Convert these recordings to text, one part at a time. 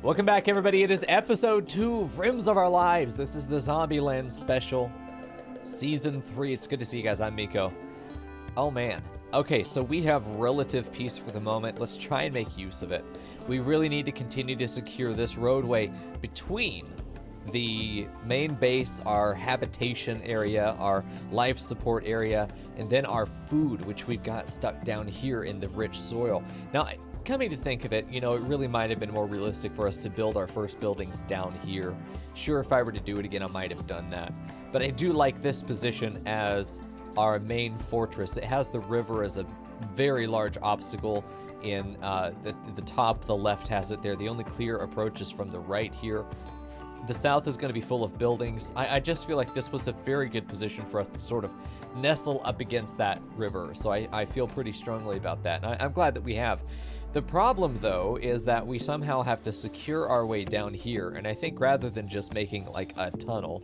Welcome back, everybody. It is episode 2 of Rims of Our Lives. This is the Zombieland special, season 3. It's good to see you guys. I'm Miko. Oh, man. Okay, so we have relative peace for the moment. Let's try and make use of it. We really need to continue to secure this roadway between the main base, our habitation area, our life support area, and then our food, which we've got stuck down here in the rich soil. Now, coming to think of it, you know, it really might have been more realistic for us to build our first buildings down here. Sure, if I were to do it again, I might have done that. But I do like this position as our main fortress. It has the river as a very large obstacle in the top. The left has it there. The only clear approach is from the right here. The south is going to be full of buildings. I just feel like this was a very good position for us to sort of nestle up against that river. So I feel pretty strongly about that. And I'm glad that we have. The problem, though, is that we somehow have to secure our way down here. And I think rather than just making like a tunnel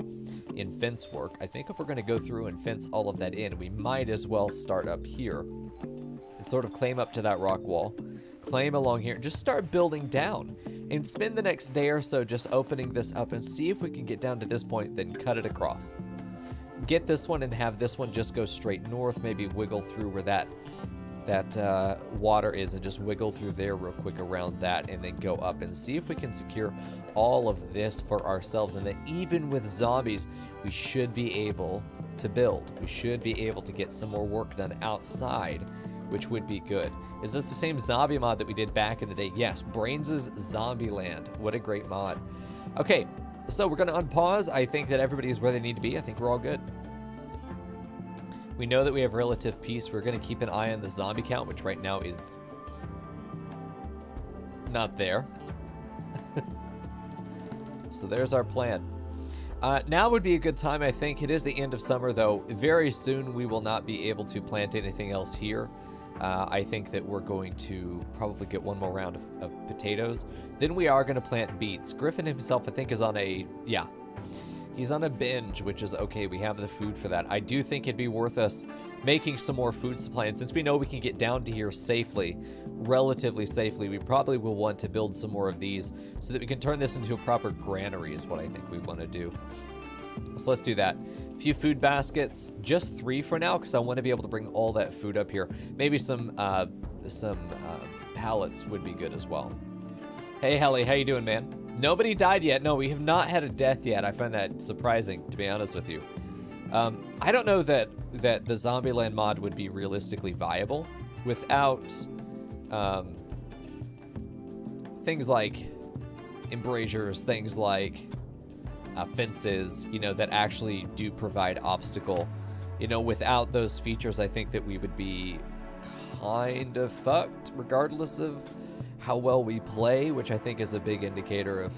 in fence work, I think if we're going to go through and fence all of that in, we might as well start up here and sort of claim up to that rock wall, claim along here, and just start building down. And spend the next day or so just opening this up and see if we can get down to this point, then cut it across. Get this one and have this one just go straight north, maybe wiggle through where that water is and just wiggle through there real quick around that, and then go up and see if we can secure all of this for ourselves. And that even with zombies, we should be able to build. We should be able to get some more work done outside, which would be good. Is this the same zombie mod that we did back in the day? Yes, Brains' Zombieland. What a great mod. Okay, so we're gonna unpause. I think that everybody's where they need to be. I think we're all good. We know that we have relative peace. We're gonna keep an eye on the zombie count, which right now is not there. So there's our plan. Now would be a good time, I think. It is the end of summer, though. Very soon we will not be able to plant anything else here. I think that we're going to probably get one more round of potatoes. Then we are going to plant beets. Griffin himself, I think, is on a, he's on a binge, which is okay. We have the food for that. I do think it'd be worth us making some more food supply. And since we know we can get down to here safely, relatively safely, we probably will want to build some more of these so that we can turn this into a proper granary is what I think we want to do. So let's do that. A few food baskets, just 3 for now, because I want to be able to bring all that food up here. Maybe some pallets would be good as well. Hey, Helly, how you doing, man? Nobody died yet. No, we have not had a death yet. I find that surprising, to be honest with you. I don't know that the Zombieland mod would be realistically viable without things like embrasures, things like fences, you know, that actually do provide obstacle. You know, without those features, I think that we would be kind of fucked, regardless of how well we play, which I think is a big indicator of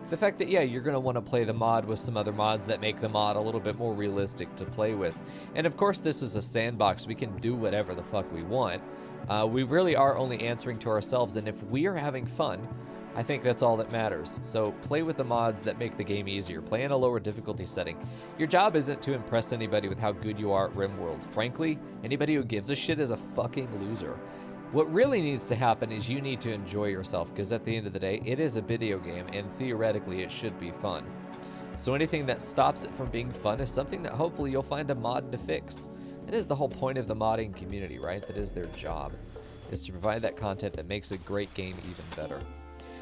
the fact that, yeah, you're going to want to play the mod with some other mods that make the mod a little bit more realistic to play with. And of course, this is a sandbox. We can do whatever the fuck we want. We really are only answering to ourselves, and if we are having fun, I think that's all that matters. So play with the mods that make the game easier. Play in a lower difficulty setting. Your job isn't to impress anybody with how good you are at RimWorld. Frankly, anybody who gives a shit is a fucking loser. What really needs to happen is you need to enjoy yourself, because at the end of the day, it is a video game, and theoretically it should be fun. So anything that stops it from being fun is something that hopefully you'll find a mod to fix. It is the whole point of the modding community, right? That is their job, is to provide that content that makes a great game even better.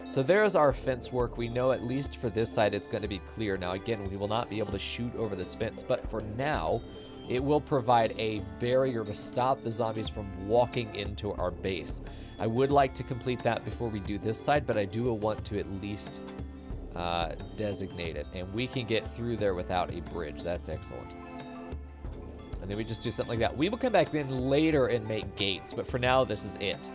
So there's our fence work. We know at least for this side it's going to be clear. Now again, we will not be able to shoot over this fence, but for now, it will provide a barrier to stop the zombies from walking into our base. I would like to complete that before we do this side, but I do want to at least designate it. And we can get through there without a bridge. That's excellent. And then we just do something like that. We will come back then later and make gates, but for now, this is it.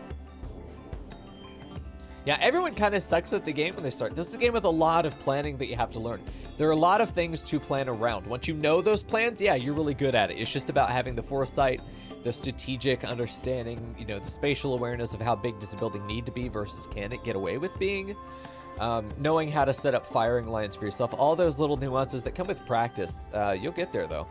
Yeah, everyone kind of sucks at the game when they start. This is a game with a lot of planning that you have to learn. There are a lot of things to plan around. Once you know those plans, yeah, you're really good at it. It's just about having the foresight, the strategic understanding, you know, the spatial awareness of how big does a building need to be versus can it get away with being. Knowing how to set up firing lines for yourself. All those little nuances that come with practice. You'll get there, though.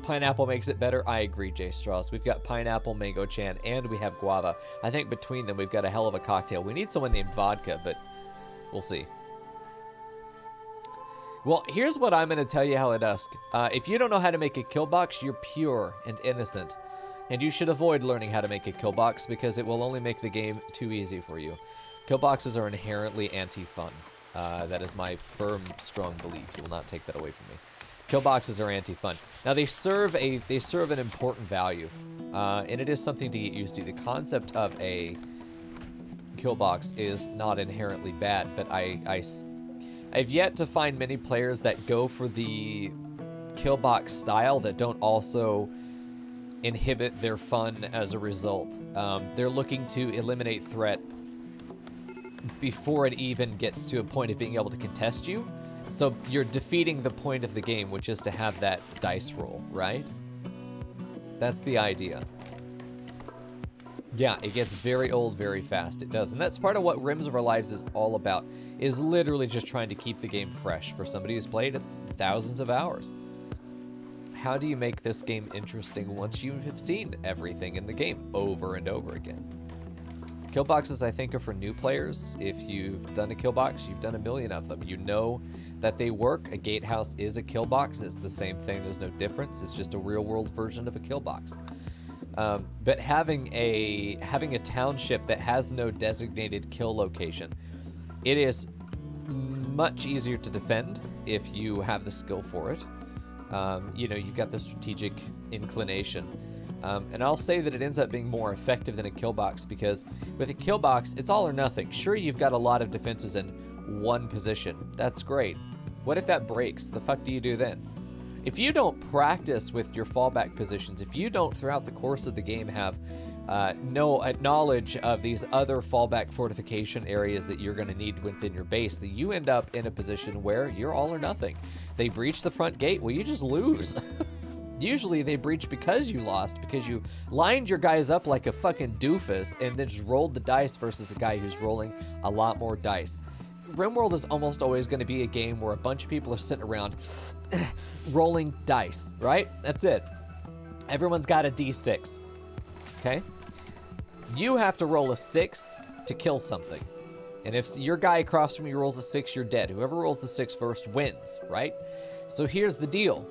Pineapple makes it better. I agree, Jay Strauss. We've got pineapple, mango chan, and we have guava. I think between them, we've got a hell of a cocktail. We need someone named Vodka, but we'll see. Well, here's what I'm going to tell you, Haladusk. If you don't know how to make a kill box, you're pure and innocent. And you should avoid learning how to make a kill box because it will only make the game too easy for you. Kill boxes are inherently anti-fun. That is my firm, strong belief. You will not take that away from me. Kill boxes are anti-fun. Now they serve an important value, and it is something to get used to. The concept of a kill box is not inherently bad, but I've yet to find many players that go for the kill box style that don't also inhibit their fun as a result. They're looking to eliminate threat before it even gets to a point of being able to contest you. So you're defeating the point of the game, which is to have that dice roll, right? That's the idea. Yeah, it gets very old very fast. It does. And that's part of what Rims of Our Lives is all about, is literally just trying to keep the game fresh for somebody who's played it thousands of hours. How do you make this game interesting once you have seen everything in the game over and over again? Kill boxes, I think, are for new players. If you've done a kill box, you've done a million of them. You know that they work. A gatehouse is a kill box. It's the same thing. There's no difference. It's just a real-world version of a kill box. But having a township that has no designated kill location, it is much easier to defend if you have the skill for it. You know, you've got the strategic inclination. And I'll say that it ends up being more effective than a kill box because with a kill box, it's all or nothing. Sure, you've got a lot of defenses in one position. That's great. What if that breaks? The fuck do you do then? If you don't practice with your fallback positions, if you don't throughout the course of the game have no knowledge of these other fallback fortification areas that you're going to need within your base, that you end up in a position where you're all or nothing. They breach the front gate, well, you just lose. Usually they breach because you lost, because you lined your guys up like a fucking doofus and then just rolled the dice versus a guy who's rolling a lot more dice. RimWorld is almost always going to be a game where a bunch of people are sitting around rolling dice, right? That's it. Everyone's got a D6, okay? You have to roll a 6 to kill something. And if your guy across from you rolls a 6, you're dead. Whoever rolls the 6 first wins, right? So here's the deal.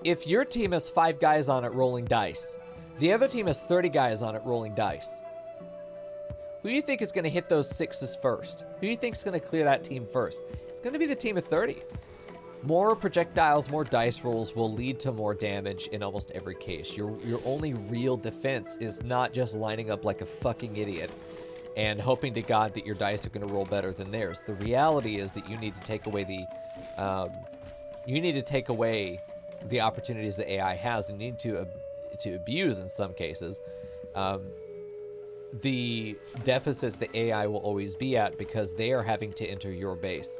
If your team has 5 guys on it rolling dice, the other team has 30 guys on it rolling dice. Who do you think is going to hit those 6s first? Who do you think is going to clear that team first? It's going to be the team of 30. More projectiles, more dice rolls will lead to more damage in almost every case. Your only real defense is not just lining up like a fucking idiot and hoping to God that your dice are going to roll better than theirs. The reality is that you need to take away the opportunities that AI has, and you need to abuse in some cases the deficits that AI will always be at because they are having to enter your base.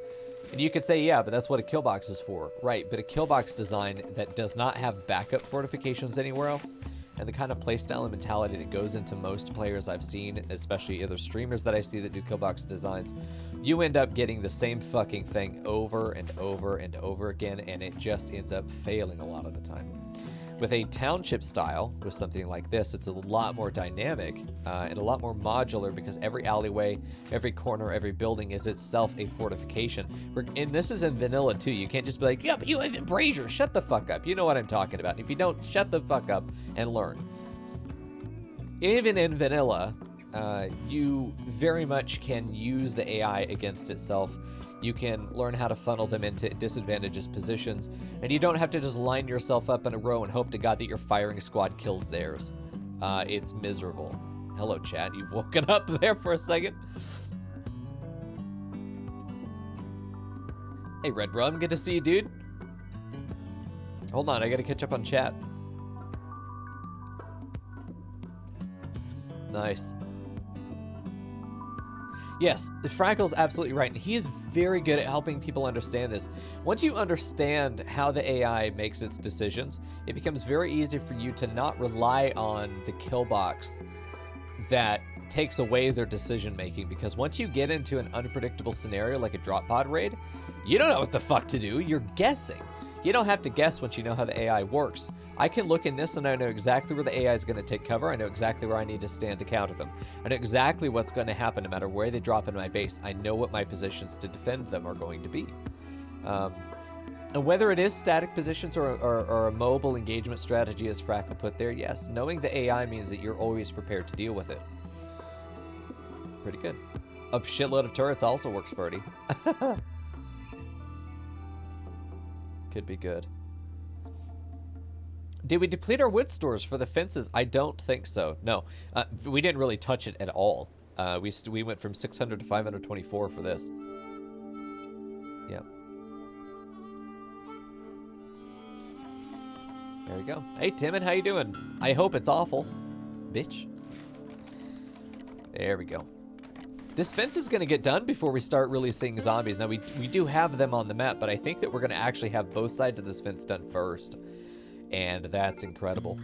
And you could say, yeah, but that's what a kill box is for. Right, but a kill box design that does not have backup fortifications anywhere else, and the kind of playstyle and mentality that goes into most players I've seen, especially other streamers that I see that do kill box designs, you end up getting the same fucking thing over and over and over again, and it just ends up failing a lot of the time. With a township style, with something like this, it's a lot more dynamic and a lot more modular because every alleyway, every corner, every building is itself a fortification. And this is in vanilla too. You can't just be like, yeah, but you have Embrasure. Shut the fuck up. You know what I'm talking about. If you don't, shut the fuck up and learn. Even in vanilla, you very much can use the AI against itself. You can learn how to funnel them into disadvantageous positions, and you don't have to just line yourself up in a row and hope to God that your firing squad kills theirs. It's miserable. Hello, chat. You've woken up there for a second. Hey, Red Rum. Good to see you, dude. Hold on. I got to catch up on chat. Nice. Yes, Frackle's absolutely right, and he is very good at helping people understand this. Once you understand how the AI makes its decisions, it becomes very easy for you to not rely on the kill box that takes away their decision making, because once you get into an unpredictable scenario like a drop pod raid, you don't know what the fuck to do. You're guessing. You don't have to guess once you know how the AI works. I can look in this and I know exactly where the AI is going to take cover. I know exactly where I need to stand to counter them. I know exactly what's going to happen no matter where they drop in my base. I know what my positions to defend them are going to be. And whether it is static positions or a mobile engagement strategy, as Frackle put there, yes, knowing the AI means that you're always prepared to deal with it. Pretty good. A shitload of turrets also works pretty. Could be good. Did we deplete our wood stores for the fences? I don't think so. No, we didn't really touch it at all. We went from 600 to 524 for this. Yeah. There we go. Hey, Timon, how you doing? I hope it's awful, bitch. There we go. This fence is going to get done before we start really seeing zombies. Now, we do have them on the map, but I think that we're going to actually have both sides of this fence done first. And that's incredible.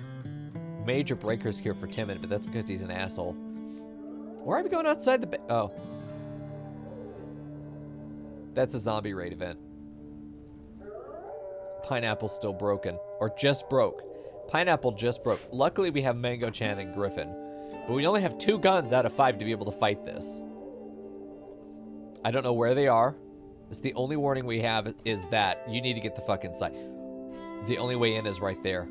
Major breakers here for Timon, but that's because he's an asshole. Why are we going outside the... Oh. That's a zombie raid event. Pineapple's still broken. Or just broke. Pineapple just broke. Luckily, we have Mango Chan and Griffin. But we only have 2 guns out of 5 to be able to fight this. I don't know where they are. It's the only warning we have is that you need to get the fuck inside. The only way in is right there.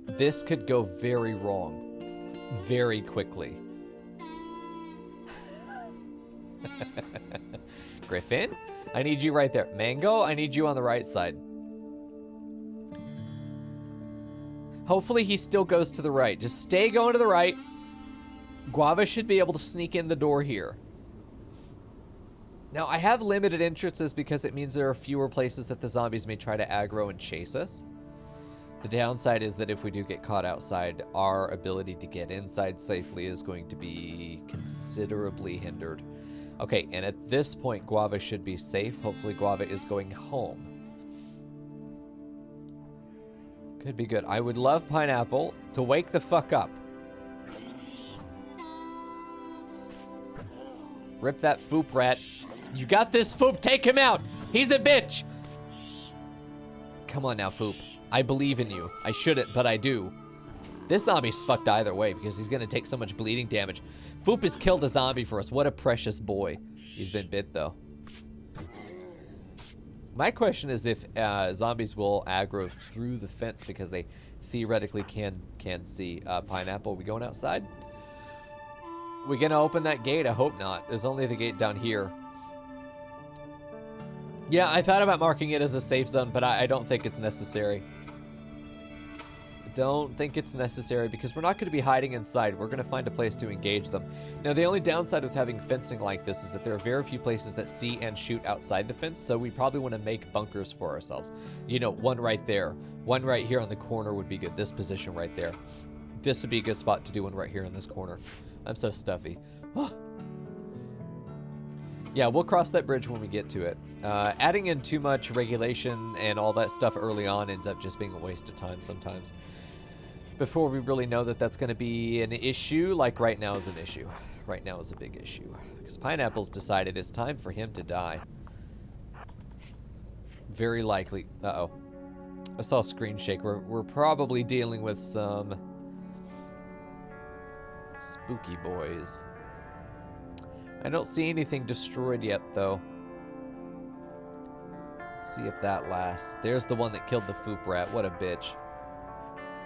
This could go very wrong. Very quickly. Griffin, I need you right there. Mango, I need you on the right side. Hopefully he still goes to the right. Just stay going to the right. Guava should be able to sneak in the door here. Now, I have limited entrances because it means there are fewer places that the zombies may try to aggro and chase us. The downside is that if we do get caught outside, our ability to get inside safely is going to be considerably hindered. Okay, and at this point, Guava should be safe. Hopefully, Guava is going home. Could be good. I would love Pineapple to wake the fuck up. Rip that Foop rat. You got this, Foop. Take him out. He's a bitch. Come on now, Foop. I believe in you. I shouldn't, but I do. This zombie's fucked either way because he's going to take so much bleeding damage. Foop has killed a zombie for us. What a precious boy. He's been bit, though. My question is if zombies will aggro through the fence because they theoretically can see. Pineapple, we going outside? We gonna open that gate? I hope not. There's only the gate down here. Yeah, I thought about marking it as a safe zone, but I don't think it's necessary. Don't think it's necessary because we're not going to be hiding inside. We're going to find a place to engage them. Now, the only downside with having fencing like this is that there are very few places that see and shoot outside the fence, so we probably want to make bunkers for ourselves. You know, one right there. One right here on the corner would be good. This position right there. This would be a good spot to do one right here in this corner. I'm so stuffy. Yeah, we'll cross that bridge when we get to it. Adding in too much regulation and all that stuff early on ends up just being a waste of time sometimes. Before we really know that that's going to be an issue, like right now is an issue. Right now is a big issue. Because Pineapple's decided it's time for him to die. Very likely. Uh-oh. I saw a screen shake. We're probably dealing with some spooky boys. I don't see anything destroyed yet, though. See if that lasts. There's the one that killed the Foop rat. What a bitch.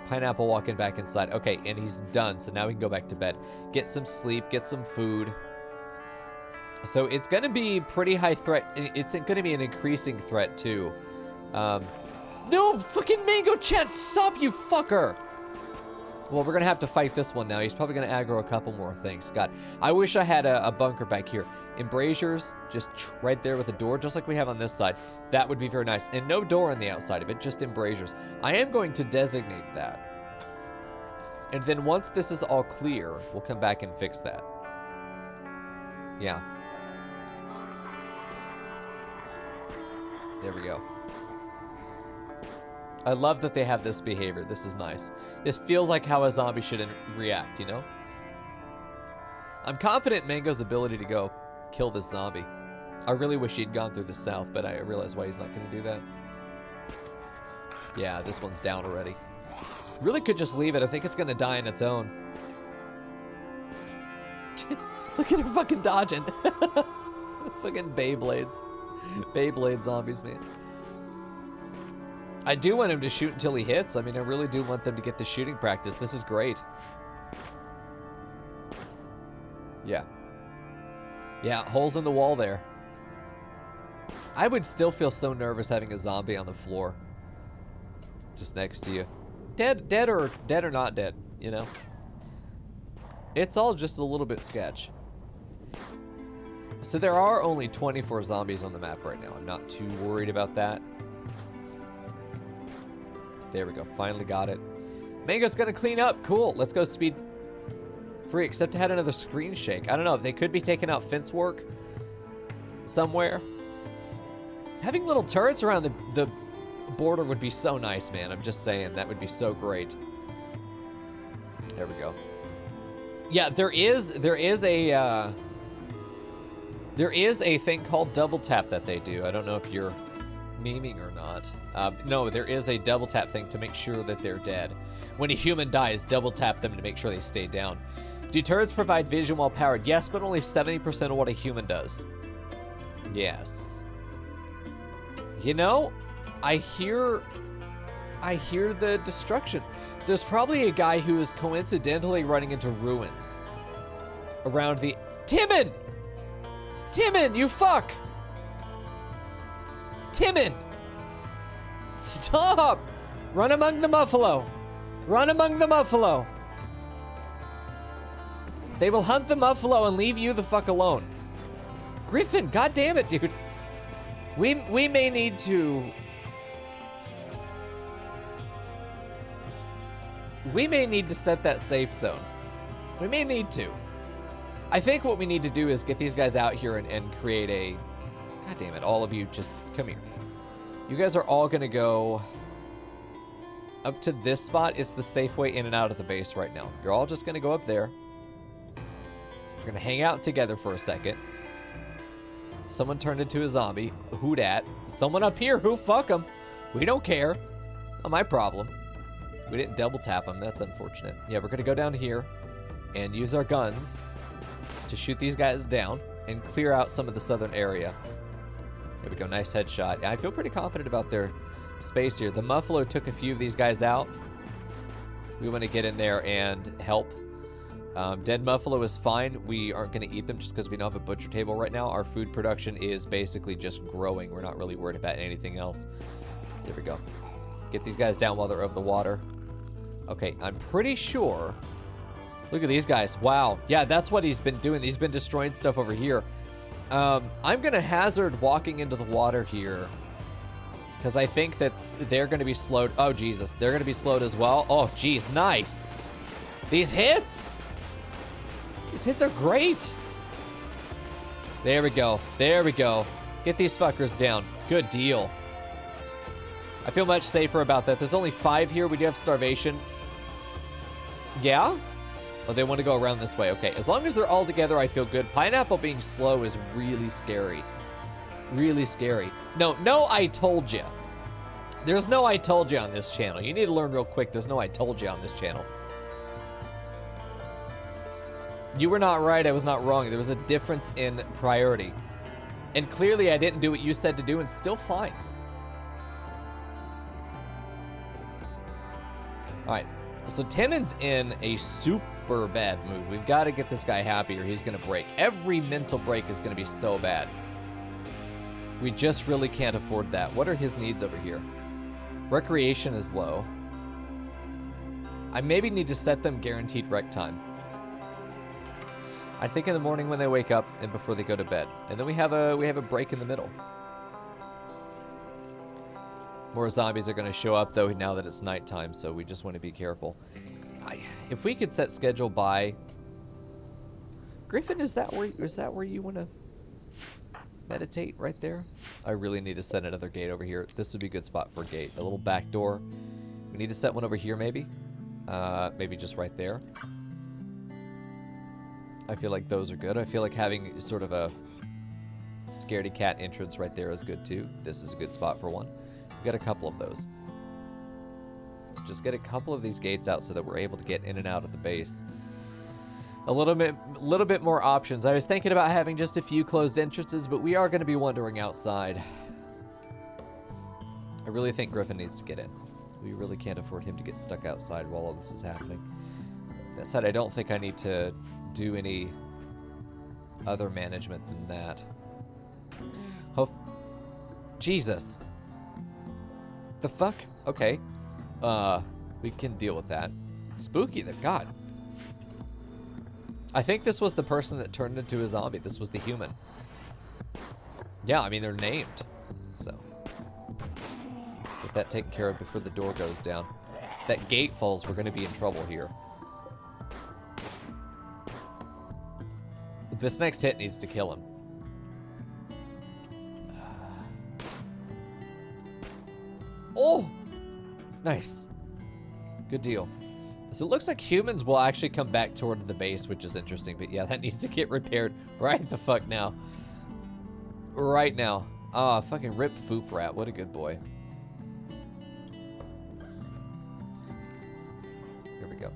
Pineapple walking back inside. Okay, and he's done, so now we can go back to bed. Get some sleep, get some food. So it's going to be pretty high threat. It's going to be an increasing threat, too. No, fucking Mango Chat, stop, you fucker! Well, we're going to have to fight this one now. He's probably going to aggro a couple more things. God, I wish I had a bunker back here. Embrasures, just right there with a door, just like we have on this side. That would be very nice. And no door on the outside of it, just embrasures. I am going to designate that. And then once this is all clear, we'll come back and fix that. Yeah. There we go. I love that they have this behavior. This is nice. This feels like how a zombie should react, you know? I'm confident in Mango's ability to go kill this zombie. I really wish he'd gone through the south, but I realize why he's not going to do that. Yeah, this one's down already. Really could just leave it. I think it's going to die on its own. Look at her fucking dodging. Fucking Beyblades. Beyblade zombies, man. I do want him to shoot until he hits. I mean, I really do want them to get the shooting practice. This is great. Yeah. Yeah, holes in the wall there. I would still feel so nervous having a zombie on the floor. Just next to you. Dead or not dead, you know? It's all just a little bit sketch. So there are only 24 zombies on the map right now. I'm not too worried about that. There we go. Finally got it. Mango's gonna clean up. Cool. Let's go speed free, except to had another screen shake. I don't know. They could be taking out fence work somewhere. Having little turrets around the border would be so nice, man. I'm just saying. That would be so great. There we go. Yeah, there is a thing called double tap that they do. I don't know if you're memeing or not. No, there is a double tap thing to make sure that they're dead. When a human dies, double tap them to make sure they stay down. Do turrets provide vision while powered? Yes, but only 70% of what a human does. Yes. You know, I hear the destruction. There's probably a guy who is coincidentally running into ruins around the... Timon! Timon, you fuck! Timon! Stop! Run among the muffalo. Run among the muffalo. They will hunt the muffalo and leave you the fuck alone. Griffin, god damn it, dude. We may need to... We may need to set that safe zone. We may need to. I think what we need to do is get these guys out here and create a... God damn it, all of you just come here. You guys are all gonna go up to this spot. It's the safe way in and out of the base right now. You're all just gonna go up there. We're gonna hang out together for a second. Someone turned into a zombie. Who dat? Someone up here. Who? Fuck them. We don't care. Not my problem. We didn't double tap them. That's unfortunate. Yeah, we're gonna go down here and use our guns to shoot these guys down and clear out some of the southern area. There we go. Nice headshot. Yeah, I feel pretty confident about their space here. The muffalo took a few of these guys out. We want to get in there and help. Dead muffalo is fine. We aren't going to eat them just because we don't have a butcher table right now. Our food production is basically just growing. We're not really worried about anything else. There we go. Get these guys down while they're over the water. Okay, I'm pretty sure... Look at these guys. Wow. Yeah, that's what he's been doing. He's been destroying stuff over here. I'm going to hazard walking into the water here because I think that they're going to be slowed. Oh, Jesus. They're going to be slowed as well. Oh, geez. Nice. These hits. These hits are great. There we go. There we go. Get these fuckers down. Good deal. I feel much safer about that. There's only 5 here. We do have starvation. Yeah? Oh, they want to go around this way. Okay, as long as they're all together, I feel good. Pineapple being slow is really scary. Really scary. No, I told you. There's no I told you on this channel. You need to learn real quick. There's no I told you on this channel. You were not right. I was not wrong. There was a difference in priority. And clearly I didn't do what you said to do and still fine. All right. So Timon's in a super bad mood. We've got to get this guy happy or he's going to break. Every mental break is going to be so bad. We just really can't afford that. What are his needs over here? Recreation is low. I maybe need to set them guaranteed rec time. I think in the morning when they wake up and before they go to bed. And then we have a break in the middle. More zombies are going to show up, though, now that it's nighttime, so we just want to be careful. If we could set schedule by... Griffin, is that where you want to meditate, right there? I really need to set another gate over here. This would be a good spot for a gate. A little back door. We need to set one over here, maybe? Maybe just right there. I feel like those are good. I feel like having sort of a Scaredy cat entrance right there is good too. This is a good spot for one. We got a couple of those. Just get a couple of these gates out so that we're able to get in and out of the base. A little bit more options. I was thinking about having just a few closed entrances, but we are going to be wandering outside. I really think Griffin needs to get in. We really can't afford him to get stuck outside while all this is happening. That said, I don't think I need to do any other management than that. Oh, Jesus. The fuck? Okay. We can deal with that. Spooky, the god. I think this was the person that turned into a zombie. This was the human. Yeah, I mean, they're named. So. Get that taken care of before the door goes down. If that gate falls, we're going to be in trouble here. This next hit needs to kill him. Oh! Nice. Good deal. So it looks like humans will actually come back toward the base, which is interesting. But yeah, that needs to get repaired right the fuck now. Right now. Ah, fucking rip Foop Rat. What a good boy. Here we go.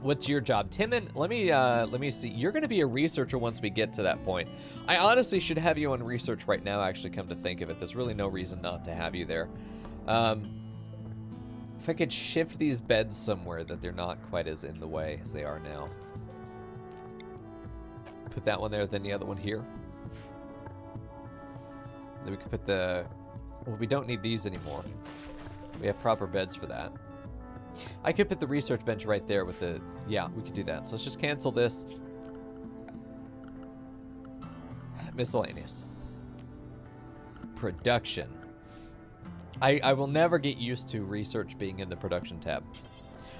What's your job? Timon, let me see. You're going to be a researcher once we get to that point. I honestly should have you on research right now, actually, come to think of it. There's really no reason not to have you there. If I could shift these beds somewhere that they're not quite as in the way as they are now. Put that one there, then the other one here. Then we could put the... Well, we don't need these anymore. We have proper beds for that. I could put the research bench right there with the... Yeah, we could do that. So let's just cancel this. Miscellaneous. Production. I will never get used to research being in the production tab.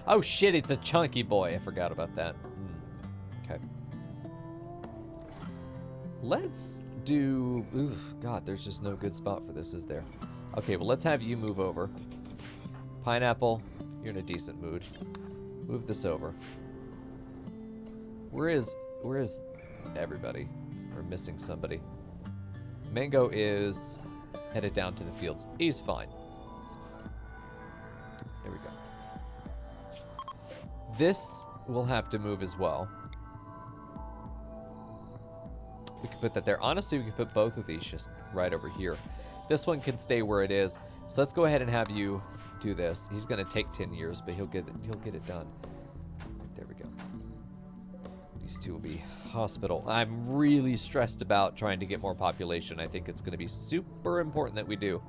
Oh shit, it's a chunky boy. I forgot about that. Okay. Let's do... Oof, God, there's just no good spot for this, is there? Okay, well, let's have you move over. Pineapple, you're in a decent mood. Move this over. Where is everybody? We're missing somebody. Mango is headed down to the fields. He's fine. There we go. This will have to move as well. We could put that there. Honestly, we could put both of these just right over here. This one can stay where it is. So let's go ahead and have you do this. He's going to take 10 years, but he'll get it done. There we go. These two will be hospital. I'm really stressed about trying to get more population. I think it's going to be super important that we do.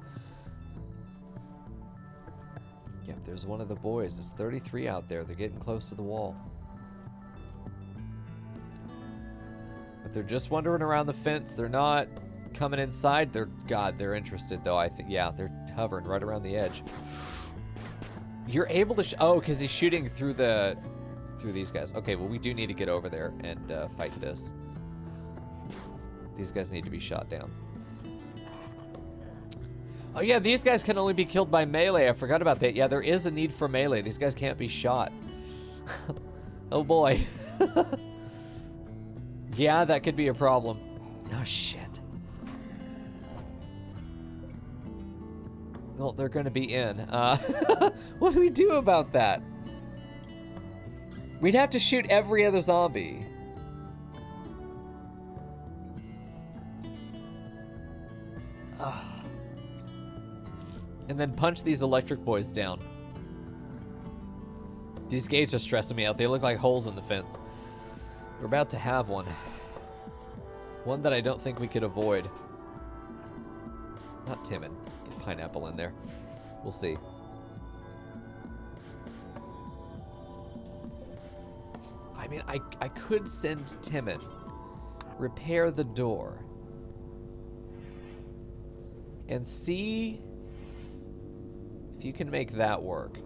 Yep, there's one of the boys. There's 33 out there. They're getting close to the wall. But they're just wandering around the fence. They're not coming inside. They're interested though. I think, yeah, they're hovering right around the edge. You're able to, oh, because he's shooting through these guys. Okay, well, we do need to get over there and fight this. These guys need to be shot down. Oh yeah, these guys can only be killed by melee. I forgot about that. Yeah, there is a need for melee. These guys can't be shot. Oh boy. Yeah, that could be a problem. Oh shit. Well, they're going to be in. What do we do about that? We'd have to shoot every other zombie. And then punch these electric boys down. These gates are stressing me out. They look like holes in the fence. We're about to have one. One that I don't think we could avoid. Not timid. Get pineapple in there. We'll see. I mean, I could send Timon. Repair the door. And see if you can make that work.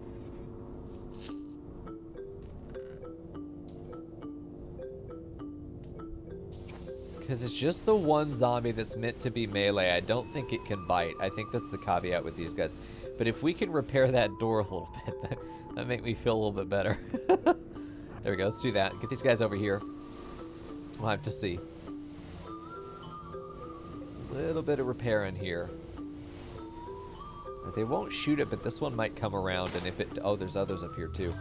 Because it's just the one zombie that's meant to be melee. I don't think it can bite. I think that's the caveat with these guys. But if we can repair that door a little bit, that make me feel a little bit better. There we go. Let's do that. Get these guys over here. We'll have to see. Little bit of repair in here. They won't shoot it, but this one might come around, and if it... Oh, there's others up here, too.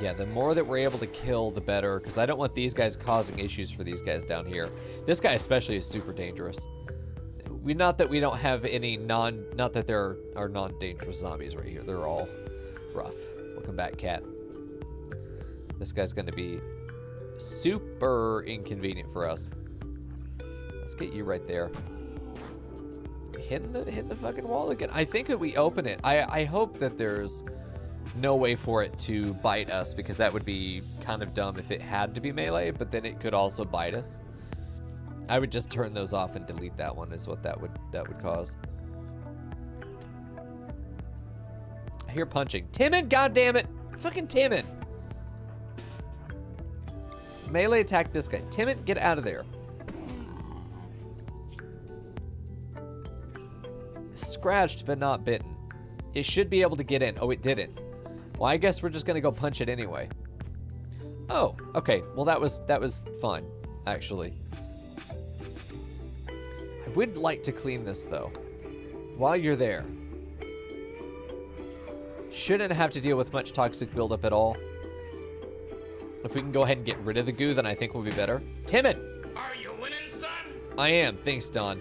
Yeah, the more that we're able to kill, the better, because I don't want these guys causing issues for these guys down here. This guy especially is super dangerous. Not that we don't have any not that there are non-dangerous zombies right here. They're all rough. Welcome back, cat. This guy's going to be super inconvenient for us. Let's get you right there. Hitting the fucking wall again. I think that we open it. I hope that there's no way for it to bite us, because that would be kind of dumb if it had to be melee, but then it could also bite us. I would just turn those off and delete that one, is what that would cause. I hear punching. Timon, goddammit! Fucking Timon! Melee attack this guy. Timon, get out of there. Scratched but not bitten. It should be able to get in. Oh, it didn't. Well, I guess we're just gonna go punch it anyway. Oh, okay. Well, that was fun, actually. I would like to clean this though. While you're there. Shouldn't have to deal with much toxic buildup at all. If we can go ahead and get rid of the goo, then I think we'll be better. Timon! Are you winning, son? I am. Thanks, Don.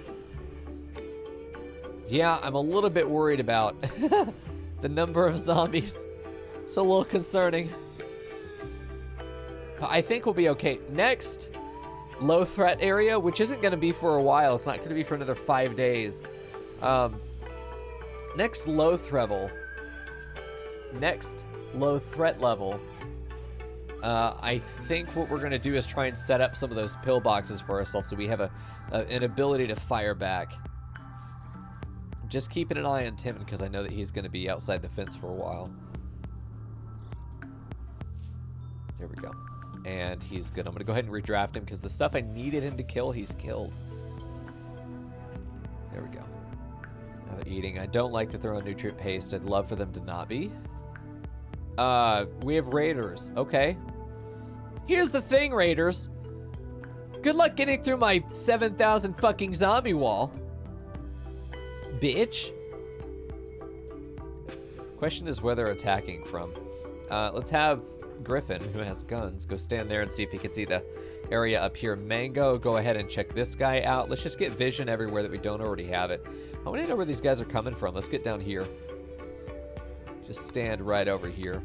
Yeah, I'm a little bit worried about the number of zombies. It's a little concerning. But I think we'll be okay. Next, low threat area, which isn't going to be for a while. It's not going to be for another 5 days. Next low threat level. I think what we're going to do is try and set up some of those pill boxes for ourselves so we have an ability to fire back. Just keeping an eye on Timon, because I know that he's going to be outside the fence for a while. There we go. And he's good. I'm going to go ahead and redraft him, because the stuff I needed him to kill, he's killed. There we go. Now they're eating. I don't like that they're on nutrient paste. I'd love for them to not be. We have raiders. Okay. Here's the thing, raiders. Good luck getting through my 7,000 fucking zombie wall. Bitch. Question is where they're attacking from. Let's have Griffin, who has guns, go stand there and see if he can see the area up here. Mango, go ahead and check this guy out. Let's just get vision everywhere that we don't already have it. I want to know where these guys are coming from. Let's get down here. Just stand right over here.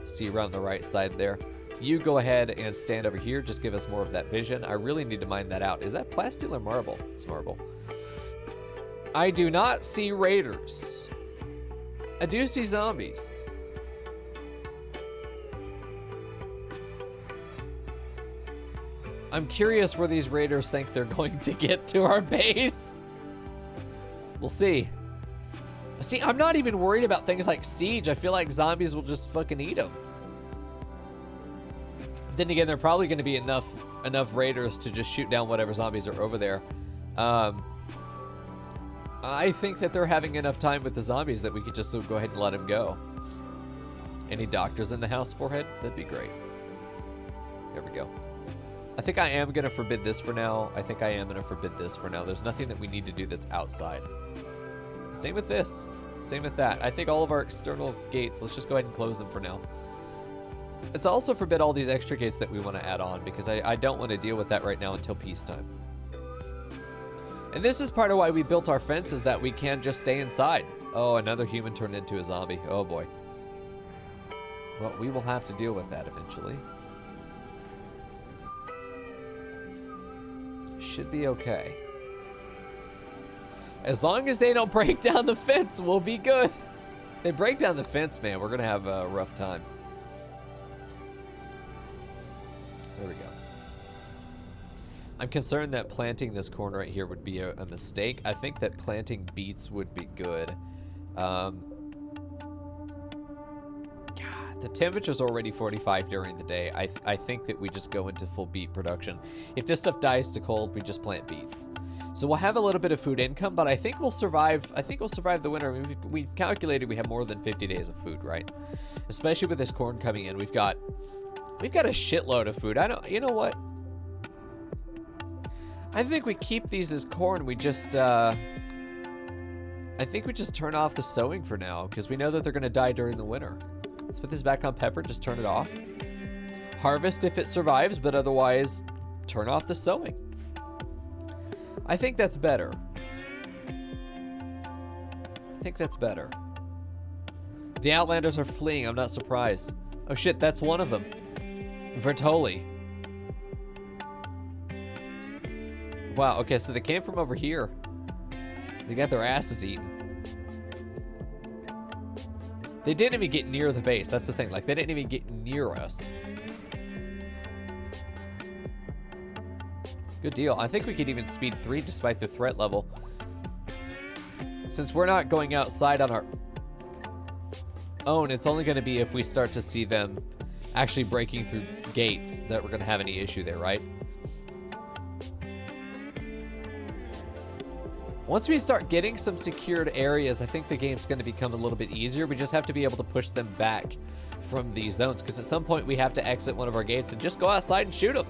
See around the right side there. You go ahead and stand over here. Just give us more of that vision. I really need to mine that out. Is that plasteel or marble? It's marble. I do not see raiders. I do see zombies. I'm curious where these raiders think they're going to get to our base. We'll see. See, I'm not even worried about things like siege. I feel like zombies will just fucking eat them. Then again, they're probably going to be enough raiders to just shoot down whatever zombies are over there. I think that they're having enough time with the zombies that we could just go ahead and let them go. Any doctors in the house, Forehead? That'd be great. There we go. I think I am going to forbid this for now. There's nothing that we need to do that's outside. Same with this. Same with that. I think all of our external gates, let's just go ahead and close them for now. It's also forbid all these extra gates that we want to add on, because I don't want to deal with that right now until peacetime. And this is part of why we built our fence, is that we can just stay inside. Oh, another human turned into a zombie. Oh boy. Well, we will have to deal with that eventually. Should be okay. As long as they don't break down the fence, we'll be good. If they break down the fence, man, we're going to have a rough time. There we go. I'm concerned that planting this corn right here would be a mistake. I think that planting beets would be good. God, the temperature's already 45 during the day. I think that we just go into full beet production. If this stuff dies to cold, we just plant beets. So we'll have a little bit of food income, but I think we'll survive. I think we'll survive the winter. I mean, we've calculated we have more than 50 days of food, right? Especially with this corn coming in. We've got a shitload of food. You know what? I think we keep these as corn. We just, I think we just turn off the sowing for now, because we know that they're going to die during the winter. Let's put this back on pepper, just turn it off. Harvest if it survives, but otherwise, turn off the sowing. I think that's better. I think that's better. The Outlanders are fleeing, I'm not surprised. Oh shit, that's one of them. Vertoli. Wow, okay, so they came from over here. They got their asses eaten. They didn't even get near the base, that's the thing. Like, they didn't even get near us. Good deal. I think we could even speed 3 despite the threat level. Since we're not going outside on our own, it's only going to be if we start to see them actually breaking through gates that we're going to have any issue there, right? Once we start getting some secured areas, I think the game's going to become a little bit easier. We just have to be able to push them back from these zones, because at some point we have to exit one of our gates and just go outside and shoot them.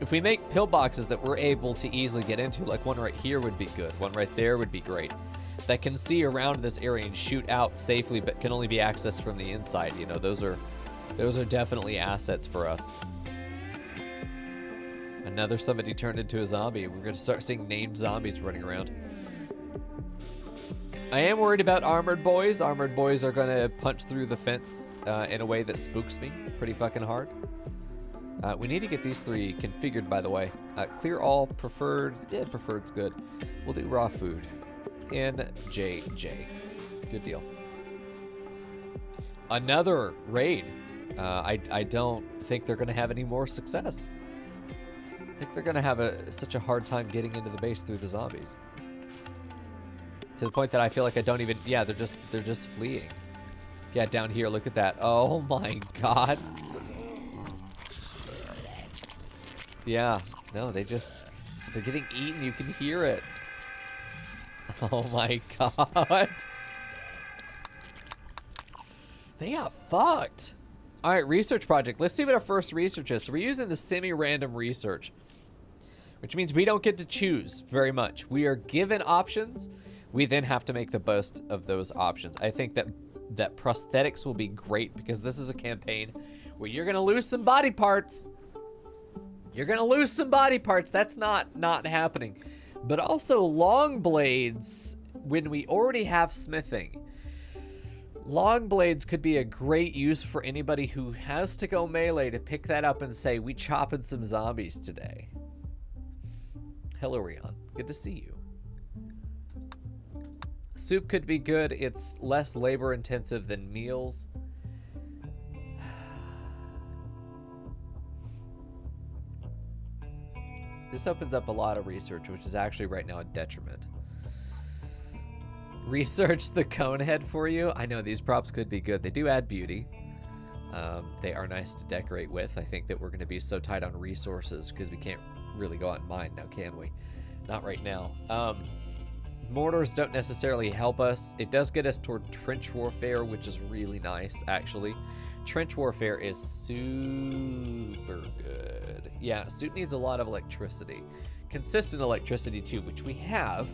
If we make pillboxes that we're able to easily get into, like one right here would be good, one right there would be great, that can see around this area and shoot out safely, but can only be accessed from the inside, you know, those are definitely assets for us. Another somebody turned into a zombie. We're going to start seeing named zombies running around. I am worried about armored boys. Armored boys are going to punch through the fence in a way that spooks me pretty fucking hard. We need to get these 3 configured, by the way. Clear all, preferred. Yeah, preferred's good. We'll do raw food. NJJ. Good deal. Another raid. I don't think they're going to have any more success. I think they're going to have such a hard time getting into the base through the zombies. To the point that I feel like I don't even... Yeah, they're just fleeing. Yeah, down here, look at that. Oh my god. Yeah, no, they're getting eaten. You can hear it. Oh my god. They got fucked. All right, research project. Let's see what our first research is. So we're using the semi-random research, which means we don't get to choose very much. We are given options. We then have to make the best of those options. I think that prosthetics will be great, because this is a campaign where you're gonna lose some body parts. You're gonna lose some body parts. That's not happening. But also long blades, when we already have smithing. Long blades could be a great use for anybody who has to go melee to pick that up and say, we chopping some zombies today. Hello, Rion. Good to see you. Soup could be good. It's less labor intensive than meals. This opens up a lot of research, which is actually right now a detriment. Research the cone head for you. I know these props could be good. They do add beauty. They are nice to decorate with. I think that we're going to be so tight on resources because we can't really go out and mine now, can we? Not right now. Mortars don't necessarily help us. It does get us toward trench warfare, which is really nice, actually. Trench warfare is super good. Yeah, suit needs a lot of electricity. Consistent electricity, too, which we have.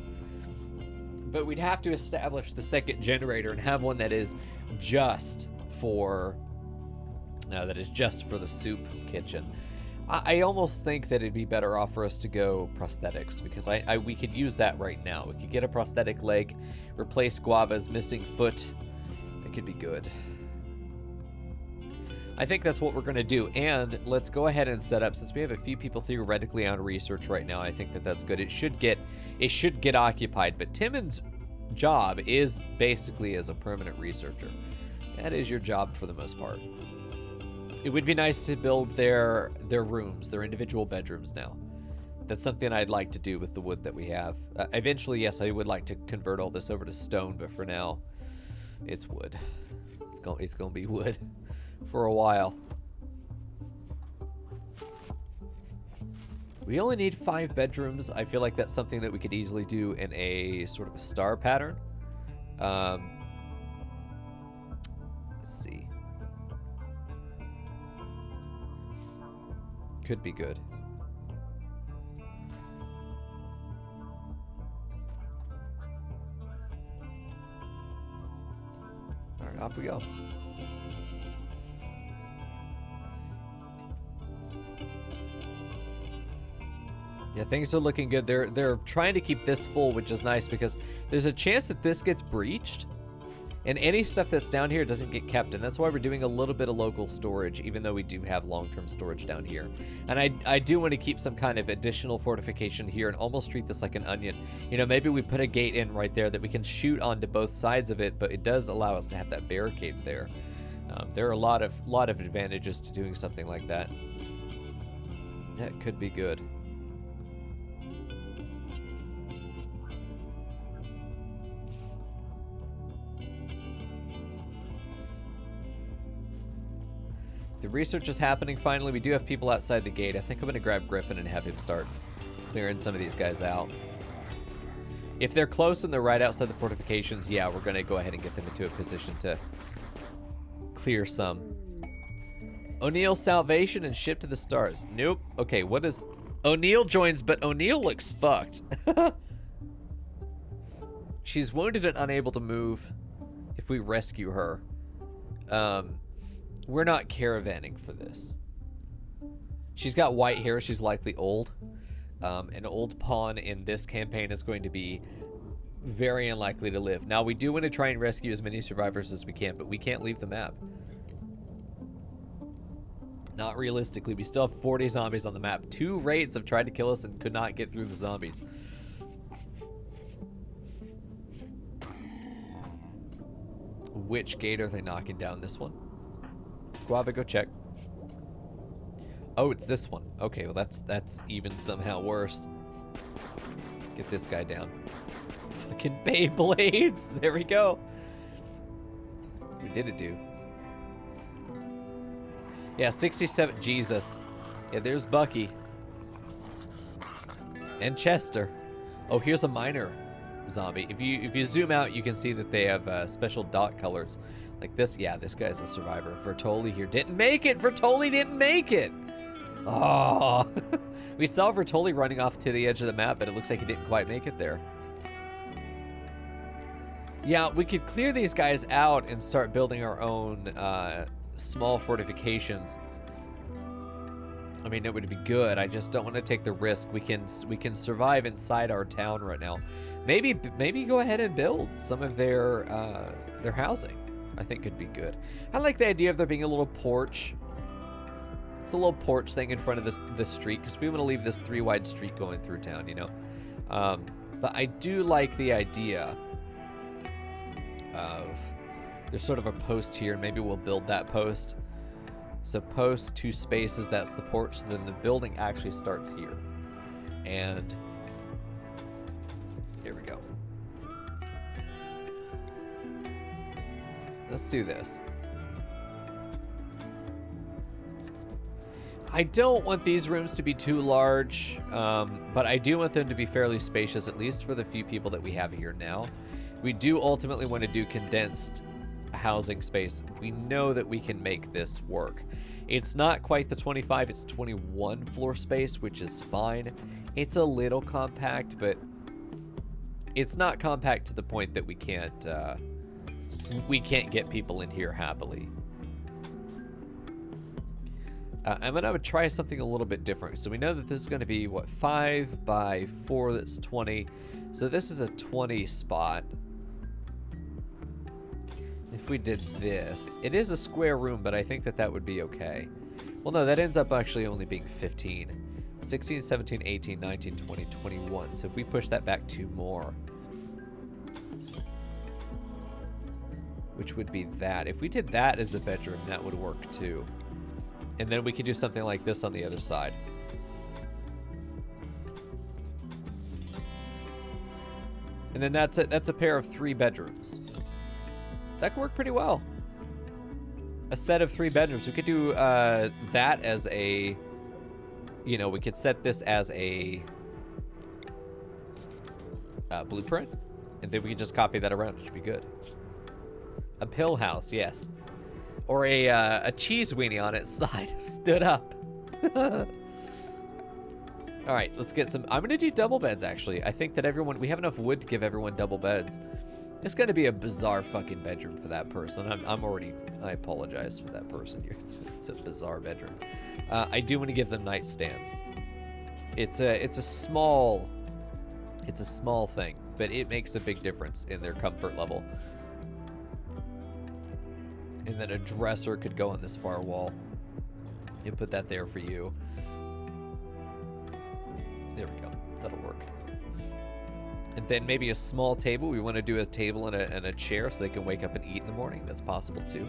But we'd have to establish the second generator and have one that is just for... No, that is just for the soup kitchen. I almost think that it'd be better off for us to go prosthetics, because we could use that right now. We could get a prosthetic leg, replace Guava's missing foot. It could be good. I think that's what we're going to do, and let's go ahead and set up, since we have a few people theoretically on research right now. I think that that's good. It should get occupied, but Timon's job is basically as a permanent researcher. That is your job for the most part. It would be nice to build their rooms, their individual bedrooms now. That's something I'd like to do with the wood that we have. Eventually, yes, I would like to convert all this over to stone, but for now, it's wood. It's gonna be wood for a while. We only need 5 bedrooms. I feel like that's something that we could easily do in a sort of a star pattern. Let's see. Could be good. All right, off we go. Yeah, things are looking good. They're trying to keep this full, which is nice because there's a chance that this gets breached and any stuff that's down here doesn't get kept, and that's why we're doing a little bit of local storage, even though we do have long-term storage down here. And I do want to keep some kind of additional fortification here and almost treat this like an onion. You know, maybe we put a gate in right there that we can shoot onto both sides of it, but it does allow us to have that barricade there. There are a lot of advantages to doing something like that. That could be good. The research is happening finally. We do have people outside the gate. I think I'm going to grab Griffin and have him start clearing some of these guys out. If they're close and they're right outside the fortifications, yeah, we're going to go ahead and get them into a position to clear some. O'Neill's salvation and ship to the stars. Nope. Okay, what is... O'Neill joins, but O'Neill looks fucked. She's wounded and unable to move if we rescue her. We're not caravanning for this. She's got white hair. She's likely old. An old pawn in this campaign is going to be very unlikely to live. Now, we do want to try and rescue as many survivors as we can, but we can't leave the map. Not realistically. We still have 40 zombies on the map. 2 raids have tried to kill us and could not get through the zombies. Which gate are they knocking down? This one? Guava, go check. Oh, it's this one. Okay, well that's even somehow worse. Get this guy down. Fucking Beyblades. There we go. We did it, dude. Yeah, 67. Jesus. Yeah, there's Bucky. And Chester. Oh, here's a minor zombie. If you zoom out, you can see that they have special dot colors. Like this. Yeah, this guy's a survivor. Vertoli here didn't make it. Vertoli didn't make it. Oh. We saw Vertoli running off to the edge of the map, but it looks like he didn't quite make it there. Yeah, we could clear these guys out and start building our own small fortifications. I mean, it would be good. I just don't want to take the risk. We can survive inside our town right now. Maybe go ahead and build some of their housing. I think could be good. I like the idea of there being a little porch. It's a little porch thing in front of the street because we want to leave this 3-wide street going through town, you know. But I do like the idea of there's sort of a post here. Maybe we'll build that post. So post 2 spaces, that's the porch. So then the building actually starts here. And here we go. Let's do this. I don't want these rooms to be too large, but I do want them to be fairly spacious, at least for the few people that we have here now. We do ultimately want to do condensed housing space. We know that we can make this work. It's not quite the 25, it's 21 floor space, which is fine. It's a little compact, but it's not compact to the point that we can't get people in here happily. I'm gonna try something a little bit different. So we know that this is gonna be what, 5 by 4, that's 20. So this is a 20 spot. If we did this, it is a square room, but I think that would be okay. Well, no, that ends up actually only being 15. 16, 17, 18, 19, 20, 21. So if we push that back 2 more, which would be that. If we did that as a bedroom, that would work too. And then we could do something like this on the other side. And then that's a pair of 3 bedrooms. That could work pretty well. A set of 3 bedrooms. We could do that as a, you know, we could set this as a blueprint. And then we can just copy that around. It should be good. A pill house, yes. Or a cheese weenie on its side, stood up. All right, let's get some. I'm going to do double beds, actually. I think that we have enough wood to give everyone double beds. It's going to be a bizarre fucking bedroom for that person. I apologize for that person. It's a bizarre bedroom. I do want to give them nightstands. It's a small thing, but it makes a big difference in their comfort level. And then a dresser could go on this far wall. You put that there for you. There we go. That'll work. And then maybe a small table. We want to do a table and a chair so they can wake up and eat in the morning. That's possible too.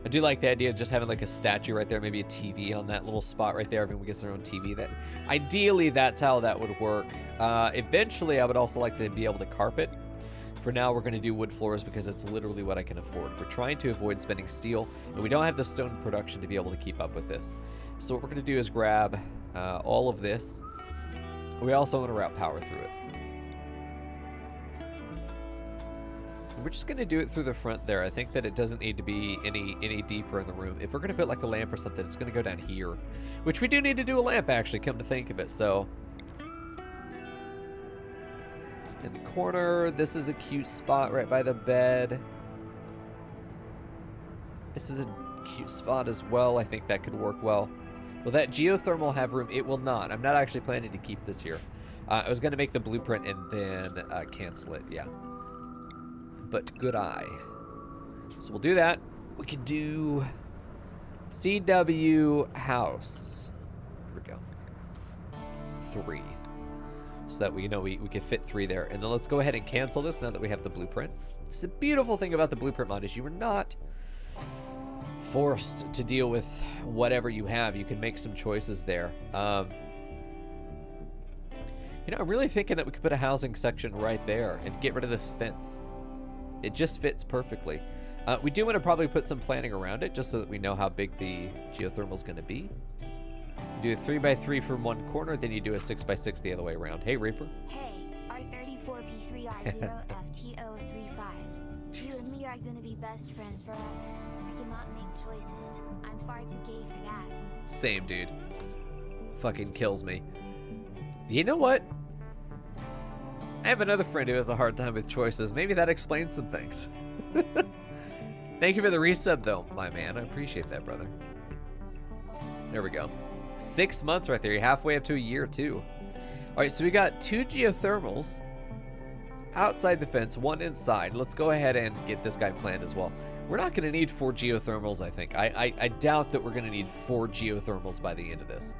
I do like the idea of just having like a statue right there, maybe a TV on that little spot right there. Everyone gets their own TV. That ideally, that's how that would work. Eventually, I would also like to be able to carpet. For now, we're going to do wood floors because it's literally what I can afford. We're trying to avoid spending steel, and we don't have the stone production to be able to keep up with this. So what we're going to do is grab all of this. We also want to route power through it. We're just going to do it through the front there. I think that it doesn't need to be any deeper in the room. If we're going to put like a lamp or something, it's going to go down here, which we do need to do a lamp, actually, come to think of it. So in the corner, this is a cute spot right by the bed. This is a cute spot as well. I think that could work well. Will that geothermal have room? It will not. I'm not actually planning to keep this here. I was going to make the blueprint and then cancel it. Yeah. But good eye. So we'll do that. We could do CW house. Here we go. 3. So that we could fit 3 there. And then let's go ahead and cancel this now that we have the blueprint. It's the beautiful thing about the blueprint mod is you are not forced to deal with whatever you have. You can make some choices there. I'm really thinking that we could put a housing section right there and get rid of the fence. It just fits perfectly. We do want to probably put some planning around it just so that we know how big the geothermal is going to be. You do a 3x3 from one corner, then you do a 6x6 the other way around. Hey, Reaper. Hey, R34P3R0FTO35. You and me are going to be best friends forever. I cannot make choices. I'm far too gay for that. Same, dude. Fucking kills me. You know what? I have another friend who has a hard time with choices. Maybe that explains some things. Thank you for the resub, though, my man. I appreciate that, brother. There we go. 6 months right there. You're halfway up to a year, too. All right, so we got 2 geothermals outside the fence, 1 inside. Let's go ahead and get this guy planned as well. We're not going to need 4 geothermals, I think. I doubt that we're going to need 4 geothermals by the end of this.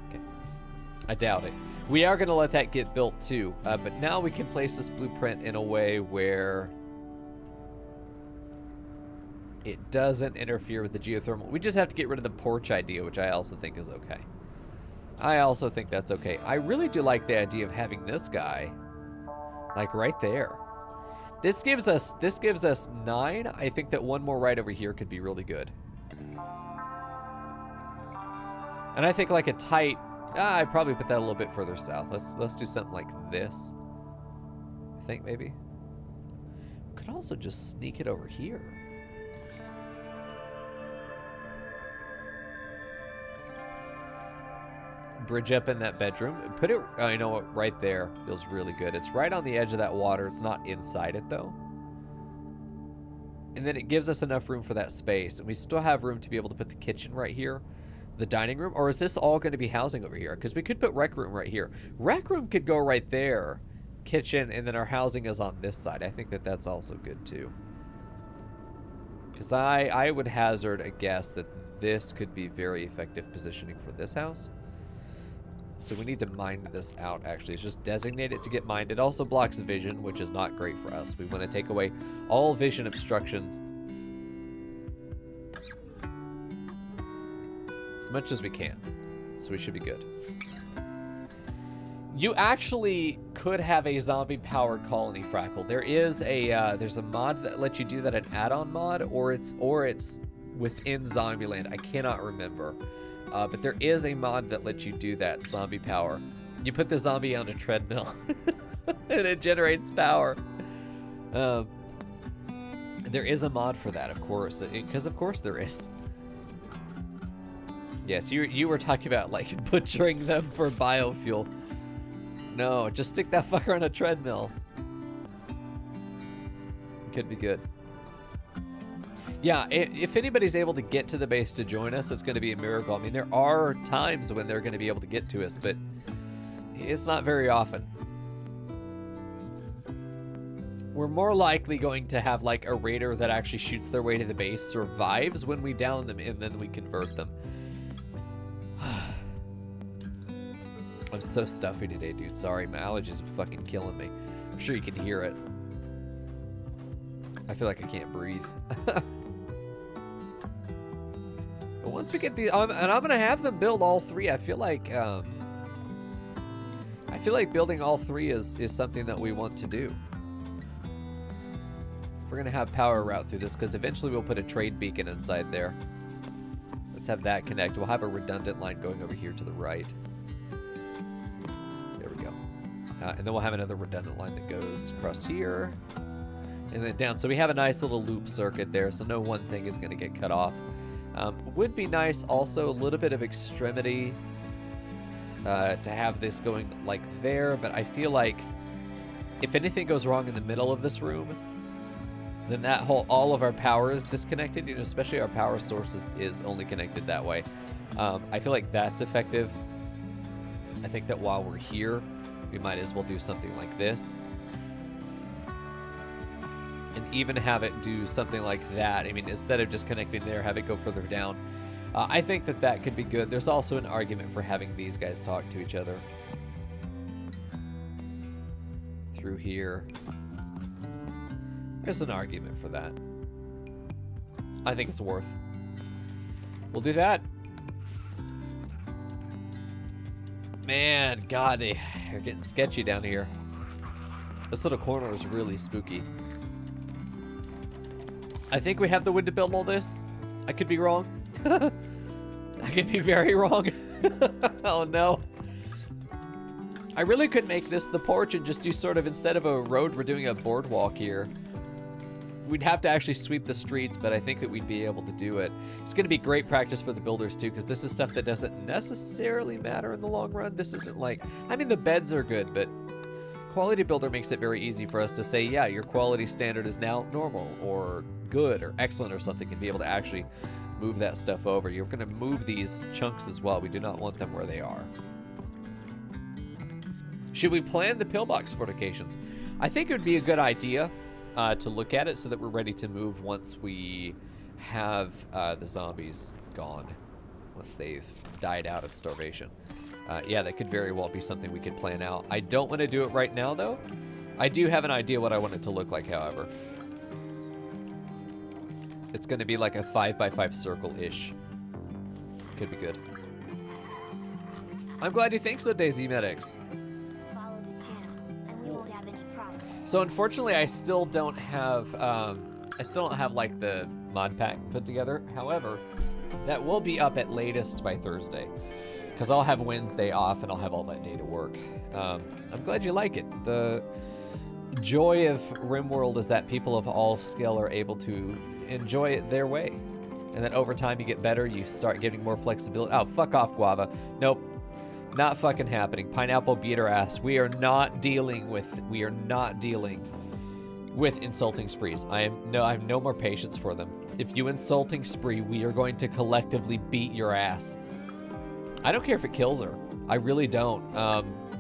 Okay. I doubt it. We are going to let that get built too, but now we can place this blueprint in a way where it doesn't interfere with the geothermal. We just have to get rid of the porch idea, which I also think is okay. I also think that's okay. I really do like the idea of having this guy like right there. This gives us 9. I think that one more right over here could be really good. And I think like a tight, I'd probably put that a little bit further south. Let's do something like this. I think maybe. We could also just sneak it over here. Bridge up in that bedroom. Put it, oh, you know what, right there. Feels really good. It's right on the edge of that water. It's not inside it though. And then it gives us enough room for that space. And we still have room to be able to put the kitchen right here. The dining room, or is this all going to be housing over here? Because we could put rec room right here. Rec room could go right there. Kitchen, and then our housing is on this side. I think that that's also good too. Because I would hazard a guess that this could be very effective positioning for this house. So we need to mine this out, actually. It's just designate it to get mined. It also blocks vision, which is not great for us. We want to take away all vision obstructions as much as we can. So we should be good. You actually could have a zombie-powered colony, Frackle. There is a there's a mod that lets you do that, an add-on mod, or it's within Zombieland. I cannot remember. But there is a mod that lets you do that, zombie power. You put the zombie on a treadmill, and it generates power. There is a mod for that, of course, because of course there is. Yes, you were talking about like butchering them for biofuel. No, just stick that fucker on a treadmill. Could be good. Yeah, if anybody's able to get to the base to join us, it's going to be a miracle. I mean, there are times when they're going to be able to get to us, but it's not very often. We're more likely going to have like a raider that actually shoots their way to the base, survives when we down them, and then we convert them. I'm so stuffy today, dude. Sorry, my allergies are fucking killing me. I'm sure you can hear it. I feel like I can't breathe. But once we get the, and I'm gonna have them build all three. I feel like building all three is something that we want to do. We're gonna have power route through this because eventually we'll put a trade beacon inside there. Let's have that connect. We'll have a redundant line going over here to the right. There we go. And then we'll have another redundant line that goes across here and then down. So we have a nice little loop circuit there, so no one thing is gonna get cut off. Would be nice also a little bit of extremity to have this going like there, but I feel like if anything goes wrong in the middle of this room, then that whole, all of our power is disconnected, you know, especially our power source is only connected that way. I feel like that's effective. I think that while we're here, we might as well do something like this. And even have it do something like that. I mean, instead of just connecting there, have it go further down. I think that that could be good. There's also an argument for having these guys talk to each other. Through here. There's an argument for that. I think it's worth. We'll do that. Man, God, they're getting sketchy down here. This little corner is really spooky. I think we have the wood to build all this. I could be wrong. I could be very wrong. Oh no. I really could make this the porch and just do sort of, instead of a road, we're doing a boardwalk here. We'd have to actually sweep the streets, but I think that we'd be able to do it. It's going to be great practice for the builders too, because this is stuff that doesn't necessarily matter in the long run. This isn't like, I mean, the beds are good, but Quality Builder makes it very easy for us to say, yeah, your quality standard is now normal or good or excellent or something, and be able to actually move that stuff over. You're going to move these chunks as well. We do not want them where they are. Should we plan the pillbox fortifications? I think it would be a good idea to look at it so that we're ready to move once we have the zombies gone, once they've died out of starvation. Yeah, that could very well be something we could plan out. I don't want to do it right now, though. I do have an idea what I want it to look like, however. It's going to be like a 5x5 circle-ish. Could be good. I'm glad you think so, Daisy Medics. Follow the channel, and we won't have any problems. So unfortunately, I still don't have like the mod pack put together. However, that will be up at latest by Thursday, because I'll have Wednesday off and I'll have all that day to work. I'm glad you like it. The joy of RimWorld is that people of all skill are able to enjoy it their way. And then over time you get better, you start getting more flexibility. Oh, fuck off, Guava. Nope. Not fucking happening. Pineapple beat her ass. We are not dealing with insulting sprees. I have no more patience for them. If you insulting spree, we are going to collectively beat your ass. I don't care if it kills her. I really don't.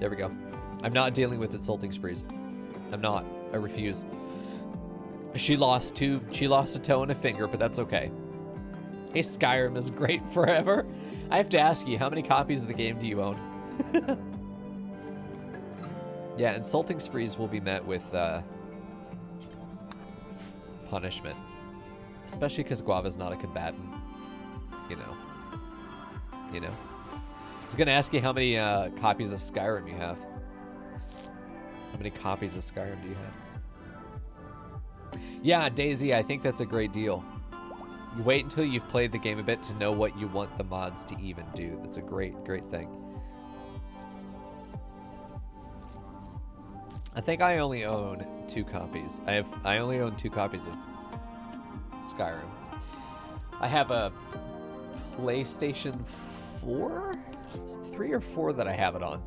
There we go. I'm not dealing with insulting sprees. I'm not. I refuse. She lost a toe and a finger, but that's okay. Hey, Skyrim is great forever. I have to ask you, how many copies of the game do you own? Yeah, insulting sprees will be met with punishment. Especially because Guava's not a combatant. You know. I was going to ask you how many copies of Skyrim you have. How many copies of Skyrim do you have? Yeah, Daisy, I think that's a great deal. You wait until you've played the game a bit to know what you want the mods to even do. That's a great thing. I think I only own 2 copies. I only own 2 copies of Skyrim. I have a PlayStation 4? It's 3 or 4 that I have it on.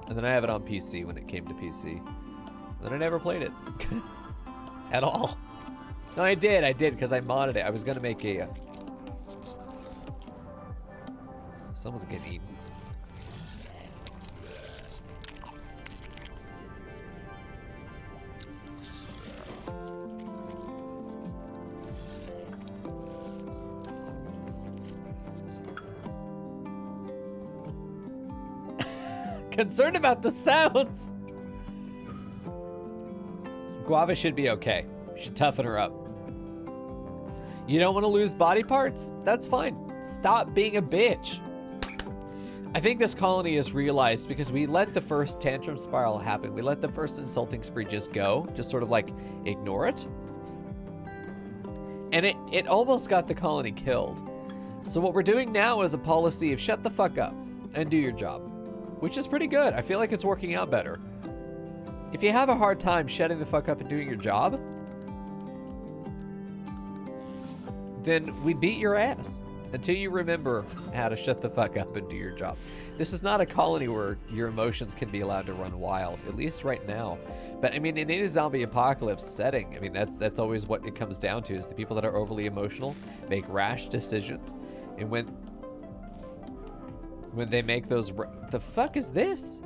And then I have it on PC when it came to PC. And I never played it. At all. No, I did, because I modded it. I was gonna make a... Someone's getting eaten. Concerned about the sounds. Guava should be okay. Should toughen her up. You don't want to lose body parts? That's fine. Stop being a bitch. I think this colony has realized, because we let the first tantrum spiral happen. We let the first insulting spree just go. Just sort of like ignore it. And it almost got the colony killed. So what we're doing now is a policy of shut the fuck up and do your job. Which is pretty good. I feel like it's working out better. If you have a hard time shutting the fuck up and doing your job, then we beat your ass until you remember how to shut the fuck up and do your job. This is not a colony where your emotions can be allowed to run wild, at least right now. But I mean, in any zombie apocalypse setting, I mean, that's always what it comes down to, is the people that are overly emotional make rash decisions. And when they make those... The fuck is this?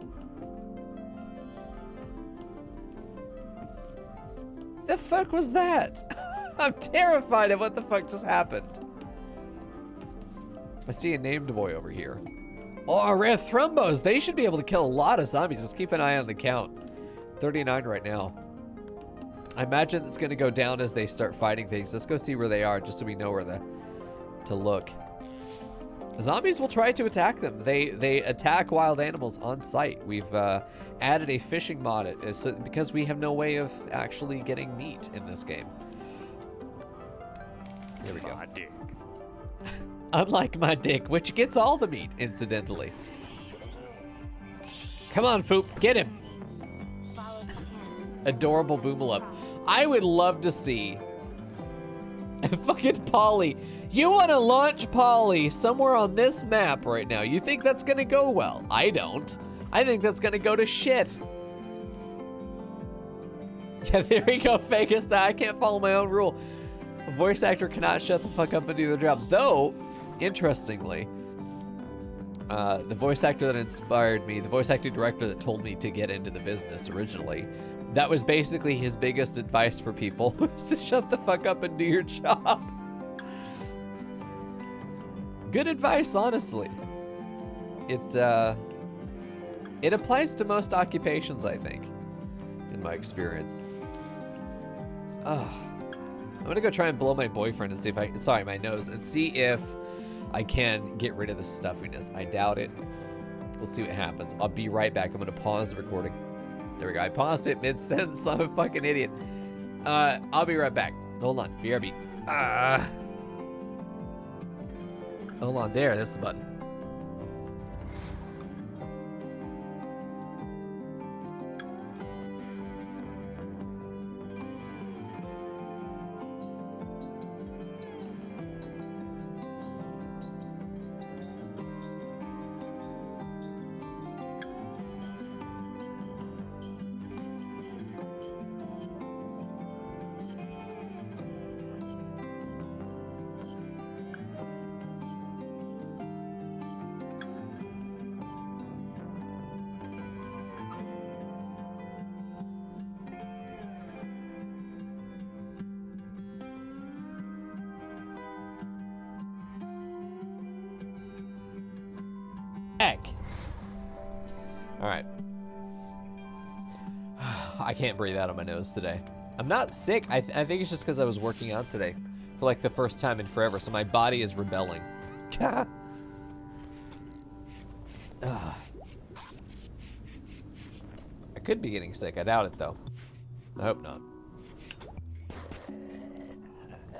The fuck was that? I'm terrified of what the fuck just happened. I see a named boy over here. Oh, rare thrombos. They should be able to kill a lot of zombies. Let's keep an eye on the count. 39 right now. I imagine it's going to go down as they start fighting things. Let's go see where they are, just so we know where to look. Zombies will try to attack them. They attack wild animals on sight. We've added a fishing mod because we have no way of actually getting meat in this game. Here we go. My dick. Unlike my dick, which gets all the meat, incidentally. Come on, Foop, get him. Follow the channel. Adorable Boomalop. I would love to see fucking Polly. You want to launch Polly somewhere on this map right now. You think that's going to go well? I don't. I think that's going to go to shit. Yeah, there you go, Fakest. I can't follow my own rule. A voice actor cannot shut the fuck up and do their job. Though, interestingly, the voice actor that inspired me, the voice acting director that told me to get into the business originally, that was basically his biggest advice for people, was to shut the fuck up and do your job. Good advice, honestly. It applies to most occupations, I think, in my experience. I'm gonna go try and blow my boyfriend and see if my nose, and see if I can get rid of the stuffiness. I doubt it. We'll see what happens. I'll be right back. I'm gonna pause the recording. There we go. I paused it mid-sentence. I'm a fucking idiot. I'll be right back. Hold on. BRB. Hold on. There. This is the button. All right. I can't breathe out of my nose today. I'm not sick. I think it's just because I was working out today for like the first time in forever, so my body is rebelling. I could be getting sick. I doubt it, though. I hope not.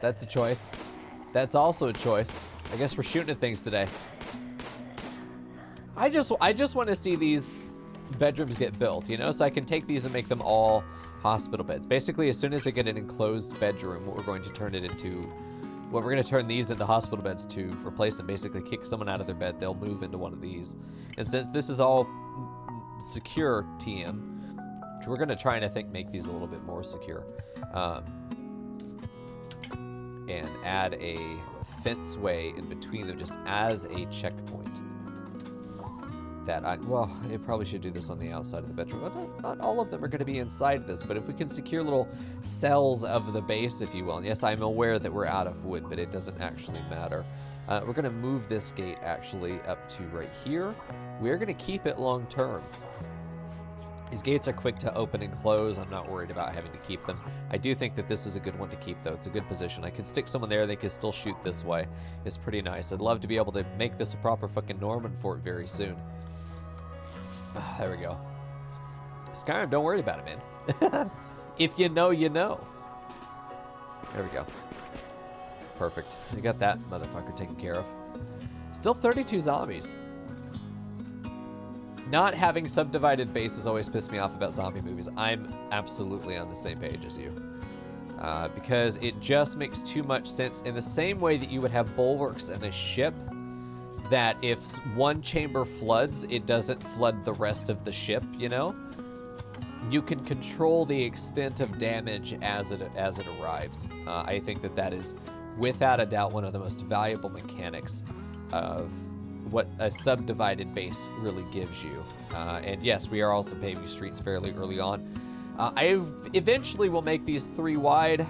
That's a choice. That's also a choice. I guess we're shooting at things today. I just want to see these bedrooms get built, you know, so I can take these and make them all hospital beds. Basically, as soon as I get an enclosed bedroom, we're going to turn it into Well, we're going to turn these into hospital beds to replace them. Basically, kick someone out of their bed, they'll move into one of these. And since this is all secure TM, we're going to try and, I think, make these a little bit more secure. And add a fence way in between them just as a checkpoint. Well, I probably should do this on the outside of the bedroom. Well, not all of them are going to be inside this, but if we can secure little cells of the base, if you will. And yes, I'm aware that we're out of wood, but it doesn't actually matter. We're going to move this gate actually up to right here. We're going to keep it long term. These gates are quick to open and close. I'm not worried about having to keep them. I do think that this is a good one to keep, though. It's a good position. I could stick someone there. They could still shoot this way. It's pretty nice. I'd love to be able to make this a proper fucking Norman fort very soon. There we go. Skyrim, don't worry about it, man. If you know, you know. There we go. Perfect. We got that motherfucker taken care of. Still 32 zombies. Not having subdivided bases always pissed me off about zombie movies. I'm absolutely on the same page as you. Because it just makes too much sense. In the same way that you would have bulwarks in a ship, that if one chamber floods, it doesn't flood the rest of the ship, you know? You can control the extent of damage as it arrives. I think that is, without a doubt, one of the most valuable mechanics of what a subdivided base really gives you. And yes, we are also paving streets fairly early on. I eventually will make these 3 wide.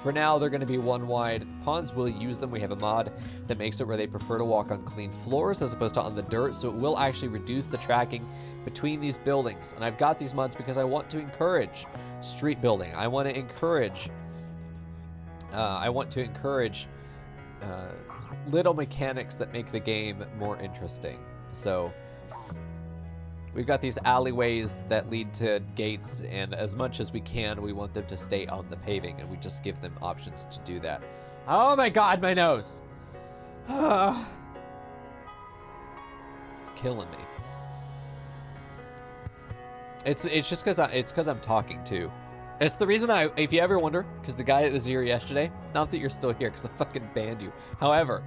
For now, they're going to be 1 wide. Pawns will use them. We have a mod that makes it where they prefer to walk on clean floors as opposed to on the dirt, so it will actually reduce the tracking between these buildings. And I've got these mods because I want to encourage street building. I want to encourage little mechanics that make the game more interesting. So we've got these alleyways that lead to gates, and as much as we can, we want them to stay on the paving, and we just give them options to do that. Oh my god, my nose! It's killing me. It's just because I'm talking too. It's the reason if you ever wonder, because the guy that was here yesterday, not that you're still here, because I fucking banned you. However,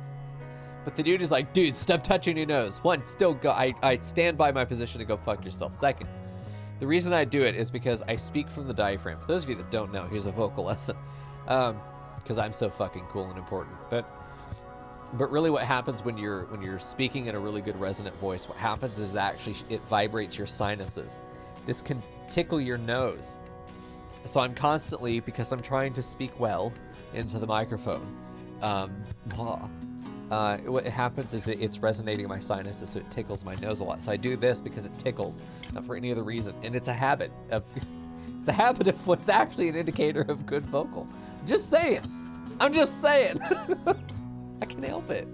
but the dude is like, dude, stop touching your nose. One, still go. I stand by my position to go fuck yourself. Second, the reason I do it is because I speak from the diaphragm. For those of you that don't know, here's a vocal lesson. Because I'm so fucking cool and important. But really, what happens when you're speaking in a really good resonant voice? What happens is actually it vibrates your sinuses. This can tickle your nose. So I'm constantly, because I'm trying to speak well into the microphone. What happens is it's resonating in my sinuses, so it tickles my nose a lot. So I do this because it tickles, not for any other reason. And it's a habit of what's actually an indicator of good vocal. I'm just saying. I can't help it.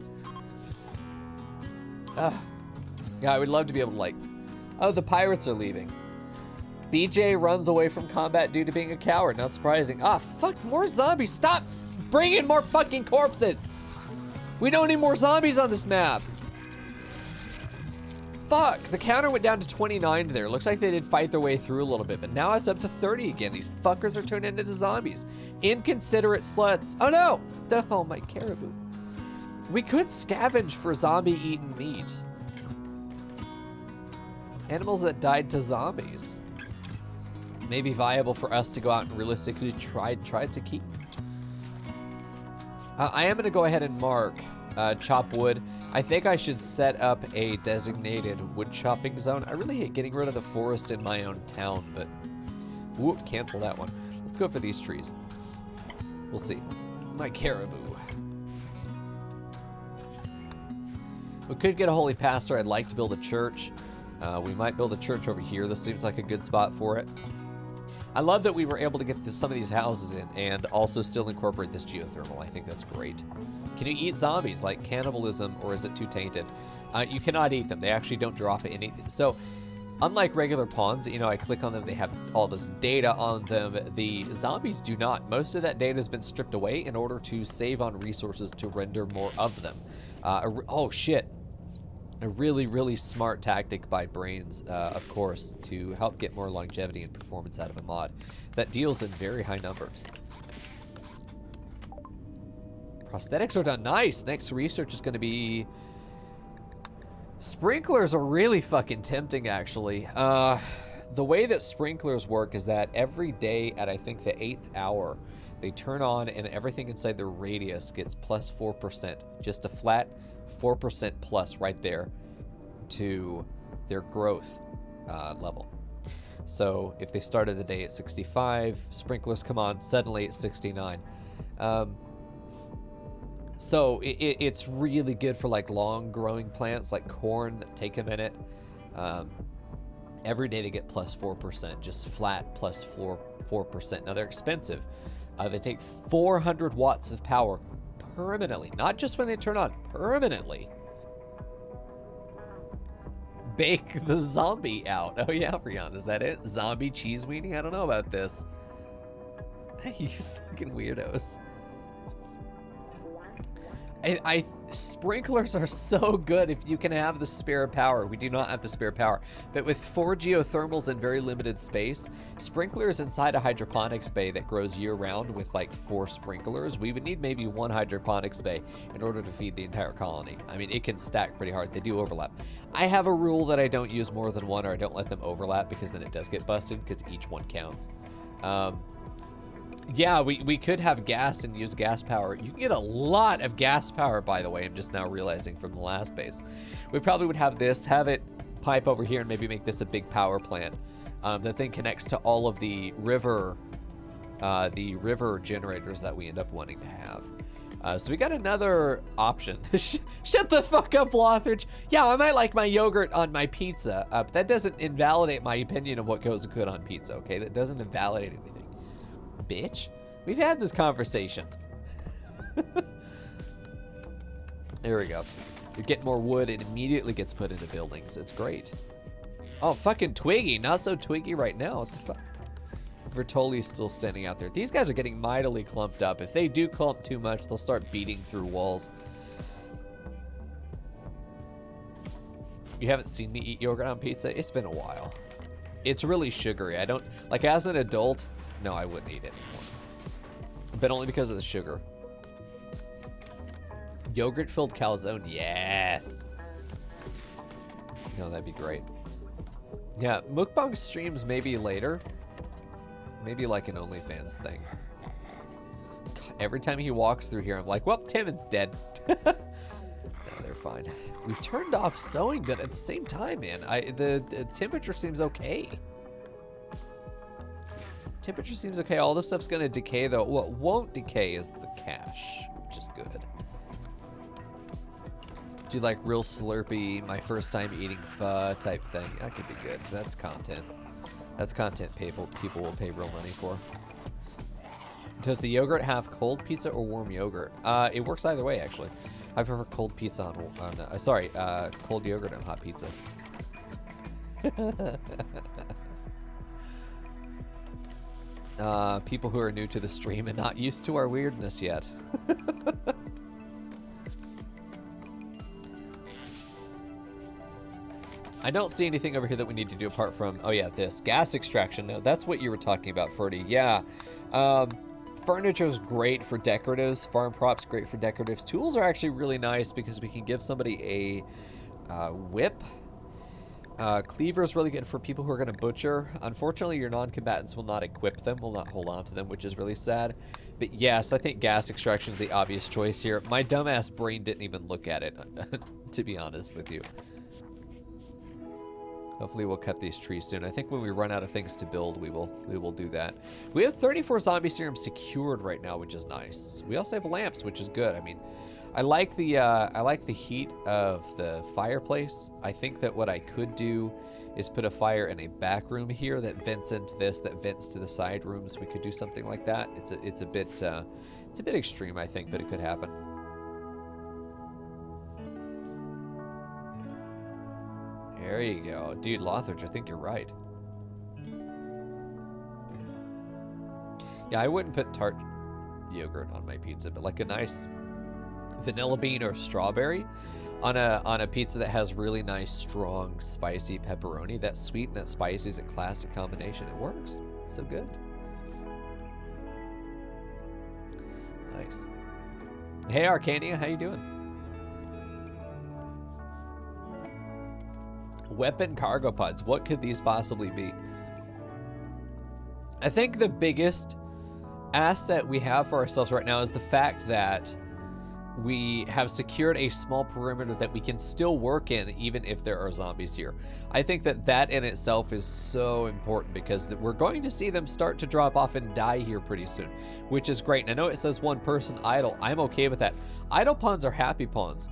Yeah, I would love to be able to oh, the pirates are leaving. BJ runs away from combat due to being a coward. Not surprising. Fuck, more zombies. Stop bringing more fucking corpses. We don't need more zombies on this map. Fuck, the counter went down to 29 there. Looks like they did fight their way through a little bit, but now it's up to 30 again. These fuckers are turning into zombies. Inconsiderate sluts. Oh no! Oh, my caribou. We could scavenge for zombie-eaten meat. Animals that died to zombies. May be viable for us to go out and realistically try to keep. I am going to go ahead and mark chop wood. I think I should set up a designated wood chopping zone. I really hate getting rid of the forest in my own town, but whoop, cancel that one. Let's go for these trees. We'll see. My caribou. We could get a holy pastor. I'd like to build a church. We might build a church over here. This seems like a good spot for it. I love that we were able to get some of these houses in and also still incorporate this geothermal. I think that's great. Can you eat zombies like cannibalism, or is it too tainted? You cannot eat them. They actually don't drop anything. So unlike regular pawns, I click on them, they have all this data on them. The zombies do not. Most of that data has been stripped away in order to save on resources to render more of them. Oh shit. A really, really smart tactic by Brains, of course, to help get more longevity and performance out of a mod that deals in very high numbers. Prosthetics are done. Nice. Next research is going to be... Sprinklers are really fucking tempting, actually. The way that sprinklers work is that every day at, I think, the 8th hour, they turn on and everything inside their radius gets plus 4%. Just a flat 4% plus right there to their growth level. So if they started the day at 65, sprinklers come on suddenly at 69. So it's really good for like long growing plants like corn that take a minute. Every day they get plus 4%, just flat plus 4%. Now they're expensive. They take 400 watts of power permanently, not just when they turn on, permanently. Bake the zombie out. Oh yeah, Brian, is that it? Zombie cheese weenie? I don't know about this. You fucking weirdos. Sprinklers are so good if you can have the spare power. We do not have the spare power. But with 4 geothermals in very limited space, sprinklers inside a hydroponics bay that grows year-round with like 4 sprinklers, we would need maybe 1 hydroponics bay in order to feed the entire colony. I mean, it can stack pretty hard. They do overlap. I have a rule that I don't use more than 1, or I don't let them overlap, because then it does get busted, because each one counts. Yeah, we could have gas and use gas power. You can get a lot of gas power, by the way. I'm just now realizing from the last base. We probably would have this, have it pipe over here, and maybe make this a big power plant. That thing connects to all of the river generators that we end up wanting to have. So we got another option. Shut the fuck up, Lothridge. Yeah, I might like my yogurt on my pizza. But that doesn't invalidate my opinion of what goes good on pizza, okay? That doesn't invalidate anything. Bitch. We've had this conversation. There we go. You get more wood, it immediately gets put into buildings. It's great. Oh, fucking Twiggy. Not so Twiggy right now. What the fuck? Vertoli's still standing out there. These guys are getting mightily clumped up. If they do clump too much, they'll start beating through walls. You haven't seen me eat yogurt on pizza? It's been a while. It's really sugary. I don't... Like, as an adult... No, I wouldn't eat it anymore. But only because of the sugar. Yogurt-filled calzone, yes. No, that'd be great. Yeah, mukbang streams maybe later. Maybe like an OnlyFans thing. God, every time he walks through here, I'm like, well, Timon's dead. No, they're fine. We've turned off sewing, but at the same time, man, the temperature seems okay. Temperature seems okay. All this stuff's gonna decay, though. What won't decay is the cash, which is good. Do you like real slurpy, my first time eating pho type thing? That could be good. That's content. That's content people will pay real money for. Does the yogurt have cold pizza or warm yogurt? It works either way, actually. I prefer cold pizza on cold yogurt on hot pizza. People who are new to the stream and not used to our weirdness yet. I don't see anything over here that we need to do apart from, oh yeah, this. Gas extraction. No, that's what you were talking about, Ferdy. Yeah. Furniture's great for decoratives. Farm props, great for decoratives. Tools are actually really nice because we can give somebody a whip. Cleaver's really good for people who are going to butcher. Unfortunately, your non-combatants will not equip them, will not hold on to them, which is really sad. But yes, I think gas extraction is the obvious choice here. My dumbass brain didn't even look at it, to be honest with you. Hopefully we'll cut these trees soon. I think when we run out of things to build, we will do that. We have 34 zombie serum secured right now, which is nice. We also have lamps, which is good. I mean, I like the heat of the fireplace. I think that what I could do is put a fire in a back room here that vents into this, that vents to the side rooms. We could do something like that. It's a bit extreme, I think, but it could happen. There you go. Dude, Lothridge, I think you're right. Yeah, I wouldn't put tart yogurt on my pizza, but like a nice vanilla bean or strawberry on a pizza that has really nice, strong, spicy pepperoni. That sweet and that spicy is a classic combination. It works. It's so good. Nice. Hey, Arcania, how you doing? Weapon cargo pods. What could these possibly be? I think the biggest asset we have for ourselves right now is the fact that we have secured a small perimeter that we can still work in even if there are zombies here. I think that that in itself is so important because we're going to see them start to drop off and die here pretty soon, which is great. And I know it says one person idle. I'm okay with that. Idle pawns are happy pawns.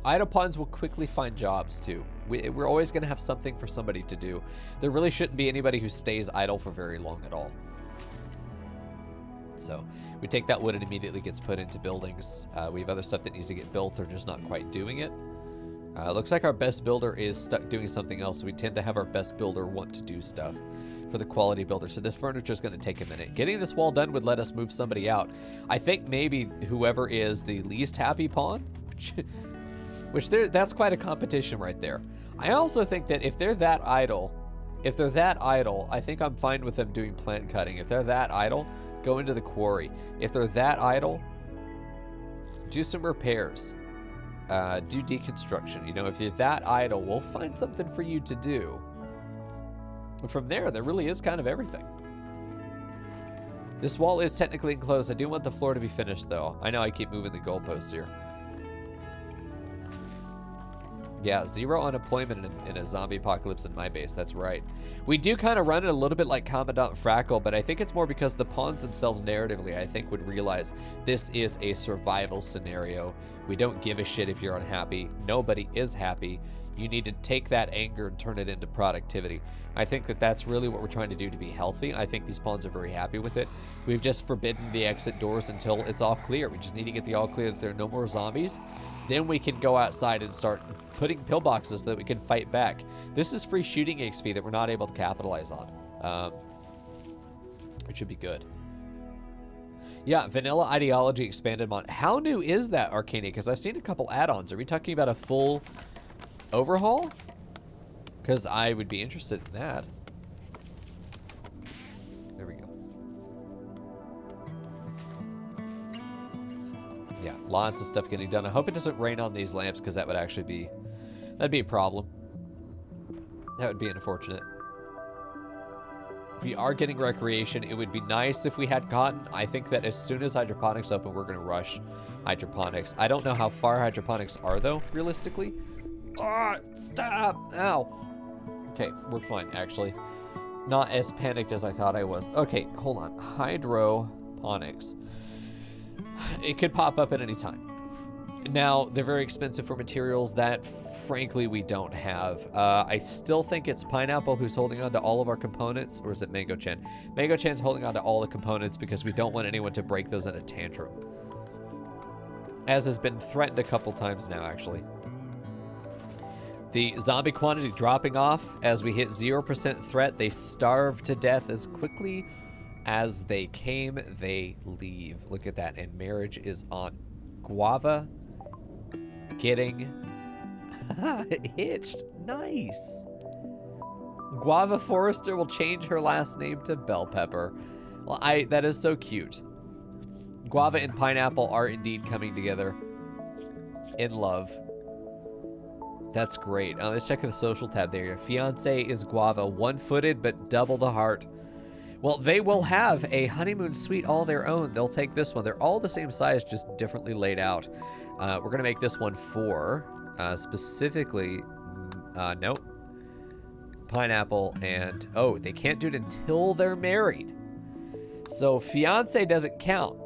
Idle pawns will quickly find jobs too. We're always going to have something for somebody to do. There really shouldn't be anybody who stays idle for very long at all. So we take that wood and immediately gets put into buildings. We have other stuff that needs to get built. They're just not quite doing it. Looks like our best builder is stuck doing something else. So we tend to have our best builder want to do stuff for the quality builder. So this furniture is going to take a minute. Getting this wall done would let us move somebody out. I think maybe whoever is the least happy pawn, that's quite a competition right there. I also think that if they're that idle, I think I'm fine with them doing plant cutting. If they're that idle, go into the quarry. If they're that idle, do some repairs. Do deconstruction. You know, if you're that idle, we'll find something for you to do. And from there really is kind of everything. This wall is technically enclosed. I do want the floor to be finished, though. I know I keep moving the goalposts here. Yeah, 0 unemployment in a zombie apocalypse in my base. That's right. We do kind of run it a little bit like Commandant Frackle, but I think it's more because the pawns themselves narratively, I think, would realize this is a survival scenario. We don't give a shit if you're unhappy. Nobody is happy. You need to take that anger and turn it into productivity. I think that that's really what we're trying to do to be healthy. I think these pawns are very happy with it. We've just forbidden the exit doors until it's all clear. We just need to get the all clear that there are no more zombies. Then we can go outside and start putting pillboxes so that we can fight back. This is free shooting XP that we're not able to capitalize on. It should be good. Yeah, vanilla ideology expanded mod. How new is that, Arcania? Because I've seen a couple add-ons. Are we talking about a full overhaul? Because I would be interested in that. There we go. Yeah, lots of stuff getting done. I hope it doesn't rain on these lamps because that would actually be, that'd be a problem. That would be unfortunate. We are getting recreation. It would be nice if we had cotton. I think that as soon as hydroponics open, we're going to rush hydroponics. I don't know how far hydroponics are, though, realistically. Oh, stop! Ow! Okay, we're fine, actually. Not as panicked as I thought I was. Okay, hold on. Hydroponics. It could pop up at any time. Now, they're very expensive for materials that, frankly, we don't have. I still think it's Pineapple who's holding on to all of our components, or is it Mango-chan? Mango-chan's holding on to all the components because we don't want anyone to break those in a tantrum. As has been threatened a couple times now, actually. The zombie quantity dropping off as we hit 0% threat. They starve to death as quickly as they came, they leave. Look at that. And marriage is on. Guava getting hitched. Nice. Guava Forrester will change her last name to Bell Pepper. Well, that is so cute. Guava and Pineapple are indeed coming together in love. That's great. Let's check the social tab there. Your fiance is Guava, one-footed but double the heart. Well, they will have a honeymoon suite all their own. They'll take this one. They're all the same size, just differently laid out. We're going to make this one 4. Specifically, nope. Pineapple and, oh, they can't do it until they're married. So fiance doesn't count.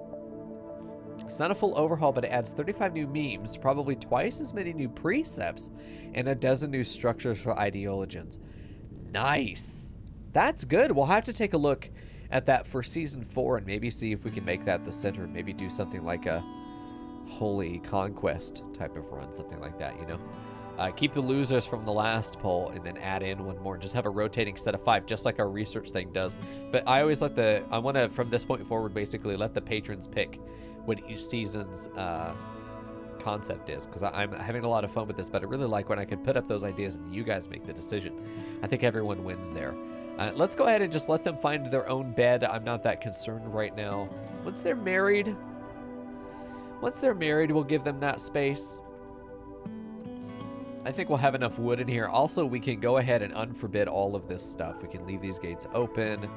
It's not a full overhaul, but it adds 35 new memes, probably twice as many new precepts, and a dozen new structures for ideologians. Nice. That's good. We'll have to take a look at that for Season 4 and maybe see if we can make that the center. Maybe do something like a Holy Conquest type of run, something like that, you know? Keep the losers from the last poll and then add in one more. Just have a rotating set of 5, just like our research thing does. But I always let I want to, from this point forward, basically let the patrons pick what each season's concept is, because I'm having a lot of fun with this, but I really like when I can put up those ideas and you guys make the decision. I think everyone wins there. Let's go ahead and just let them find their own bed. I'm not that concerned right now. Once they're married, Once they're married, we'll give them that space. I think we'll have enough wood in here. Also, we can go ahead and unforbid all of this stuff. We can leave these gates open.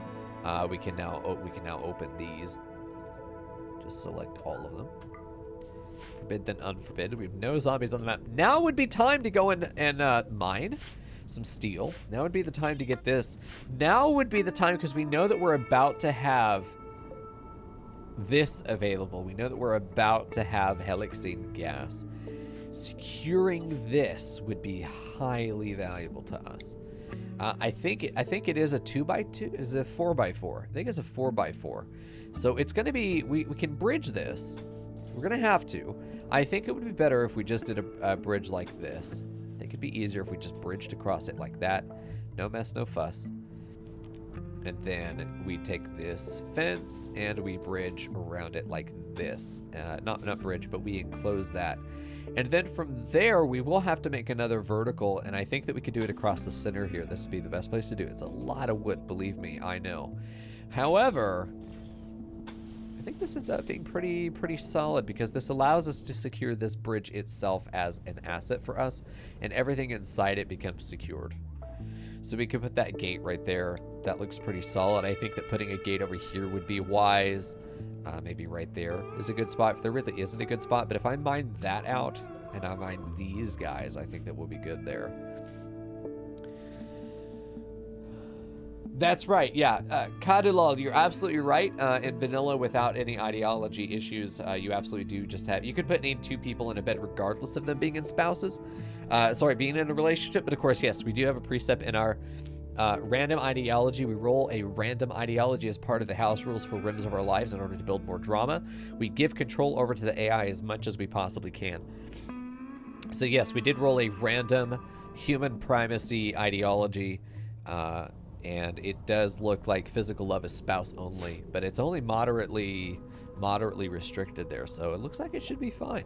We can now open these. Just select all of them. Forbid, then unforbid. We have no zombies on the map. Now would be time to go in and mine some steel. Now would be the time to get this. Now would be the time, because we know that we're about to have this available. We know that we're about to have helixine gas. Securing this would be highly valuable to us. I think it is a 2x2. Is it a 4x4? I think it's a 4x4. So it's going to be, we can bridge this. We're going to have to. I think it would be better if we just did a bridge like this. I think it'd be easier if we just bridged across it like that. No mess, no fuss. And then we take this fence and we bridge around it like this. Not bridge, but we enclose that. And then from there, we will have to make another vertical, and I think that we could do it across the center here. This would be the best place to do it. It's a lot of wood, believe me, I know. However, I think this ends up being pretty solid, because this allows us to secure this bridge itself as an asset for us, and everything inside it becomes secured. So we could put that gate right there. That looks pretty solid. I think that putting a gate over here would be wise. Maybe right there is a good spot. If there really isn't a good spot, but if I mine that out and I mine these guys, I think that will be good there. That's right, yeah. Kadulal, you're absolutely right. In vanilla, without any ideology issues, you absolutely do just have... You could put in 2 people in a bed regardless of them being in spouses. Being in a relationship. But of course, yes, we do have a precept in our random ideology. We roll a random ideology as part of the house rules for Rims of Our Lives in order to build more drama. We give control over to the AI as much as we possibly can. So yes, we did roll a random human primacy ideology, and it does look like physical love is spouse only, but it's only moderately restricted there, so it looks like it should be fine.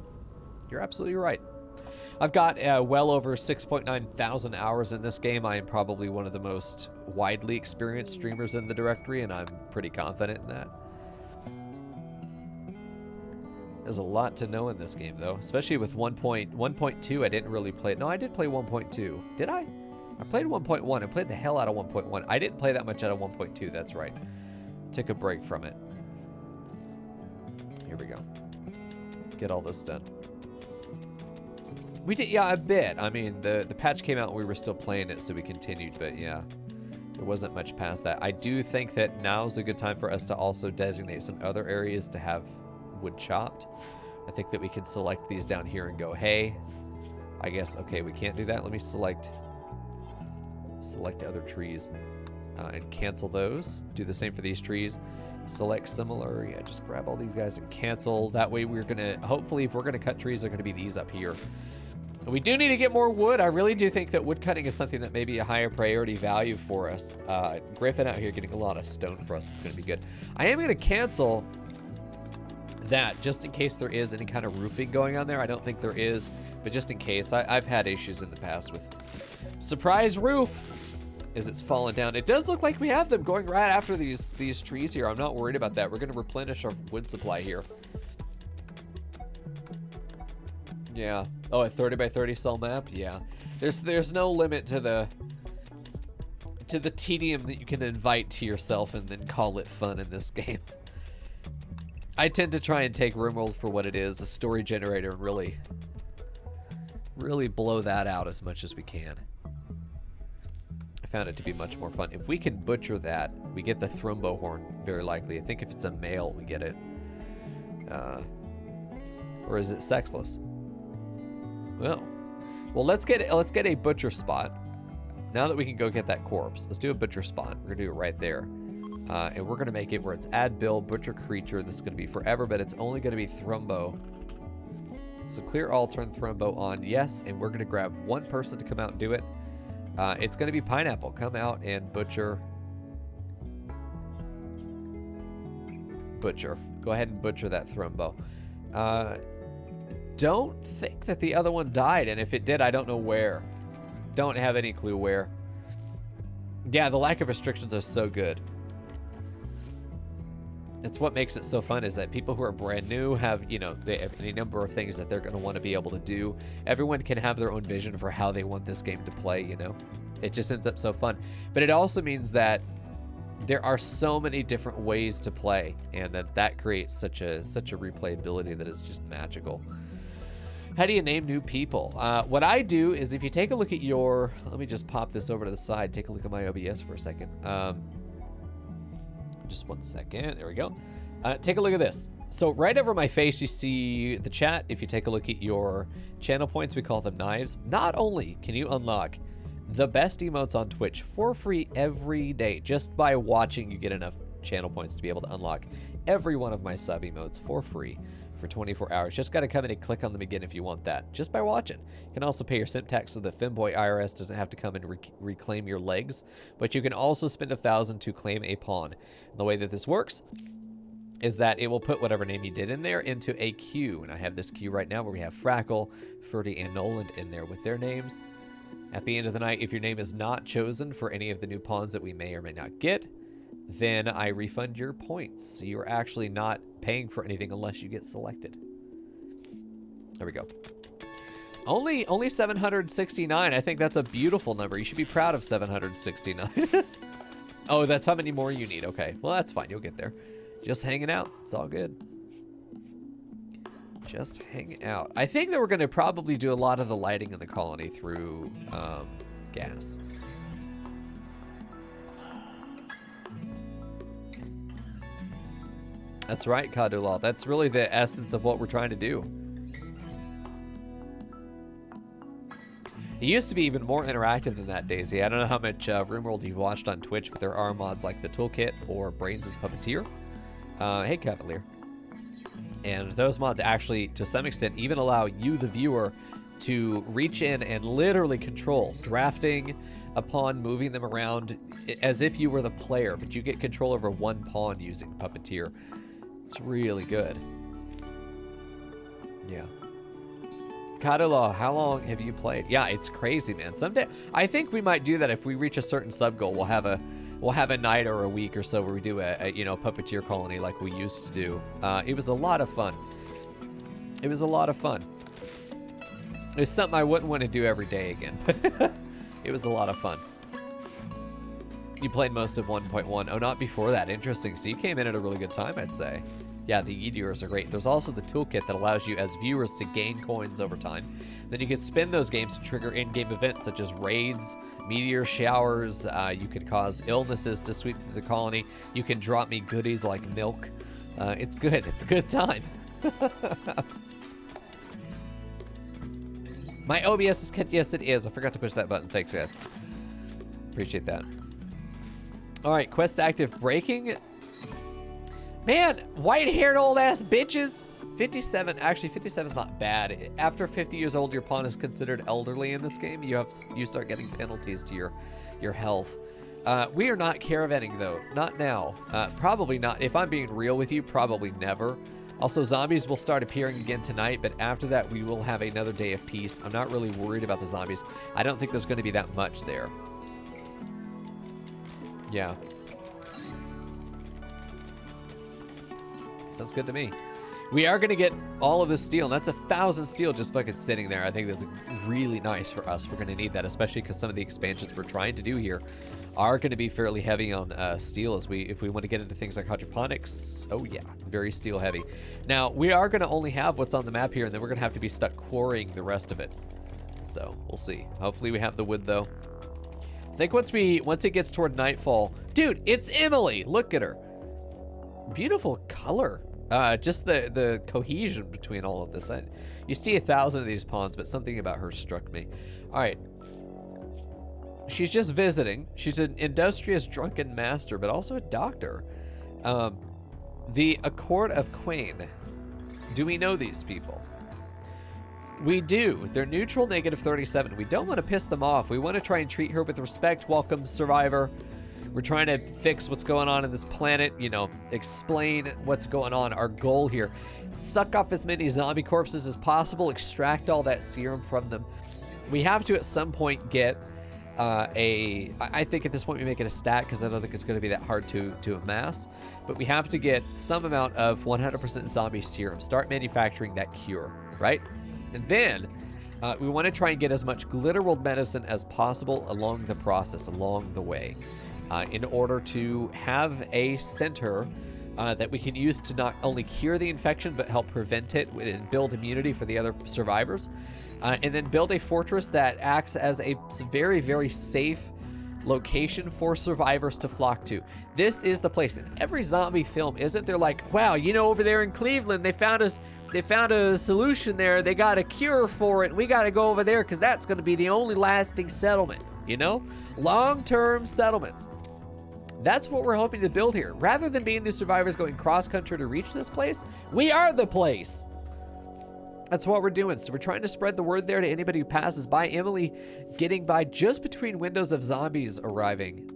You're absolutely right. I've got well over 6.9 thousand hours in this game. I am probably one of the most widely experienced streamers in the directory, and I'm pretty confident in that. There's a lot to know in this game, though, especially with 1.2. I didn't really play it. No, I did play 1.2. Did I? I played 1.1. I played the hell out of 1.1. I didn't play that much out of 1.2. That's right. Took a break from it. Here we go. Get all this done. We did, yeah, a bit. I mean, the patch came out and we were still playing it, so we continued, but yeah, there wasn't much past that. I do think that now's a good time for us to also designate some other areas to have wood chopped. I think that we can select these down here and go, hey, I guess, okay, we can't do that. Let me select other trees and cancel those. Do the same for these trees. Select similar, yeah, just grab all these guys and cancel. That way we're gonna, hopefully if we're gonna cut trees, they're gonna be these up here. We do need to get more wood. I really do think that wood cutting is something that may be a higher priority value for us. Griffin out here getting a lot of stone for us is going to be good. I am going to cancel that just in case there is any kind of roofing going on there. I don't think there is, but just in case. I've had issues in the past with surprise roof as it's fallen down. It does look like we have them going right after these trees here. I'm not worried about that. We're going to replenish our wood supply here. Yeah. Oh, a 30 by 30 cell map? Yeah. There's no limit to the tedium that you can invite to yourself and then call it fun in this game. I tend to try and take RimWorld for what it is, a story generator, and really blow that out as much as we can. I found it to be much more fun. If we can butcher that, we get the thrombo horn, very likely. I think if it's a male, we get it. Or is it sexless? Well, let's get a butcher spot. Now that we can go get that corpse, let's do a butcher spot. We're gonna do it right there, and we're gonna make it where it's add build butcher creature. This is gonna be forever, but it's only gonna be thrombo. So clear all, turn thrombo on, yes, and we're gonna grab one person to come out and do it. It's gonna be Pineapple. Come out and butcher. Go ahead and butcher that thrombo. Don't think that the other one died, and if it did, I don't know where. Don't have any clue where. Yeah, the lack of restrictions are so good. It's what makes it so fun, is that people who are brand new have, you know, they have any number of things that they're going to want to be able to do. Everyone can have their own vision for how they want this game to play, you know. It just ends up so fun. But it also means that there are so many different ways to play, and that creates such a replayability that is just magical. How do you name new people? What I do is, if you take a look at your, let me just pop this over to the side, take a look at my OBS for a second. Just 1 second, there we go. Take a look at this. So right over my face, you see the chat. If you take a look at your channel points, we call them knives. Not only can you unlock the best emotes on Twitch for free every day, just by watching, you get enough channel points to be able to unlock every one of my sub emotes for free for 24 hours. Just got to come in and click on them again if you want that, just by watching. You can also pay your simp tax so the Femboy IRS doesn't have to come and reclaim your legs, but you can also spend 1,000 to claim a pawn. And the way that this works is that it will put whatever name you did in there into a queue, and I have this queue right now where we have Frackle, Ferdy, and Noland in there with their names. At the end of the night, if your name is not chosen for any of the new pawns that we may or may not get, then I refund your points. So you're actually not paying for anything unless you get selected. There we go. Only 769. I think that's a beautiful number. You should be proud of 769. Oh, that's how many more you need. Okay, well, that's fine. You'll get there. Just hanging out. It's all good. Just hang out. I think that we're going to probably do a lot of the lighting in the colony through gas. That's right, Kadulal. That's really the essence of what we're trying to do. It used to be even more interactive than that, Daisy. I don't know how much RimWorld you've watched on Twitch, but there are mods like the Toolkit or Brains' Puppeteer. Hey, Cavalier. And those mods actually, to some extent, even allow you, the viewer, to reach in and literally control drafting a pawn, moving them around as if you were the player, but you get control over one pawn using Puppeteer. It's really good. Yeah. Kadula, how long have you played? Yeah, it's crazy, man. Someday, I think we might do that if we reach a certain sub goal. We'll have a night or a week or so where we do a Puppeteer colony like we used to do. It was a lot of fun. It was a lot of fun. It's something I wouldn't want to do every day again, but it was a lot of fun. You played most of 1.1. Oh, not before that. Interesting. So you came in at a really good time, I'd say. Yeah, the Meteors are great. There's also the toolkit that allows you as viewers to gain coins over time. Then you can spend those games to trigger in-game events such as raids, meteor showers. You can cause illnesses to sweep through the colony. You can drop me goodies like milk. It's good. It's a good time. My OBS is... Yes, it is. I forgot to push that button. Thanks, guys. Appreciate that. All right, quest active. Breaking... Man, white-haired old-ass bitches. 57. Actually, 57 is not bad. After 50 years old, your pawn is considered elderly in this game. You start getting penalties to your health. We are not caravanning, though. Not now. Probably not. If I'm being real with you, probably never. Also, zombies will start appearing again tonight, but after that, we will have another day of peace. I'm not really worried about the zombies. I don't think there's going to be that much there. Yeah. Sounds good to me. We are going to get all of this steel, and that's 1,000 steel just fucking sitting there. I think that's really nice for us. We're going to need that, especially because some of the expansions we're trying to do here are going to be fairly heavy on steel if we want to get into things like hydroponics. Oh yeah, very steel heavy. Now, we are going to only have what's on the map here, and then we're going to have to be stuck quarrying the rest of it. So, we'll see. Hopefully we have the wood, though. I think once it gets toward nightfall... Dude, it's Emily! Look at her. Beautiful color. Just the cohesion between all of this. You see 1,000 of these pawns, but something about her struck me. All right. She's just visiting. She's an industrious drunken master, but also a doctor. The Accord of Quain. Do we know these people? We do. They're neutral, -37. We don't want to piss them off. We want to try and treat her with respect. Welcome, survivor. We're trying to fix what's going on in this planet, explain what's going on. Our goal here, suck off as many zombie corpses as possible, extract all that serum from them. We have to, at some point, get I think at this point we make it a stat because I don't think it's going to be that hard to amass. But we have to get some amount of 100% zombie serum. Start manufacturing that cure, right? And then we want to try and get as much glitter world medicine as possible along the process, along the way, in order to have a center that we can use to not only cure the infection, but help prevent it and build immunity for the other survivors. And then build a fortress that acts as a very, very safe location for survivors to flock to. This is the place. In every zombie film, isn't there like, wow, you know, over there in Cleveland, they found a solution there. They got a cure for it. We got to go over there because that's going to be the only lasting settlement, you know? Long-term settlements. That's what we're hoping to build here. Rather than being the survivors going cross-country to reach this place, we are the place. That's what we're doing. So we're trying to spread the word there to anybody who passes by. Emily getting by just between windows of zombies arriving.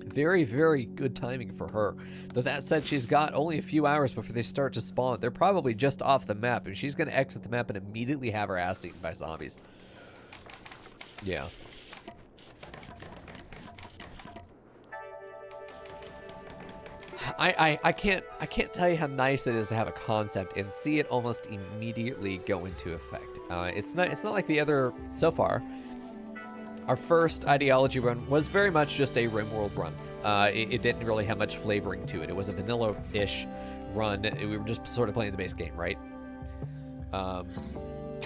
Very, very good timing for her. Though that said, she's got only a few hours before they start to spawn. They're probably just off the map, and she's going to exit the map and immediately have her ass eaten by zombies. Yeah. I can't tell you how nice it is to have a concept and see it almost immediately go into effect. It's not like the other so far. Our first ideology run was very much just a RimWorld run. It didn't really have much flavoring to it. It was a vanilla-ish run. We were just sort of playing the base game, right?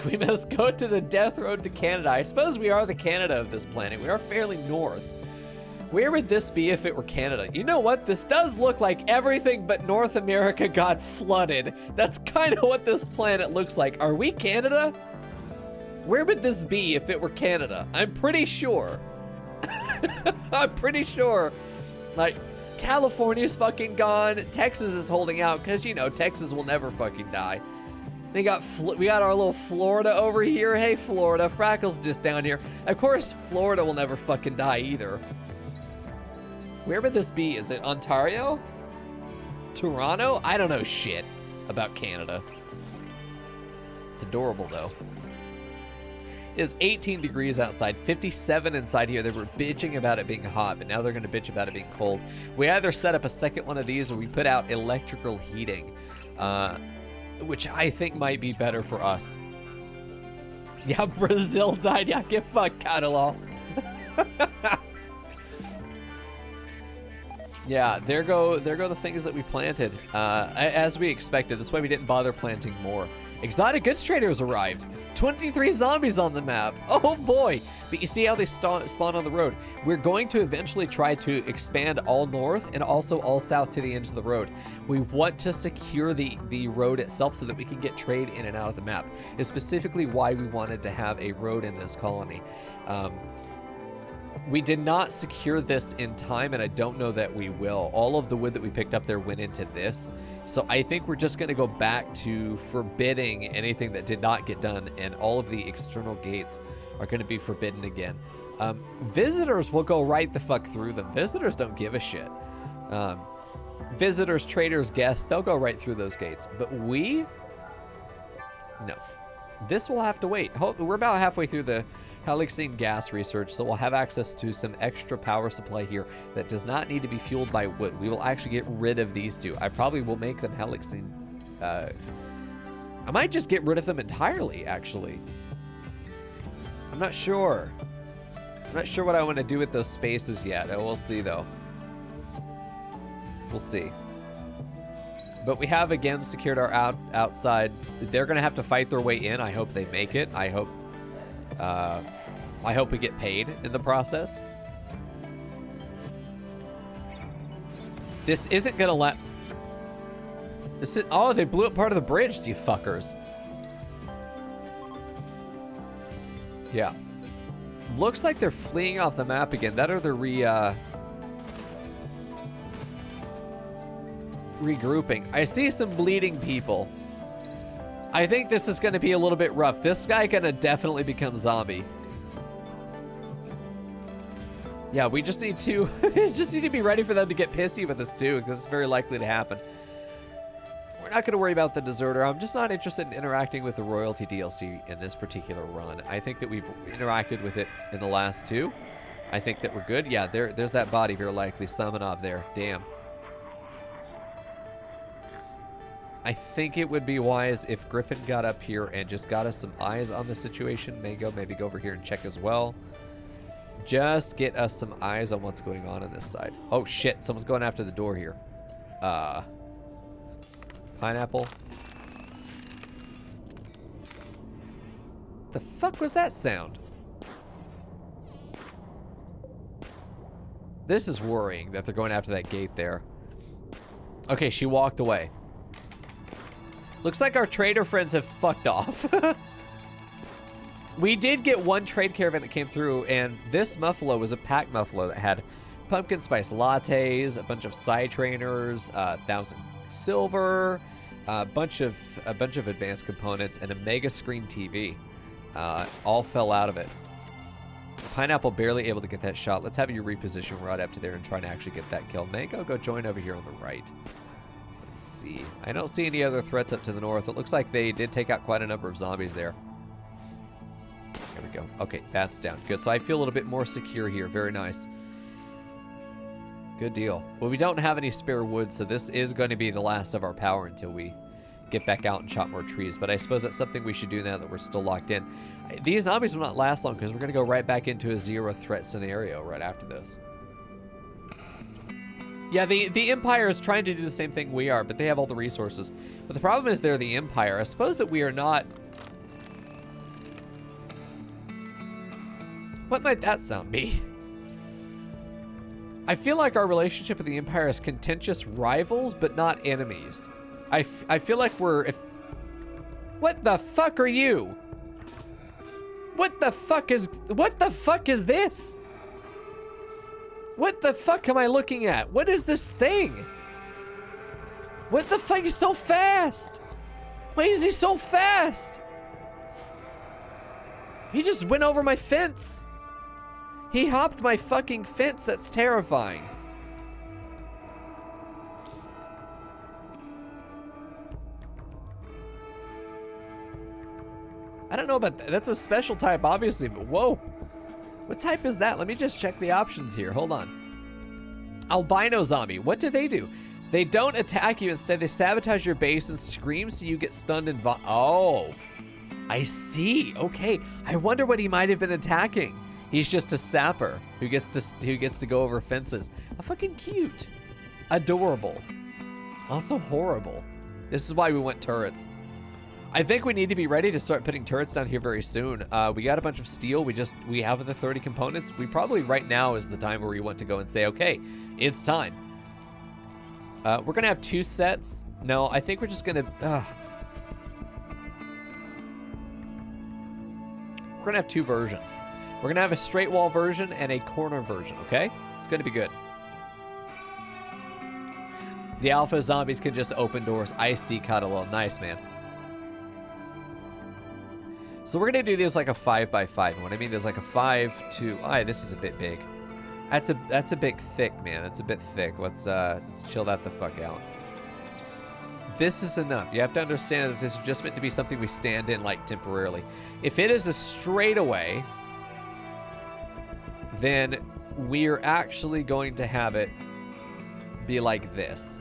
We must go to the death road to Canada. I suppose we are the Canada of this planet. We are fairly north. Where would this be if it were Canada? You know what? This does look like everything but North America got flooded. That's kind of what this planet looks like. Are we Canada? Where would this be if it were Canada? I'm pretty sure. I'm pretty sure. Like, California's fucking gone. Texas is holding out because, you know, Texas will never fucking die. We got our little Florida over here. Hey, Florida. Frackle's just down here. Of course, Florida will never fucking die either. Where would this be? Is it Ontario? Toronto? I don't know shit about Canada. It's adorable, though. It is 18 degrees outside, 57 inside here. They were bitching about it being hot, but now they're going to bitch about it being cold. We either set up a second one of these or we put out electrical heating, which I think might be better for us. Yeah, Brazil died. Yeah, get fucked, Catalan. Yeah, there go the things that we planted, as we expected. That's why we didn't bother planting more. Exotic goods traders arrived. 23 zombies on the map. Oh boy. But you see how they spawn on the road. We're going to eventually try to expand all north and also all south to the ends of the road. We want to secure the road itself so that we can get trade in and out of the map. It's specifically why we wanted to have a road in this colony. We did not secure this in time, and I don't know that we will. All of the wood that we picked up there went into this. So I think we're just going to go back to forbidding anything that did not get done, and all of the external gates are going to be forbidden again. Visitors will go right the fuck through them. Visitors don't give a shit. Visitors, traders, guests, they'll go right through those gates. But we? No. This will have to wait. We're about halfway through the Helixine gas research, so we'll have access to some extra power supply here that does not need to be fueled by wood. We will actually get rid of these two. I probably will make them Helixine. I might just get rid of them entirely, actually. I'm not sure. I'm not sure what I want to do with those spaces yet. We'll see, though. We'll see. But we have, again, secured our outside. They're going to have to fight their way in. I hope they make it. I hope we get paid in the process. This isn't gonna let... Oh, they blew up part of the bridge, you fuckers. Yeah. Looks like they're fleeing off the map again. That or they're regrouping. I see some bleeding people. I think this is going to be a little bit rough. This guy gonna definitely become zombie. Yeah, we just need to be ready for them to get pissy with us too, because it's very likely to happen. we're not going to worry about the deserter. I'm just not interested in interacting with the royalty DLC in this particular run. I think that we've interacted with it in the last two. I think that we're good. Yeah, there's that body very likely. Samanov there. Damn. I think it would be wise if Griffin got up here and just got us some eyes on the situation. Mango, maybe go over here and check as well. Just get us some eyes on what's going on this side. Oh, shit. Someone's going after the door here. Pineapple. The fuck was that sound? This is worrying that they're going after that gate there. Okay, she walked away. Looks like our trader friends have fucked off. We did get one trade caravan that came through, and this muffalo was a pack muffalo that had pumpkin spice lattes, a bunch of side trainers, 1,000 silver, a bunch of advanced components, and a mega screen TV. All fell out of it. Pineapple barely able to get that shot. Let's have you reposition right up to there and try to actually get that kill. Mango, go join over here on the right. Let's see. I don't see any other threats up to the north. It looks like they did take out quite a number of zombies there. There we go. Okay, that's down. Good. So I feel a little bit more secure here. Very nice. Good deal. Well, we don't have any spare wood, so this is going to be the last of our power until we get back out and chop more trees. But I suppose that's something we should do now that we're still locked in. These zombies will not last long because we're going to go right back into a zero threat scenario right after this. Yeah, the Empire is trying to do the same thing we are, but they have all the resources. But the problem is they're the Empire. I suppose that we are not... What might that sound be? I feel like our relationship with the Empire is contentious rivals, but not enemies. I feel like we're... What the fuck are you? What the fuck is this? What the fuck am I looking at? What is this thing? What the fuck is so fast? Why is he so fast? He just went over my fence. He hopped my fucking fence. That's terrifying. I don't know about that. That's a special type, obviously, but whoa. What type is that? Let me just check the options here. Hold on. Albino Zombie. What do? They don't attack you. Instead, they sabotage your base and scream so you get stunned and oh. I see. Okay. I wonder what he might have been attacking. He's just a sapper who gets to go over fences. How fucking cute. Adorable. Also horrible. This is why we want turrets. I think we need to be ready to start putting turrets down here very soon. We got a bunch of steel. We have the 30 components. We probably right now is the time where we want to go and say, okay, it's time. We're gonna have 2 sets. No, I think we're just gonna. We're gonna have 2 versions. We're gonna have a straight wall version and a corner version. Okay, it's gonna be good. The alpha zombies can just open doors. I see, Cuddle. Nice, man. So we're gonna do this like a 5x5. And what I mean is like a 5 to. This is a bit big. That's a bit thick, man. That's a bit thick. Let's chill that the fuck out. This is enough. You have to understand that this is just meant to be something we stand in like temporarily. If it is a straightaway, then we're actually going to have it be like this.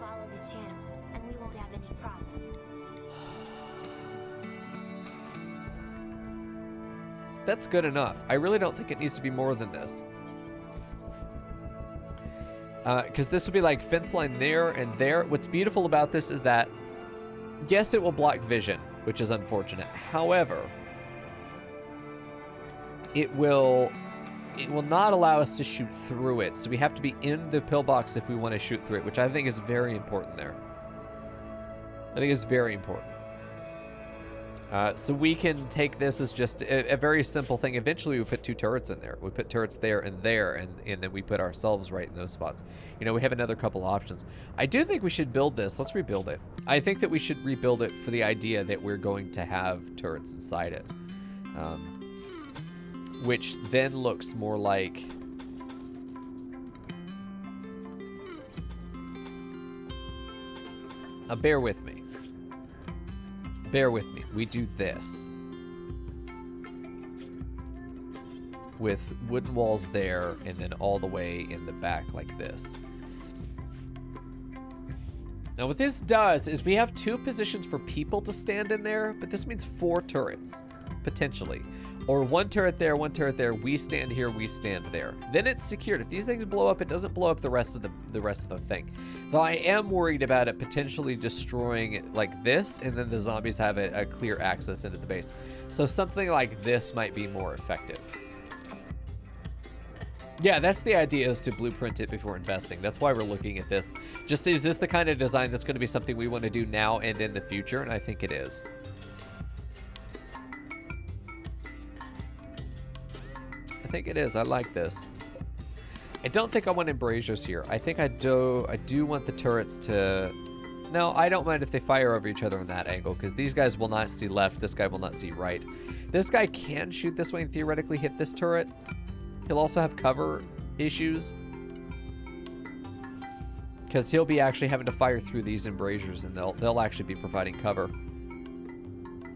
Follow the channel, and we won't have any problems. That's good enough. I really don't think it needs to be more than this. Because this will be like fence line there and there. What's beautiful about this is that, yes, it will block vision, which is unfortunate. However, it will not allow us to shoot through it. So we have to be in the pillbox if we want to shoot through it, which I think is very important there. I think it's very important. So we can take this as just a very simple thing. Eventually, we put 2 turrets in there. We put turrets there, and then we put ourselves right in those spots. You know, we have another couple options. I do think we should build this. Let's rebuild it. I think that we should rebuild it for the idea that we're going to have turrets inside it. Which then looks more like... Bear with me. Bear with me. We do this. With wooden walls there, and then all the way in the back like this. Now what this does is we have 2 positions for people to stand in there, but this means 4 turrets, potentially. Or 1 turret there, 1 turret there, we stand here, we stand there. Then it's secured. If these things blow up, it doesn't blow up the rest of the thing. Though I am worried about it potentially destroying it like this, and then the zombies have a clear access into the base. So something like this might be more effective. Yeah, that's the idea, is to blueprint it before investing. That's why we're looking at this. Just, is this the kind of design that's going to be something we want to do now and in the future? And I think it is. I think it is. I like this. I don't think I want embrasures here. I think I do want the turrets to... No, I don't mind if they fire over each other on that angle, because these guys will not see left. This guy will not see right. This guy can shoot this way and theoretically hit this turret. He'll also have cover issues, because he'll be actually having to fire through these embrasures, and they'll actually be providing cover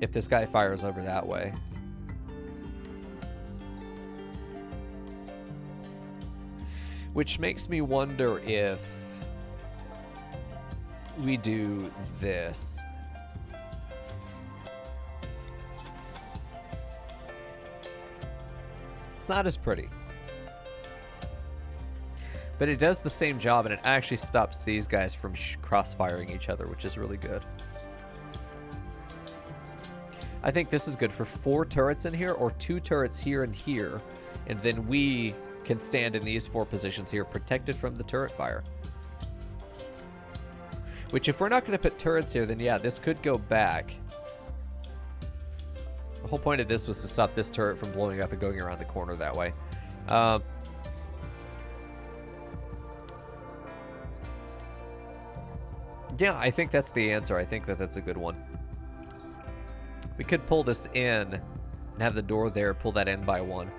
if this guy fires over that way. Which makes me wonder if we do this. It's not as pretty. But it does the same job, and it actually stops these guys from cross-firing each other, which is really good. I think this is good for 4 turrets in here, or 2 turrets here and here, and then we can stand in these 4 positions here, protected from the turret fire. Which, if we're not going to put turrets here, then yeah, this could go back. The whole point of this was to stop this turret from blowing up and going around the corner that way. Yeah, I think that's the answer. I think that that's a good one. We could pull this in and have the door there, pull that in by 1.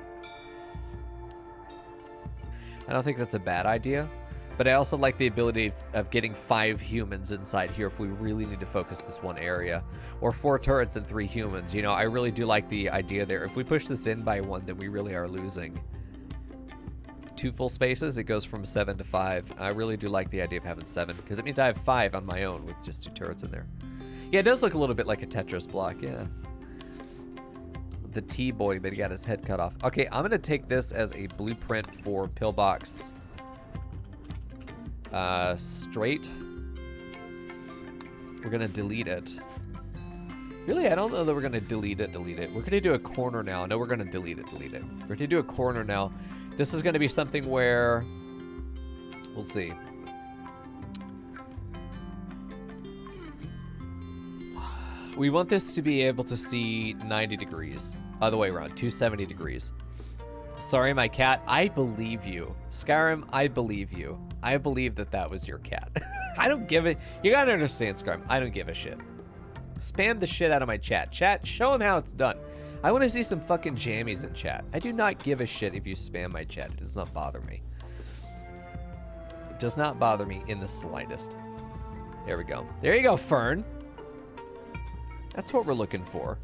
I don't think that's a bad idea, but I also like the ability of getting 5 humans inside here if we really need to focus this one area. Or 4 turrets and 3 humans. You know, I really do like the idea there. If we push this in by 1, then we really are losing. 2 full spaces, it goes from 7 to 5. I really do like the idea of having 7, because it means I have 5 on my own with just 2 turrets in there. Yeah, it does look a little bit like a Tetris block, yeah. The T-boy, but he got his head cut off. Okay, I'm gonna take this as a blueprint for pillbox straight. We're gonna delete it. Really, I don't know that we're gonna delete it. We're gonna do a corner now. No, we're gonna delete it. We're gonna do a corner now. This is gonna be something where, we'll see. We want this to be able to see 90 degrees. Other way around, 270 degrees. Sorry, my cat. I believe you. Skyrim, I believe you. I believe that that was your cat. I don't give it. You gotta understand, Skyrim. I don't give a shit. Spam the shit out of my chat. Chat, show him how it's done. I want to see some fucking jammies in chat. I do not give a shit if you spam my chat. It does not bother me. It does not bother me in the slightest. There we go. There you go, Fern. That's what we're looking for.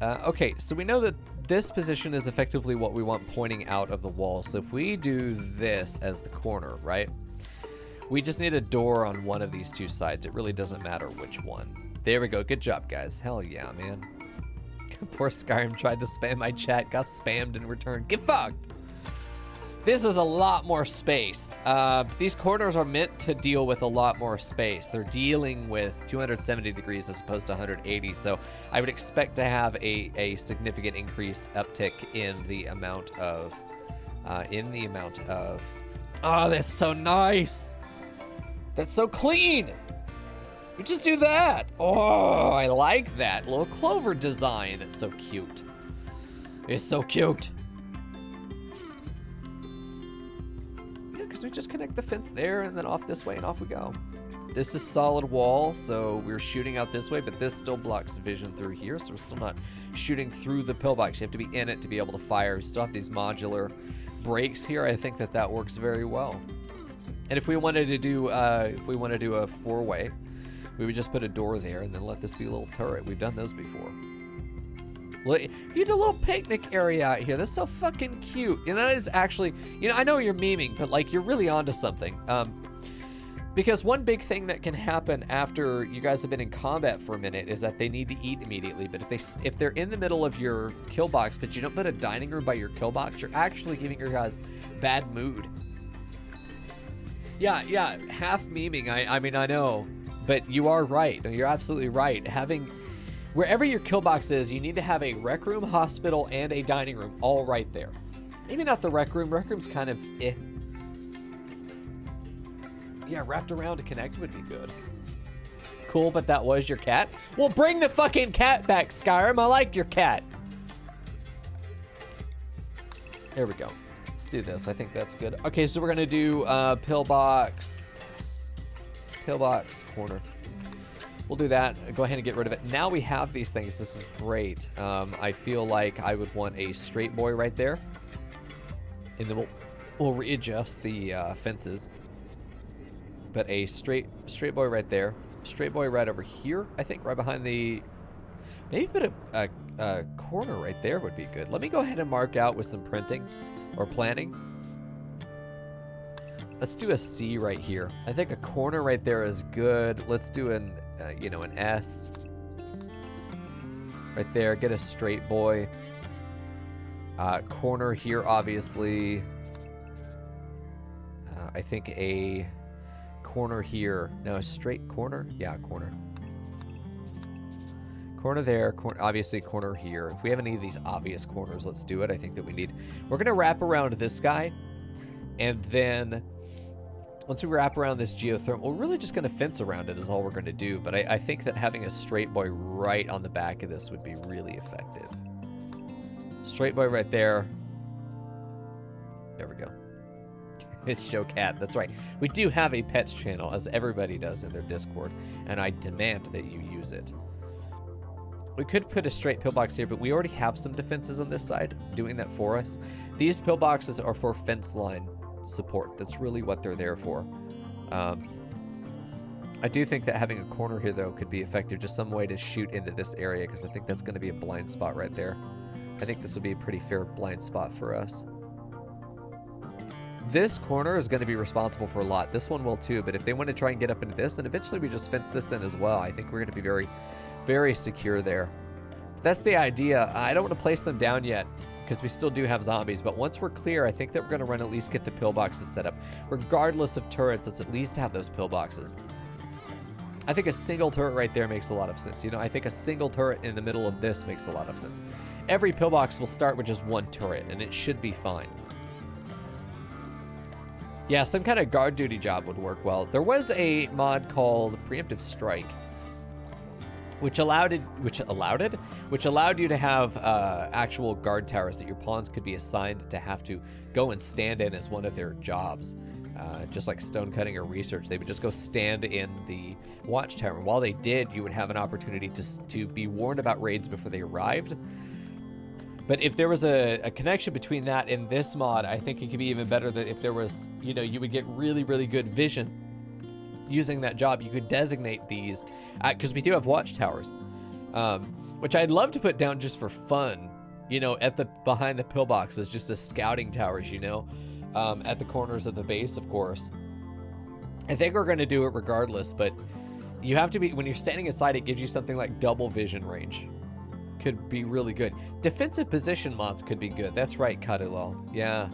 Okay, so we know that this position is effectively what we want pointing out of the wall. So if we do this as the corner, right? We just need a door on one of these 2 sides. It really doesn't matter which one. There we go. Good job, guys. Hell yeah, man. Poor Skyrim tried to spam my chat, got spammed in return. Get fucked! This is a lot more space. These corners are meant to deal with a lot more space. They're dealing with 270 degrees as opposed to 180, so I would expect to have a significant increase uptick in the amount of, oh, that's so nice! That's so clean! We just do that. Oh, I like that. Little clover design. It's so cute. It's so cute. Yeah, because we just connect the fence there and then off this way and off we go. This is solid wall, so we're shooting out this way, but this still blocks vision through here, so we're still not shooting through the pillbox. You have to be in it to be able to fire. We still have these modular breaks here. I think that that works very well. And if we wanted to do a 4-way, we would just put a door there and then let this be a little turret. We've done those before. Look, you did a little picnic area out here. That's so fucking cute. You know, that is actually, you know, I know you're memeing, but like you're really onto something. Because one big thing that can happen after you guys have been in combat for a minute is that they need to eat immediately. But if they're in the middle of your kill box, but you don't put a dining room by your kill box, you're actually giving your guys bad mood. Yeah, half memeing. I mean, I know, but you are right. You're absolutely right. Having wherever your kill box is, you need to have a rec room, hospital, and a dining room all right there. Maybe not the rec room. Rec room's kind of eh. Yeah, wrapped around to connect would be good. Cool, but that was your cat? Well, bring the fucking cat back, Skyrim. I like your cat. There we go. Let's do this. I think that's good. Okay, so we're gonna do pillbox corner. We'll do that. Go ahead and get rid of it. Now we have these things. This is great. I feel like I would want a straight boy right there, and then we'll readjust the fences. But a straight boy right there, straight boy right over here. I think right behind the. Maybe put a corner right there would be good. Let me go ahead and mark out with some printing or planning. Let's do a C right here. I think a corner right there is good. Let's do an an S right there. Get a straight boy. Corner here, obviously. I think a corner here. No, a straight corner. Yeah, corner. Corner there. Obviously, corner here. If we have any of these obvious corners, let's do it. I think that we need. We're gonna wrap around this guy, and then. Once we wrap around this geothermal, we're really just going to fence around it is all we're going to do. But I think that having a straight boy right on the back of this would be really effective. Straight boy right there. There we go. It's show cat. That's right. We do have a pets channel, as everybody does in their Discord, and I demand that you use it. We could put a straight pillbox here, but we already have some defenses on this side doing that for us. These pillboxes are for fence line support. That's really what they're there for. I do think that having a corner here, though, could be effective. Just some way to shoot into this area, because I think that's going to be a blind spot right there. I think this will be a pretty fair blind spot for us. This corner is going to be responsible for a lot. This one will too, but if they want to try and get up into this, then eventually we just fence this in as well. I think we're going to be very, very secure there. But that's the idea. I don't want to place them down yet, because we still do have zombies, but once we're clear, I think that we're going to run at least get the pillboxes set up. Regardless of turrets, let's at least have those pillboxes. I think a single turret right there makes a lot of sense. You know, I think a single turret in the middle of this makes a lot of sense. Every pillbox will start with just one turret, and it should be fine. Yeah, some kind of guard duty job would work well. There was a mod called Preemptive Strike, which allowed you to have actual guard towers that your pawns could be assigned to have to go and stand in as one of their jobs. Just like stone cutting or research, they would just go stand in the watchtower. And while they did, you would have an opportunity to be warned about raids before they arrived. But if there was a connection between that and this mod, I think it could be even better that if there was, you would get really, really good vision using that job. You could designate these, because we do have watchtowers, which I'd love to put down just for fun, behind the pillboxes, just as scouting towers, at the corners of the base, of course. I think we're going to do it regardless, but you have to be, when you're standing aside, it gives you something like double vision range. Could be really good. Defensive position mods could be good. That's right, Kadulal. Yeah.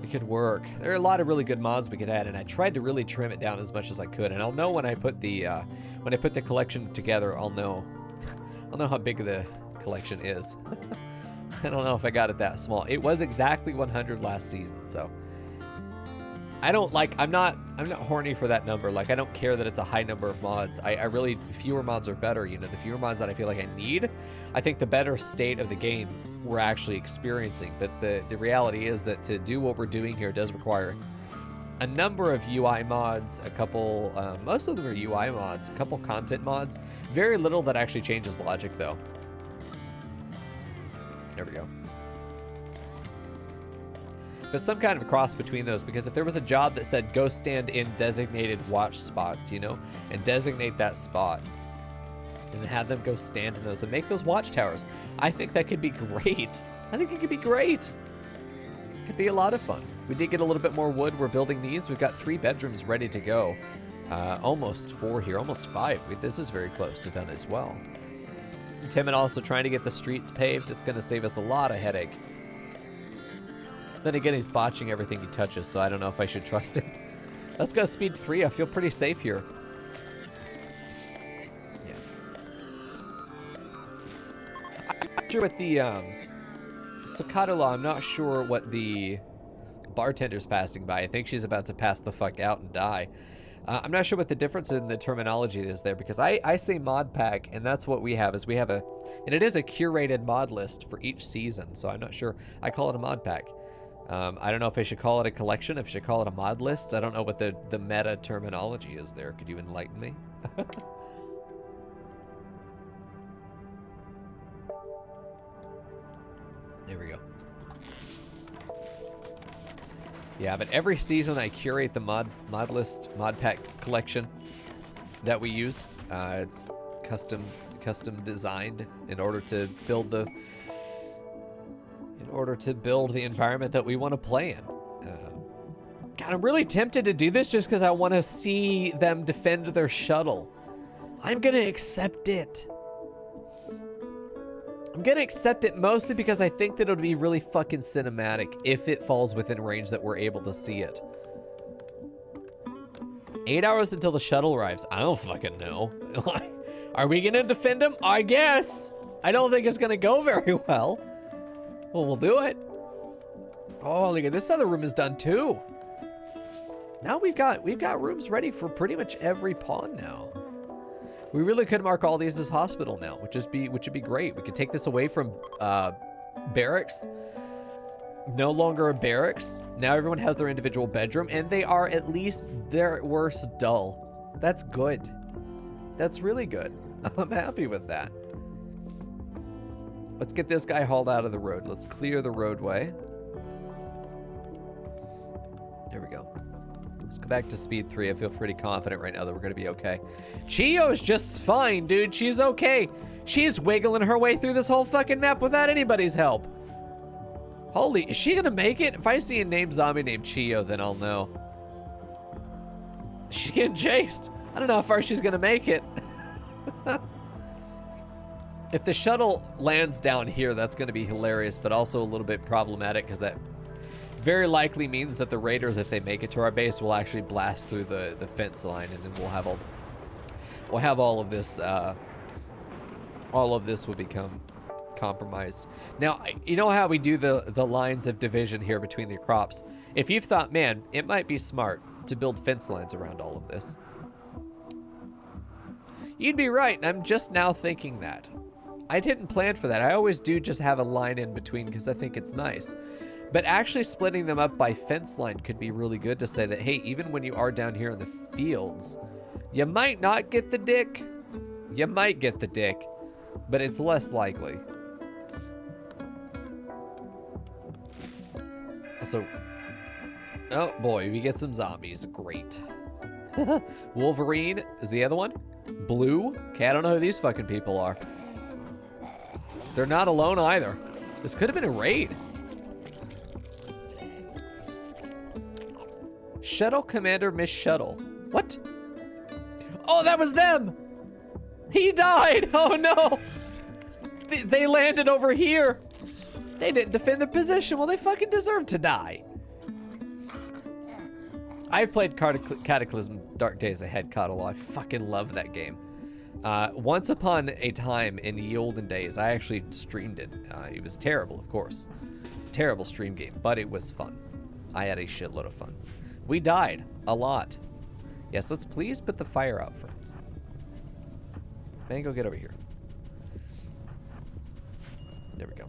It could work. There are a lot of really good mods we could add, and I tried to really trim it down as much as I could. And I'll know when I put the collection together. I'll know how big the collection is. I don't know if I got it that small. It was exactly 100 last season, so I'm not horny for that number. Like, I don't care that it's a high number of mods. I really, fewer mods are better. The fewer mods that I feel like I need, I think the better state of the game we're actually experiencing. But the reality is that to do what we're doing here does require a number of UI mods, a couple, most of them are UI mods, a couple content mods, very little that actually changes logic though. There we go. but some kind of cross between those, because if there was a job that said go stand in designated watch spots, you know, and designate that spot and have them go stand in those and make those watchtowers, I think that could be great. I think it could be great. It could be a lot of fun. We did get a little bit more wood. We're building these. We've got 3 bedrooms ready to go. Almost 4 here, almost 5. This is very close to done as well. Tim and also trying to get the streets paved. It's going to save us a lot of headache. Then again, he's botching everything he touches, so I don't know if I should trust him. Let's go speed 3. I feel pretty safe here. Yeah. I'm not sure what the Staccato Law, I'm not sure what the bartender's passing by. I think she's about to pass the fuck out and die. I'm not sure what the difference in the terminology is there, because I say mod pack, and that's what we have, is we have and it is a curated mod list for each season, so I'm not sure. I call it a mod pack. I don't know if I should call it a collection, if I should call it a mod list. I don't know what the meta terminology is there. Could you enlighten me? There we go. Yeah, but every season I curate the mod list, mod pack collection that we use. It's custom designed in order to build the environment that we want to play in. God, I'm really tempted to do this just because I want to see them defend their shuttle. I'm gonna accept it. I'm gonna accept it mostly because I think that it'll be really fucking cinematic if it falls within range that we're able to see it. 8 hours until the shuttle arrives. I don't fucking know. Are we gonna defend him? I guess. I don't think it's gonna go very well. Well, we'll do it. Oh, look at this other room is done too. Now we've got rooms ready for pretty much every pawn now. We really could mark all these as hospital now, which would be great. We could take this away from barracks. No longer a barracks. Now everyone has their individual bedroom, and they are at least their worst dull. That's good. That's really good. I'm happy with that. Let's get this guy hauled out of the road. Let's clear the roadway. There we go. Let's go back to speed 3. I feel pretty confident right now that we're gonna be okay. Chio's just fine, dude. She's okay. She's wiggling her way through this whole fucking map without anybody's help. Holy, is she gonna make it? If I see a named zombie named Chio, then I'll know. She's getting chased. I don't know how far she's gonna make it. If the shuttle lands down here, that's gonna be hilarious, but also a little bit problematic, because that very likely means that the raiders, if they make it to our base, will actually blast through the fence line, and then we'll have all of this will become compromised. Now, you know how we do the lines of division here between the crops? If you've thought, man, it might be smart to build fence lines around all of this, you'd be right, and I'm just now thinking that. I didn't plan for that. I always do just have a line in between because I think it's nice. But actually splitting them up by fence line could be really good to say that, hey, even when you are down here in the fields, you might not get the dick. You might get the dick, but it's less likely. Also, oh boy, we get some zombies. Great. Wolverine is the other one. Blue. Okay, I don't know who these fucking people are. They're not alone either. This could have been a raid. Shuttle Commander Miss Shuttle. What? Oh, that was them! He died! Oh no! They landed over here! They didn't defend the position. Well, they fucking deserve to die. I've played Cataclysm Dark Days Ahead, Coddle. I fucking love that game. Once upon a time in the olden days, I actually streamed it. It was terrible, of course. It's a terrible stream game, but it was fun. I had a shitload of fun. We died a lot. Yes, let's please put the fire out, friends. Mango, get over here. There we go.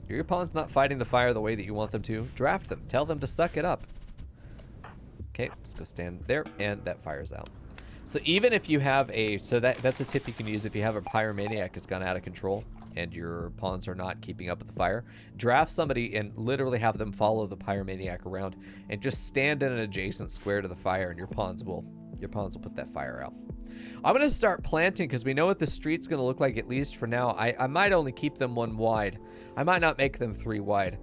Your opponent's not fighting the fire the way that you want them to. Draft them. Tell them to suck it up. Okay, let's go stand there, and that fire's out. So even if you have a, that's a tip you can use if you have a pyromaniac that's gone out of control and your pawns are not keeping up with the fire, draft somebody and literally have them follow the pyromaniac around and just stand in an adjacent square to the fire, and your pawns will put that fire out. I'm going to start planting because we know what the street's going to look like, at least for now. I might only keep them 1 wide. I might not make them 3 wide.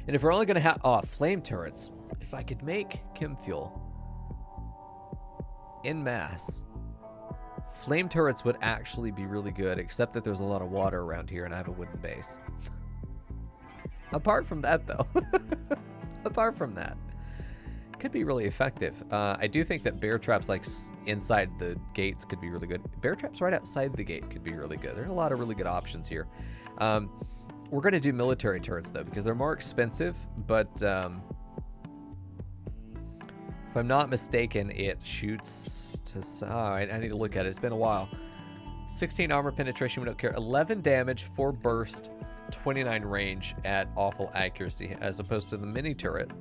And if we're only going to have flame turrets, if I could make chem fuel en masse, flame turrets would actually be really good, except that there's a lot of water around here and I have a wooden base. Apart from that, though, apart from that, could be really effective. I do think that bear traps like inside the gates could be really good. Bear traps right outside the gate could be really good. There's a lot of really good options here. We're going to do military turrets, though, because they're more expensive, but if I'm not mistaken, it shoots to... I need to look at it. It's been a while. 16 armor penetration, we don't care. 11 damage, 4 burst, 29 range at awful accuracy, as opposed to the mini turret,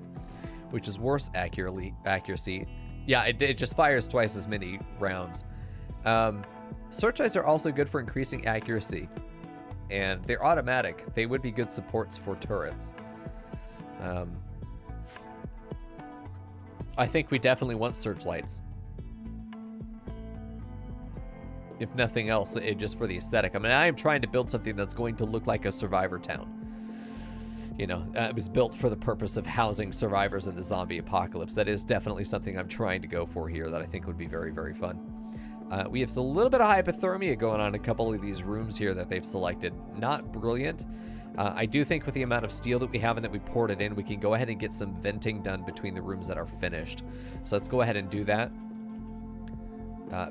which is worse accuracy. Yeah, it just fires twice as many rounds. Searchlights are also good for increasing accuracy, and they're automatic. They would be good supports for turrets. I think we definitely want searchlights. If nothing else, just for the aesthetic. I mean, I am trying to build something that's going to look like a survivor town. You know, it was built for the purpose of housing survivors in the zombie apocalypse. That is definitely something I'm trying to go for here that I think would be very, very fun. We have a little bit of hypothermia going on in a couple of these rooms here that they've selected. Not brilliant. I do think with the amount of steel that we have and that we poured it in, we can go ahead and get some venting done between the rooms that are finished. So let's go ahead and do that.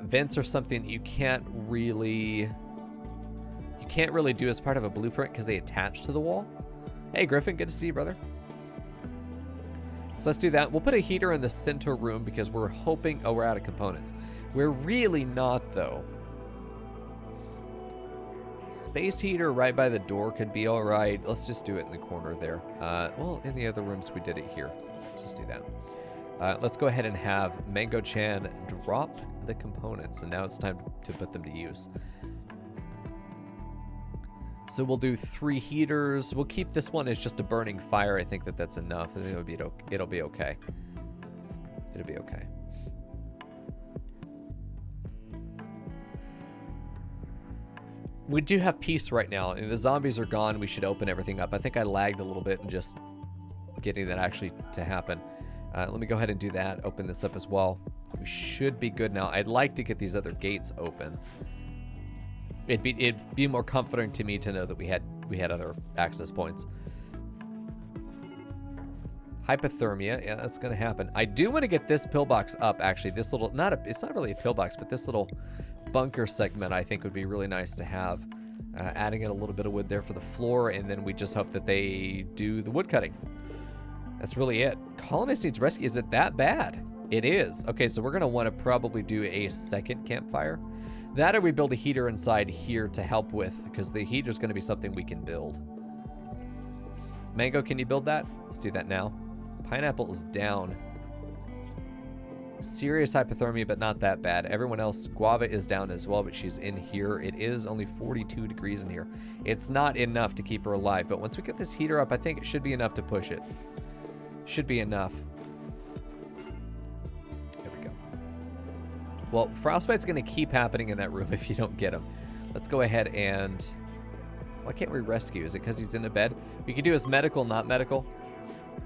Vents are something that you can't really do as part of a blueprint because they attach to the wall. Hey, Griffin, good to see you, brother. So let's do that. We'll put a heater in the center room because we're hoping... Oh, we're out of components. We're really not, though. Space heater right by the door could be all right. Let's just do it in the corner there. Well, in the other rooms, we did it here. Let's just do that. Let's go ahead and have Mango-chan drop the components, and now it's time to put them to use. So we'll do 3 heaters. We'll keep this one as just a burning fire. I think that that's enough. I think it'll be okay. It'll be okay. We do have peace right now, and the zombies are gone. We should open everything up. I think I lagged a little bit in just getting that actually to happen. Let me go ahead and do that. Open this up as well. We should be good now. I'd like to get these other gates open. It'd be more comforting to me to know that we had other access points. Hypothermia, yeah, that's gonna happen. I do want to get this pillbox up. Actually, this little it's not really a pillbox, but this little bunker segment I think would be really nice to have. Adding in a little bit of wood there for the floor, and then we just hope that they do the wood cutting. That's really it. Colonist needs rescue. Is it that bad? It is. Okay, so we're gonna want to probably do a second campfire. That or we build a heater inside here to help with, because the heater is going to be something we can build. Mango, can you build that? Let's do that now. Pineapple is down. Serious hypothermia, but not that bad. Everyone else, Guava is down as well, but she's in here. It is only 42 degrees in here. It's not enough to keep her alive, but once we get this heater up, I think it should be enough to push it. Should be enough. Well, frostbite's going to keep happening in that room if you don't get him. Let's go ahead and... Why can't we rescue? Is it because he's in a bed? We can do his medical, not medical.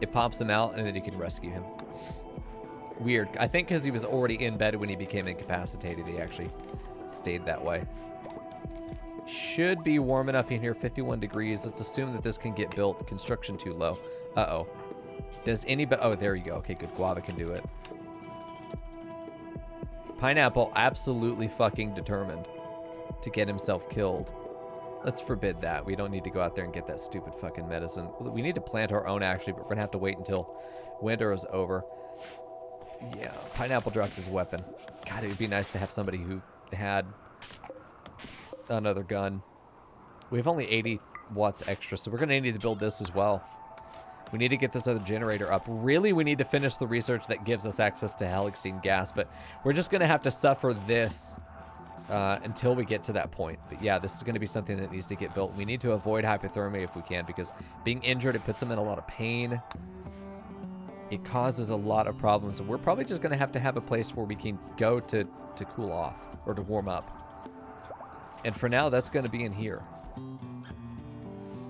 It pops him out, and then you can rescue him. Weird. I think because he was already in bed when he became incapacitated, he actually stayed that way. Should be warm enough in here, 51 degrees. Let's assume that this can get built. Construction too low. Uh-oh. Does anybody... Oh, there you go. Okay, good. Guava can do it. Pineapple absolutely fucking determined to get himself killed. Let's forbid that. We don't need to go out there and get that stupid fucking medicine. We need to plant our own, actually, but we're going to have to wait until winter is over. Yeah, Pineapple dropped his weapon. God, it would be nice to have somebody who had another gun. We have only 80 watts extra, so we're going to need to build this as well. We need to get this other generator up. Really, we need to finish the research that gives us access to helixine gas, but we're just going to have to suffer this until we get to that point. But yeah, this is going to be something that needs to get built. We need to avoid hypothermia if we can, because being injured, it puts them in a lot of pain. It causes a lot of problems, and we're probably just going to have a place where we can go to cool off or to warm up. And for now, that's going to be in here.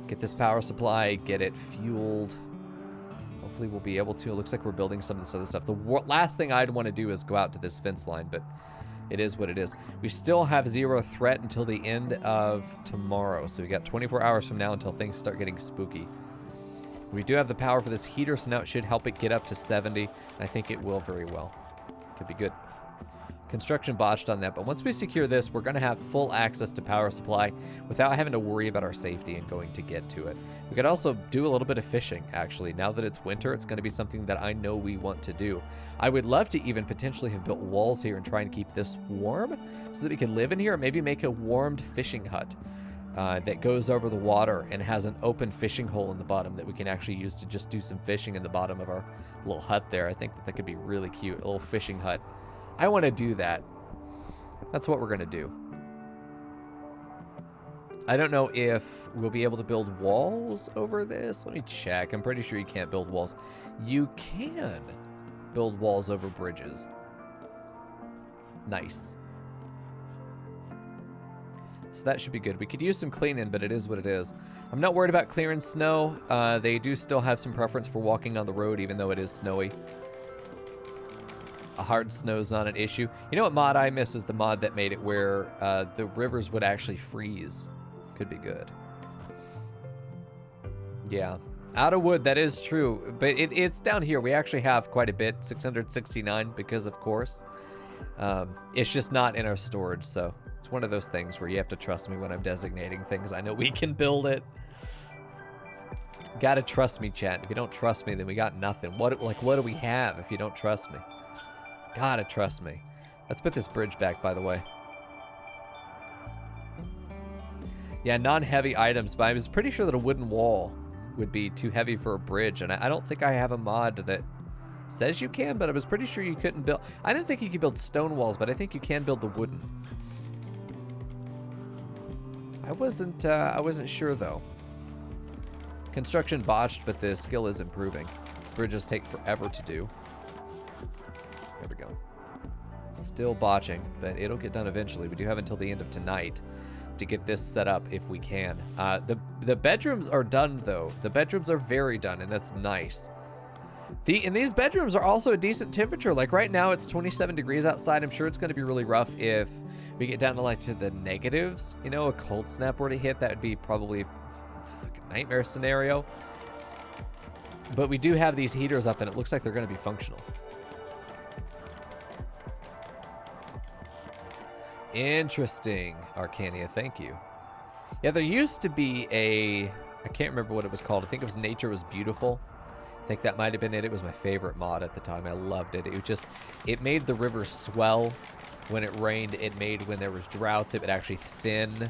Get this power supply, get it fueled. Hopefully we'll be able to. It looks like we're building some of this other stuff. The last thing I'd want to do is go out to this fence line, but it is what it is. We still have 0 threat until the end of tomorrow. So we got 24 hours from now until things start getting spooky. We do have the power for this heater, so now it should help it get up to 70. I think it will very well. Could be good. Construction botched on that, but once we secure this, we're going to have full access to power supply without having to worry about our safety and going to get to it. We could also do a little bit of fishing, actually. Now that it's winter, it's going to be something that I know we want to do. I would love to even potentially have built walls here and try and keep this warm so that we could live in here, or maybe make a warmed fishing hut that goes over the water and has an open fishing hole in the bottom that we can actually use to just do some fishing in the bottom of our little hut there. I think that could be really cute, a little fishing hut. I want to do that. That's what we're going to do. I don't know if we'll be able to build walls over this. Let me check. I'm pretty sure you can't build walls. You can build walls over bridges. Nice. So that should be good. We could use some cleaning, but it is what it is. I'm not worried about clearing snow. They do still have some preference for walking on the road, even though it is snowy. A hard snow's not an issue. You know what mod I miss is the mod that made it where the rivers would actually freeze. Could be good. Yeah. Out of wood, that is true. But it's down here. We actually have quite a bit. 669 because, of course. It's just not in our storage, so it's one of those things where you have to trust me when I'm designating things. I know we can build it. Gotta trust me, chat. If you don't trust me, then we got nothing. What do we have if you don't trust me? Gotta trust me. Let's put this bridge back, by the way. Yeah, non-heavy items, but I was pretty sure that a wooden wall would be too heavy for a bridge, and I don't think I have a mod that says you can, but I was pretty sure you couldn't build. I didn't think you could build stone walls, but I think you can build the wooden. I wasn't sure though. Construction botched, but the skill is improving. Bridges take forever to do. There we go. Still botching, but it'll get done eventually. We do have until the end of tonight to get this set up if we can. The bedrooms are done though. The bedrooms are very done, and that's nice. And these bedrooms are also a decent temperature. Like right now it's 27 degrees outside. I'm sure it's going to be really rough if we get down to like to the negatives. You know, a cold snap were to hit, that would be probably a nightmare scenario. But we do have these heaters up, and it looks like they're going to be functional. Interesting, Arcania, thank you. Yeah, there used to be I can't remember what it was called. I think it was Nature Was Beautiful. I think that might have been it. It was my favorite mod at the time. I loved it. It made the river swell when it rained. It made, when there was droughts, it would actually thin.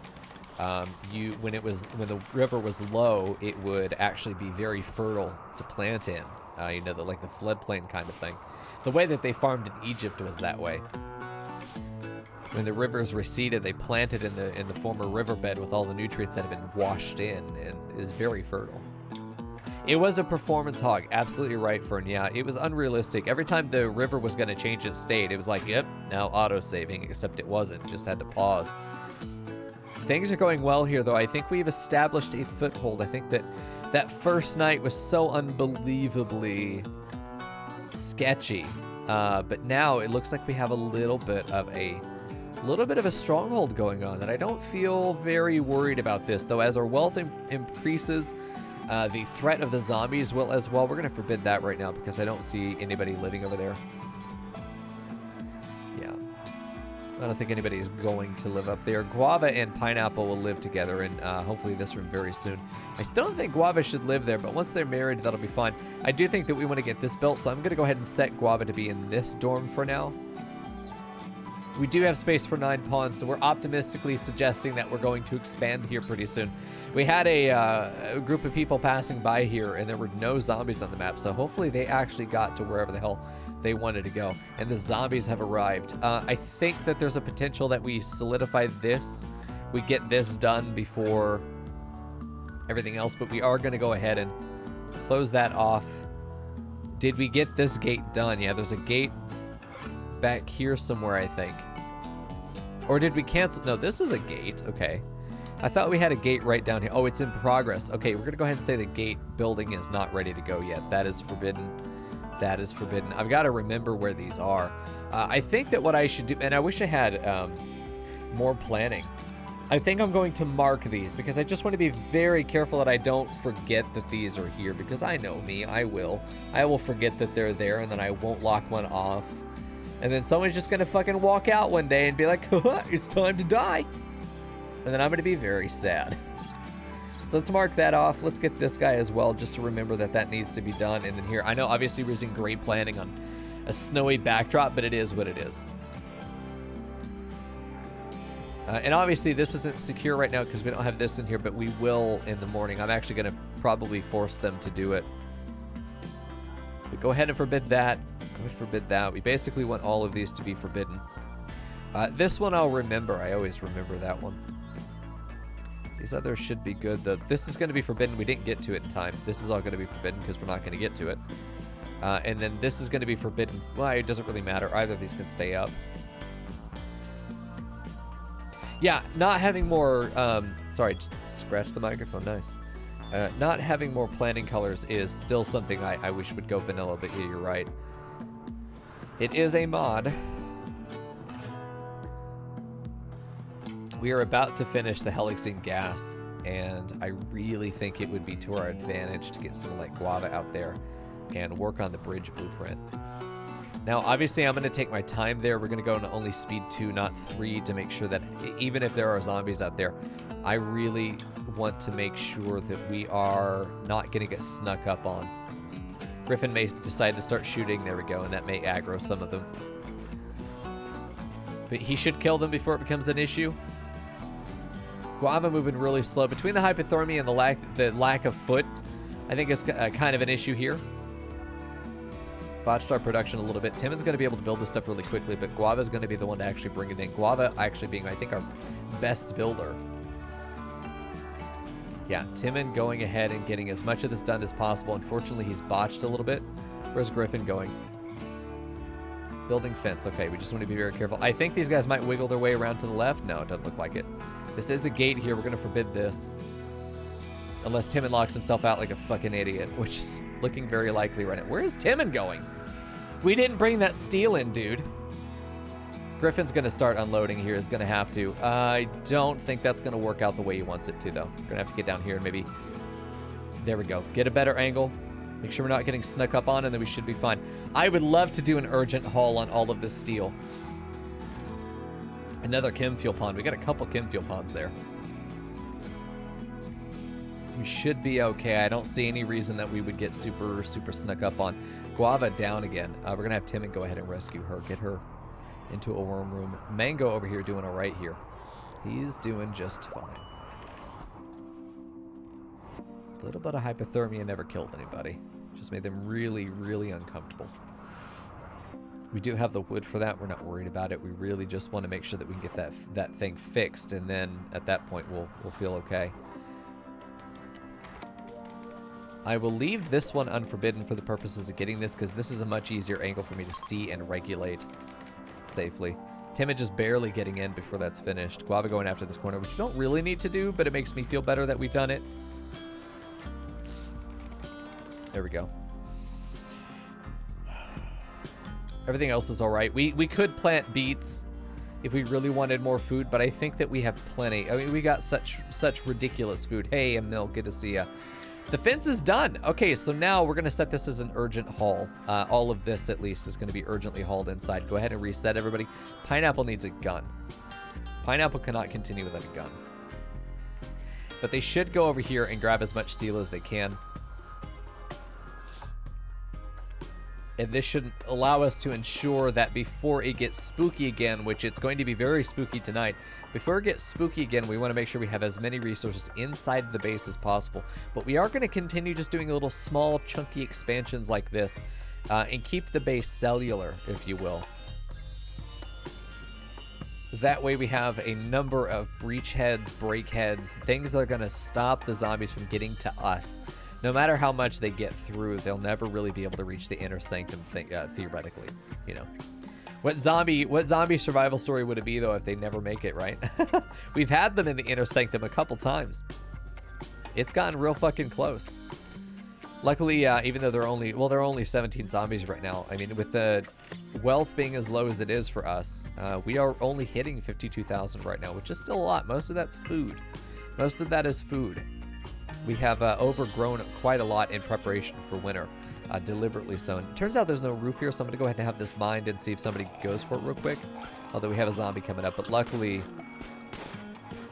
When the river was low, it would actually be very fertile to plant in. You know, like the floodplain kind of thing. The way that they farmed in Egypt was that way. When the rivers receded, they planted in the former riverbed with all the nutrients that have been washed in, and is very fertile. It was a performance hog. Absolutely right, Fern. Yeah, it was unrealistic. Every time the river was going to change its state, it was like, yep, now auto-saving, except it wasn't. Just had to pause. Things are going well here, though. I think we've established a foothold. I think that first night was so unbelievably sketchy. But now it looks like we have a little bit of a stronghold going on, and I don't feel very worried about this, though. As our wealth increases, the threat of the zombies will as well. We're going to forbid that right now because I don't see anybody living over there. Yeah. I don't think anybody is going to live up there. Guava and Pineapple will live together in hopefully this room very soon. I don't think Guava should live there, but once they're married, that'll be fine. I do think that we want to get this built, so I'm going to go ahead and set Guava to be in this dorm for now. We do have space for 9 pawns, so we're optimistically suggesting that we're going to expand here pretty soon. We had a group of people passing by here, and there were no zombies on the map, so hopefully they actually got to wherever the hell they wanted to go. And the zombies have arrived. I think that there's a potential that we solidify this. We get this done before everything else, but we are going to go ahead and close that off. Did we get this gate done? Yeah, there's a gate back here somewhere, I think. Or did we cancel? No, this is a gate. Okay. I thought we had a gate right down here. Oh, it's in progress. Okay, we're going to go ahead and say the gate building is not ready to go yet. That is forbidden. That is forbidden. I've got to remember where these are. I think that what I should do, and I wish I had more planning. I think I'm going to mark these because I just want to be very careful that I don't forget that these are here, because I know me, I will forget that they're there, and then I won't lock one off. And then someone's just going to fucking walk out one day and be like, it's time to die. And then I'm going to be very sad. So let's mark that off. Let's get this guy as well, just to remember that that needs to be done. And then here, I know obviously we're using great planning on a snowy backdrop, but it is what it is. And obviously this isn't secure right now because we don't have this in here, but we will in the morning. I'm actually going to probably force them to do it. But go ahead and forbid that. Go ahead and forbid that. We basically want all of these to be forbidden. This one I'll remember. I always remember that one. These others should be good, though. This is going to be forbidden. We didn't get to it in time. This is all going to be forbidden because we're not going to get to it. And then this is going to be forbidden. Well, it doesn't really matter. Either of these can stay up. Yeah, not having more, sorry, just scratch the microphone, nice. Not having more planning colors is still something I wish would go vanilla, but yeah, you're right. It is a mod. We are about to finish the Helixing gas, and I really think it would be to our advantage to get some like guava out there and work on the bridge blueprint. Now, obviously, I'm going to take my time there. We're going to go into only speed 2, not 3, to make sure that even if there are zombies out there, I really want to make sure that we are not going to get snuck up on. Griffin may decide to start shooting. There we go, and that may aggro some of them. But he should kill them before it becomes an issue. Guava moving really slow. Between the hypothermia and the lack of foot, I think it's kind of an issue here. Botched our production a little bit. Timon's going to be able to build this stuff really quickly, but Guava's going to be the one to actually bring it in. Guava actually being, I think, our best builder. Yeah, Timon going ahead and getting as much of this done as possible. Unfortunately, he's botched a little bit. Where's Griffin going? Building fence. Okay, we just want to be very careful. I think these guys might wiggle their way around to the left. No, it doesn't look like it. This is a gate here. We're going to forbid this. Unless Timon locks himself out like a fucking idiot, which is looking very likely right now. Where is Timon going? We didn't bring that steel in, dude. Griffin's going to start unloading here. Is going to have to. I don't think that's going to work out the way he wants it to, though. We're going to have to get down here and maybe... There we go. Get a better angle. Make sure we're not getting snuck up on, and then we should be fine. I would love to do an urgent haul on all of this steel. Another chem fuel pond. We got a couple chem fuel ponds there. We should be okay. I don't see any reason that we would get super snuck up on. Guava down again. We're going to have Timon go ahead and rescue her. Get her into a worm room. Mango over here doing all right here. He's doing just fine. A little bit of hypothermia never killed anybody. Just made them really, really uncomfortable. We do have the wood for that. We're not worried about it. We really just want to make sure that we can get that thing fixed, and then at that point we'll feel okay. I will leave this one unforbidden for the purposes of getting this, because this is a much easier angle for me to see and regulate safely. Timid just barely getting in before that's finished. Guava going after this corner, which you don't really need to do, but it makes me feel better that we've done it. There we go. Everything else is all right. We could plant beets if we really wanted more food, but I think that we have plenty. I mean, we got such ridiculous food. Hey, Emil, good to see ya. The fence is done. Okay, so now we're going to set this as an urgent haul. All of this, at least, is going to be urgently hauled inside. Go ahead and reset, everybody. Pineapple needs a gun. Pineapple cannot continue without a gun. But they should go over here and grab as much steel as they can. And this should allow us to ensure that before it gets spooky again, which it's going to be very spooky tonight, before it gets spooky again, we want to make sure we have as many resources inside the base as possible. But we are going to continue just doing little small, chunky expansions like this and keep the base cellular, if you will. That way we have a number of breach heads, break heads, things that are going to stop the zombies from getting to us. No matter how much they get through, they'll never really be able to reach the inner sanctum theoretically, you know. What zombie survival story would it be, though, if they never make it, right? We've had them in the inner sanctum a couple times. It's gotten real fucking close. Luckily, even though they're only 17 zombies right now. I mean, with the wealth being as low as it is for us, we are only hitting 52,000 right now, which is still a lot. Most of that's food. Most of that is food. We have overgrown quite a lot in preparation for winter, deliberately so. And it turns out there's no roof here, so I'm going to go ahead and have this mined and see if somebody goes for it real quick. Although we have a zombie coming up, but luckily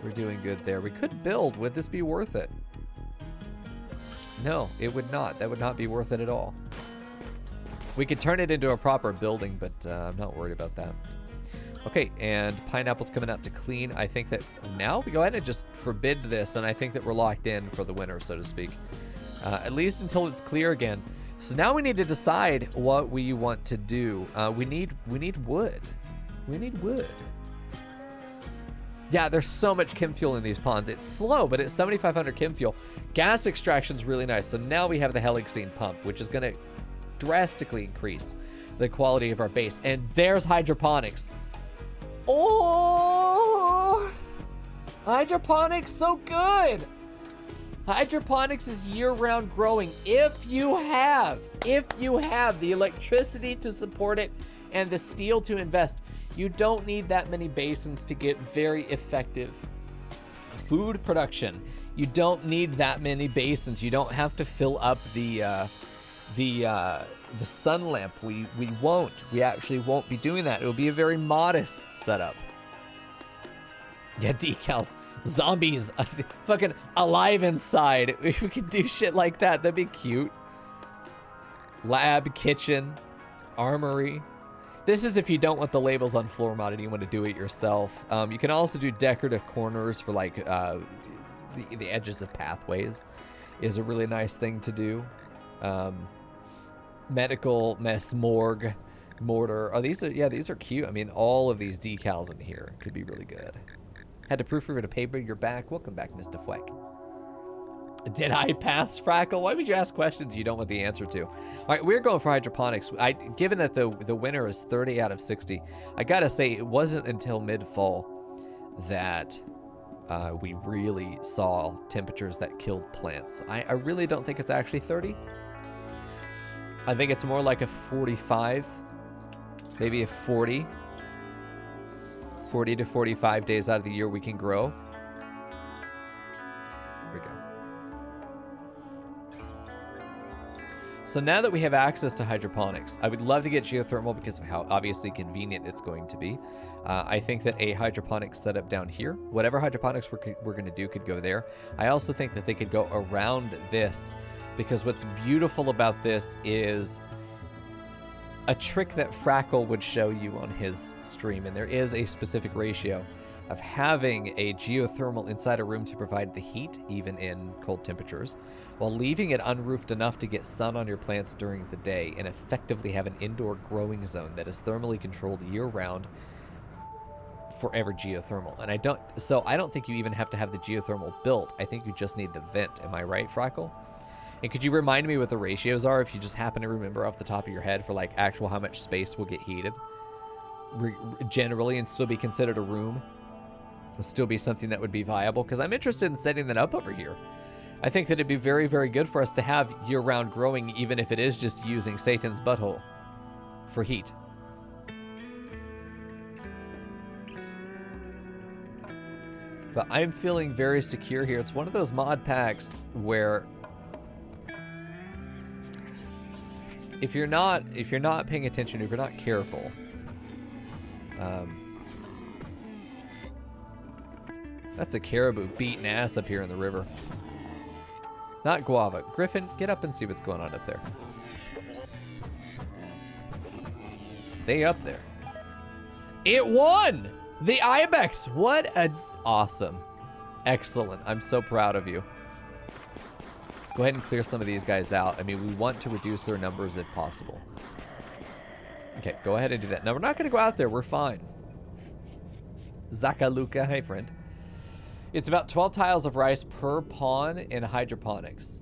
we're doing good there. We could build. Would this be worth it? No, it would not. That would not be worth it at all. We could turn it into a proper building, but I'm not worried about that. Okay, and pineapple's coming out to clean. I think that now we go ahead and just forbid this, and I think that we're locked in for the winter, so to speak. At least until it's clear again. So now we need to decide what we want to do. We need wood. We need wood. Yeah, there's so much chem fuel in these ponds. It's slow, but it's 7,500 chem fuel. Gas extraction's really nice. So now we have the Helixene pump, which is going to drastically increase the quality of our base. And there's hydroponics. Oh, hydroponics, so good. Hydroponics is year-round growing if you have the electricity to support it and the steel to invest. You don't need that many basins to get very effective food production. You don't need that many basins. You don't have to fill up the sun lamp. We actually won't be doing that. It'll be a very modest setup. Yeah, decals. Zombies fucking alive inside. If we could do shit like that, that'd be cute. Lab, kitchen, armory. This is if you don't want the labels on floor mod and you want to do it yourself. You can also do decorative corners for like the edges of pathways is a really nice thing to do. Medical, mess, morgue, mortar. Oh, these are cute. I mean, all of these decals in here could be really good. Had to proofread a paper. You're back. Welcome back, Mr. Fleck. Did I pass, Frackle? Why would you ask questions you don't want the answer to? All right, we're going for hydroponics. Given that the winner is 30 out of 60, I gotta say it wasn't until mid-fall that we really saw temperatures that killed plants. I really don't think it's actually 30. I think it's more like a 45, maybe a 40. 40 to 45 days out of the year we can grow. There we go. So now that we have access to hydroponics, I would love to get geothermal because of how obviously convenient it's going to be. I think that a hydroponics setup down here, whatever hydroponics we're going to do could go there. I also think that they could go around this because what's beautiful about this is a trick that Frackle would show you on his stream, and there is a specific ratio of having a geothermal inside a room to provide the heat, even in cold temperatures, while leaving it unroofed enough to get sun on your plants during the day and effectively have an indoor growing zone that is thermally controlled year-round, forever geothermal. And I don't think you even have to have the geothermal built. I think you just need the vent. Am I right, Frackle? And could you remind me what the ratios are if you just happen to remember off the top of your head for like actual how much space will get heated generally and still be considered a room? It'll still be something that would be viable because I'm interested in setting that up over here. I think that it'd be very, very good for us to have year-round growing, even if it is just using Satan's butthole for heat. But I'm feeling very secure here. It's one of those mod packs where if you're not paying attention, if you're not careful, that's a caribou beating ass up here in the river. Not guava. Griffin, get up and see what's going on up there. They up there. It won! The Ibex! What a awesome. Excellent. I'm so proud of you. Let's go ahead and clear some of these guys out. I mean, we want to reduce their numbers if possible. Okay, go ahead and do that. Now, we're not going to go out there. We're fine. Zakaluka, hey, friend. It's about 12 tiles of rice per pawn in hydroponics.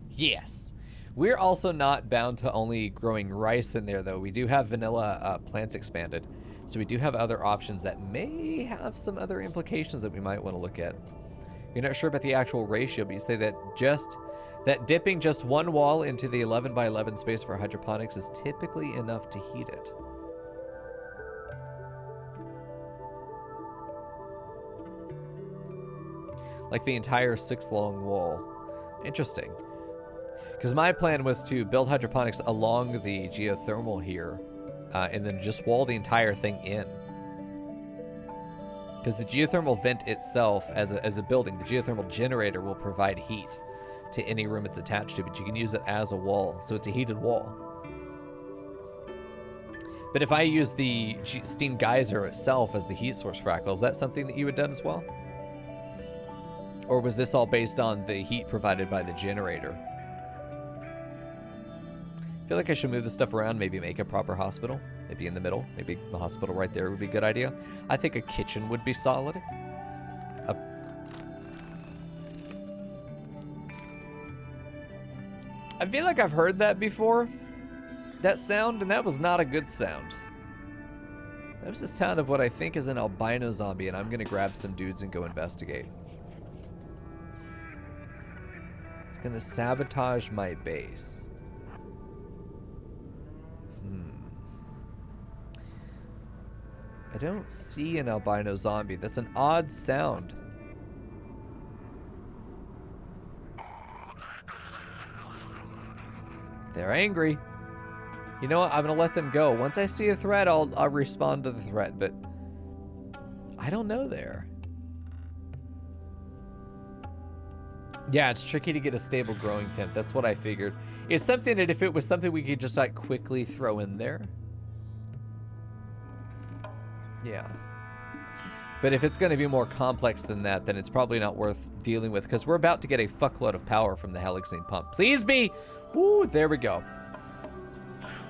Yes. We're also not bound to only growing rice in there, though. We do have vanilla plants expanded. So we do have other options that may have some other implications that we might want to look at. You're not sure about the actual ratio, but you say that dipping just one wall into the 11 by 11 space for hydroponics is typically enough to heat it. Like the entire 6-long wall. Interesting. Because my plan was to build hydroponics along the geothermal here, and then just wall the entire thing in. Because the geothermal vent itself, as a building, the geothermal generator will provide heat to any room it's attached to, but you can use it as a wall, so it's a heated wall. But if I use the steam geyser itself as the heat source Frackle, is that something that you had done as well? Or was this all based on the heat provided by the generator? I feel like I should move this stuff around, maybe make a proper hospital. Maybe in the middle. Maybe a hospital right there would be a good idea. I think a kitchen would be solid. I feel like I've heard that before. That sound, and that was not a good sound. That was the sound of what I think is an albino zombie, and I'm going to grab some dudes and go investigate. It's going to sabotage my base. I don't see an albino zombie. That's an odd sound. They're angry. You know what? I'm gonna let them go. Once I see a threat, I'll respond to the threat, but I don't know there. Yeah, it's tricky to get a stable growing temp. That's what I figured. It's something that if it was something we could just like quickly throw in there. Yeah. But if it's going to be more complex than that, then it's probably not worth dealing with, because we're about to get a fuckload of power from the Helixine pump. Please be! Woo, there we go.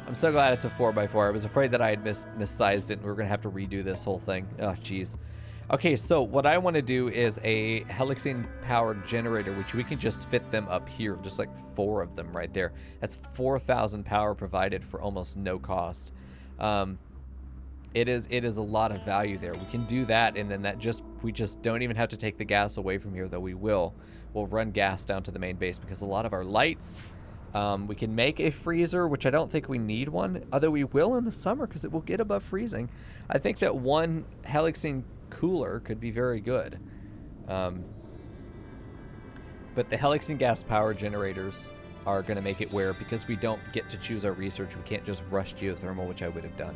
I'm so glad it's a 4x4. I was afraid that I had missized it and we were going to have to redo this whole thing. Oh, jeez. Okay, so what I want to do is a Helixine powered generator, which we can just fit them up here, just like 4 of them right there. That's 4,000 power provided for almost no cost. It is a lot of value there. We can do that, and then we just don't even have to take the gas away from here, though we will. We'll run gas down to the main base because a lot of our lights, we can make a freezer, which I don't think we need one, although we will in the summer because it will get above freezing. I think that one Helixine cooler could be very good. But the Helixine gas power generators are going to make it where, because we don't get to choose our research, we can't just rush geothermal, which I would have done.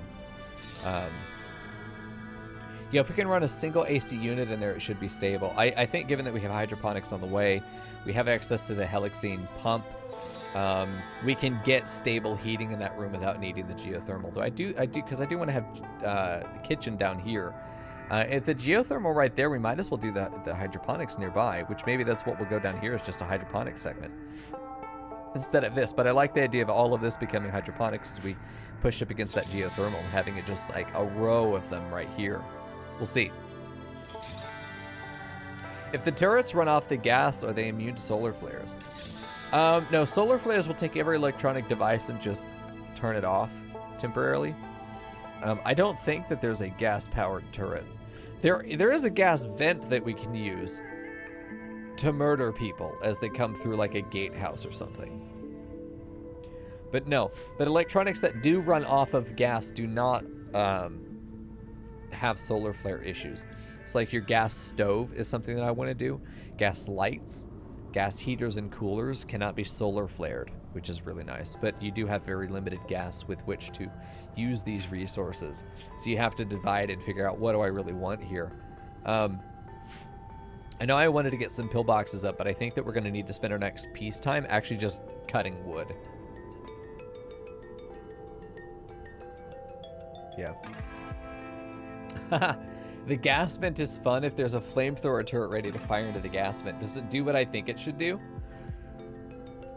Yeah, if we can run a single AC unit in there, it should be stable. I think given that we have hydroponics on the way, we have access to the Helixine pump, we can get stable heating in that room without needing the geothermal. Though I do, because I do want to have the kitchen down here. If the geothermal right there, we might as well do the hydroponics nearby, which maybe that's what we'll go down here is just a hydroponics segment instead of this. But I like the idea of all of this becoming hydroponics as we push up against that geothermal and having it just like a row of them right here. We'll see. If the turrets run off the gas, are they immune to solar flares? No, solar flares will take every electronic device and just turn it off temporarily. I don't think that there's a gas-powered turret. There is a gas vent that we can use to murder people as they come through like a gatehouse or something. But no, but electronics that do run off of gas do not have solar flare issues. It's like your gas stove is something that I want to do. Gas lights, gas heaters and coolers cannot be solar flared, which is really nice. But you do have very limited gas with which to use these resources. So you have to divide and figure out, what do I really want here? I know I wanted to get some pillboxes up, but I think that we're going to need to spend our next peacetime actually just cutting wood. Yeah. The gas vent is fun if there's a flamethrower turret ready to fire into the gas vent. Does it do what I think it should do?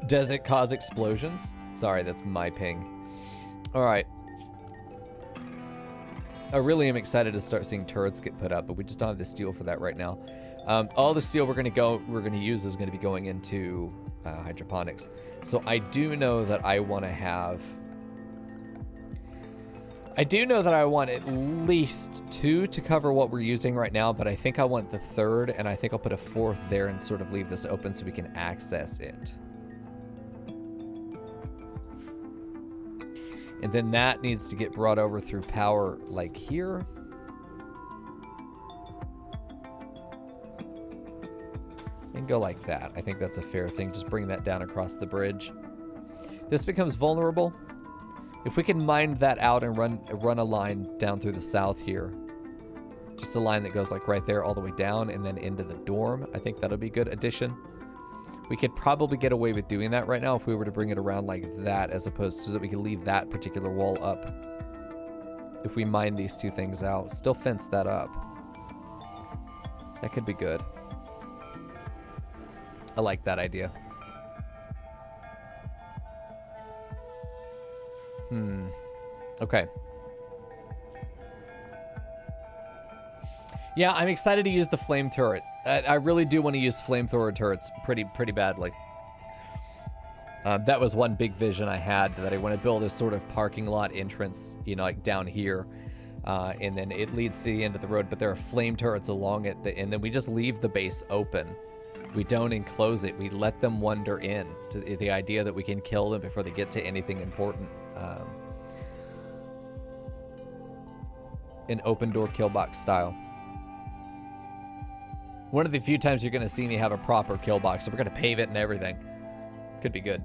Does it cause explosions? Sorry, that's my ping. All right. I really am excited to start seeing turrets get put up, but we just don't have the steel for that right now. All the steel we're going to use is going to be going into hydroponics. So I do know that I want to have... I do know that I want at least 2 to cover what we're using right now, but I think I want the 3rd, and I think I'll put a 4th there and sort of leave this open so we can access it. And then that needs to get brought over through power like here. And go like that. I think that's a fair thing. Just bring that down across the bridge. This becomes vulnerable. If we can mine that out and run a line down through the south here. Just a line that goes like right there all the way down and then into the dorm. I think that'll be a good addition. We could probably get away with doing that right now if we were to bring it around like that, as opposed to so that we could leave that particular wall up. If we mine these 2 things out, still fence that up. That could be good. I like that idea. Okay. Yeah, I'm excited to use the flame turret. I really do want to use flamethrower turrets pretty badly. That was one big vision I had, that I want to build a sort of parking lot entrance, you know, like down here. And then it leads to the end of the road, but there are flame turrets along it. And then we just leave the base open. We don't enclose it. We let them wander in to the idea that we can kill them before they get to anything important. In open door kill box style. One of the few times you're going to see me have a proper kill box, so we're going to pave it and everything. Could be good.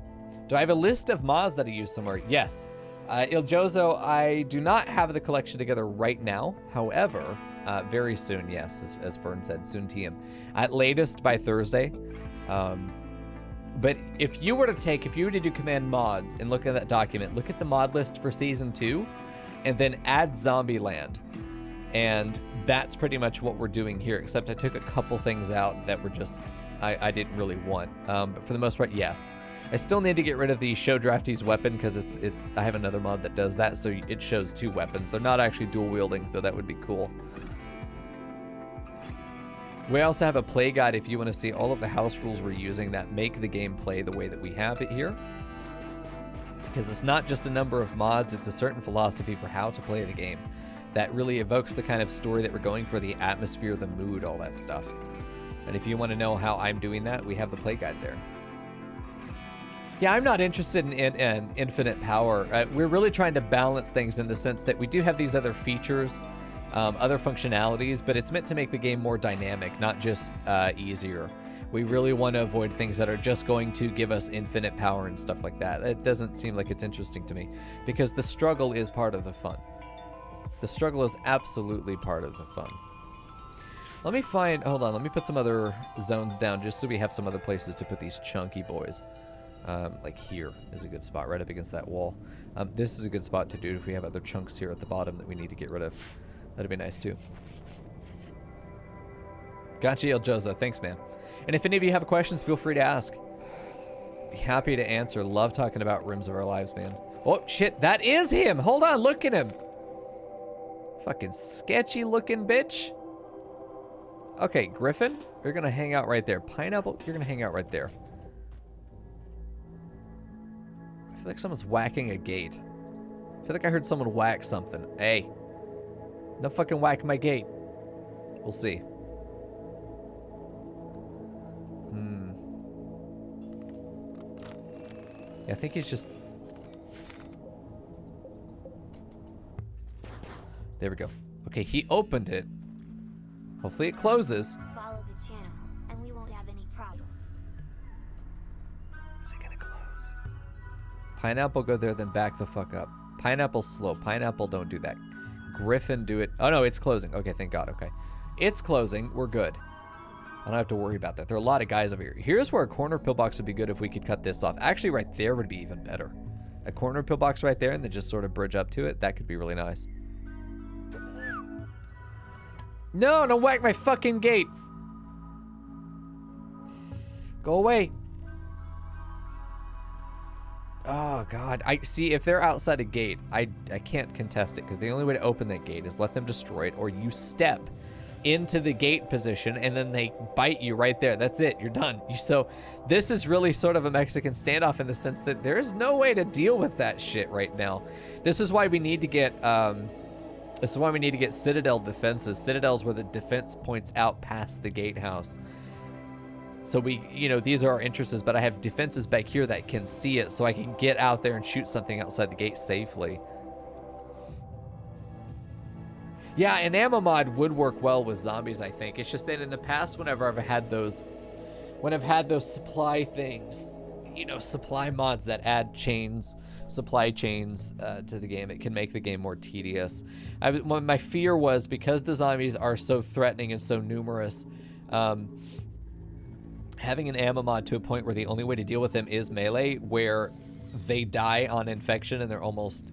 Do I have a list of mods that I use somewhere? Yes. Iljozo, I do not have the collection together right now. However, very soon, yes, as Fern said, soon TM. At latest by Thursday. But if you were to do command mods and look at that document, look at the mod list for Season 2, and then add Zombieland. And that's pretty much what we're doing here, except I took a couple things out that were just, I didn't really want. But for the most part, yes. I still need to get rid of the Show Drafty's weapon, because I have another mod that does that, so it shows 2 weapons. They're not actually dual wielding, though that would be cool. We also have a play guide if you want to see all of the house rules we're using that make the game play the way that we have it here. Because it's not just a number of mods, it's a certain philosophy for how to play the game that really evokes the kind of story that we're going for, the atmosphere, the mood, all that stuff. And if you want to know how I'm doing that, we have the play guide there. Yeah, I'm not interested in infinite power. We're really trying to balance things in the sense that we do have these other features, other functionalities, but it's meant to make the game more dynamic, not just easier. We really want to avoid things that are just going to give us infinite power and stuff like that. It doesn't seem like it's interesting to me, because the struggle is part of the fun. The struggle is absolutely part of the fun. Let me put some other zones down just so we have some other places to put these chunky boys. Like here is a good spot, right up against that wall. This is a good spot to do if we have other chunks here at the bottom that we need to get rid of. That'd be nice too. Gotcha, El Jozo. Thanks, man. And if any of you have questions, feel free to ask. Be happy to answer. Love talking about Rims of Our Lives, man. Oh, shit. That is him. Hold on. Look at him. Fucking sketchy looking bitch. Okay, Griffin, you're going to hang out right there. Pineapple, you're going to hang out right there. I feel like someone's whacking a gate. I feel like I heard someone whack something. Hey. No fucking whack my gate. We'll see. Yeah, I think he's just... There we go. Okay, he opened it. Hopefully it closes. Follow the channel, and we won't have any problems. Is it gonna close? Pineapple, go there, then back the fuck up. Pineapple's slow. Pineapple, don't do that. Griffin, do it. Oh, no, it's closing. Okay, thank God. Okay. It's closing. We're good. I don't have to worry about that. There are a lot of guys over here. Here's where a corner pillbox would be good if we could cut this off. Actually, right there would be even better. A corner pillbox right there and then just sort of bridge up to it. That could be really nice. No, don't whack my fucking gate. Go away. Oh, God. I see, if they're outside a gate, I can't contest it, because the only way to open that gate is let them destroy it, or you step into the gate position, and then they bite you right there. That's it. You're done. So this is really sort of a Mexican standoff in the sense that there's no way to deal with that shit right now. This is why we need to get... this is why we need to get Citadel defenses. Citadels where the defense points out past the gatehouse. So we, you know, these are our entrances, but I have defenses back here that can see it, so I can get out there and shoot something outside the gate safely. Yeah, an ammo mod would work well with zombies, I think. It's just that in the past, whenever I've had those supply things, you know, supply mods that add chains, supply chains to the game, it can make the game more tedious. My fear was, because the zombies are so threatening and so numerous, having an ammo mod to a point where the only way to deal with them is melee, where they die on infection and they're almost...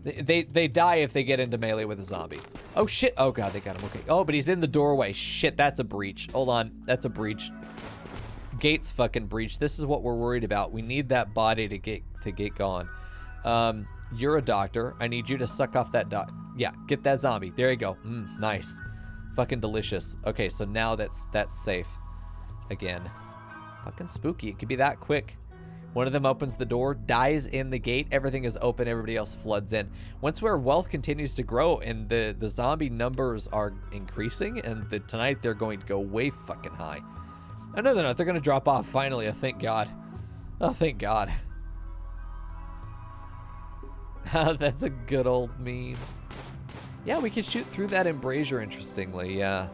They die if they get into melee with a zombie. Oh, shit. Oh, God, they got him. Okay. Oh, but he's in the doorway. Shit, that's a breach. Hold on. That's a breach. Gate's fucking breach. This is what we're worried about. We need that body to get gone. You're a doctor. I need you to suck off that Yeah, get that zombie. There you go. Nice. Fucking delicious. Okay, so now that's safe. Again. Fucking spooky. It could be that quick. One of them opens the door, dies in the gate, everything is open, everybody else floods in. Once our wealth continues to grow and the zombie numbers are increasing, and tonight they're going to go way fucking high. Oh, no, they're not. They're going to drop off finally. Oh, thank God. Oh, thank God. That's a good old meme. Yeah, we can shoot through that embrasure, interestingly. Yeah.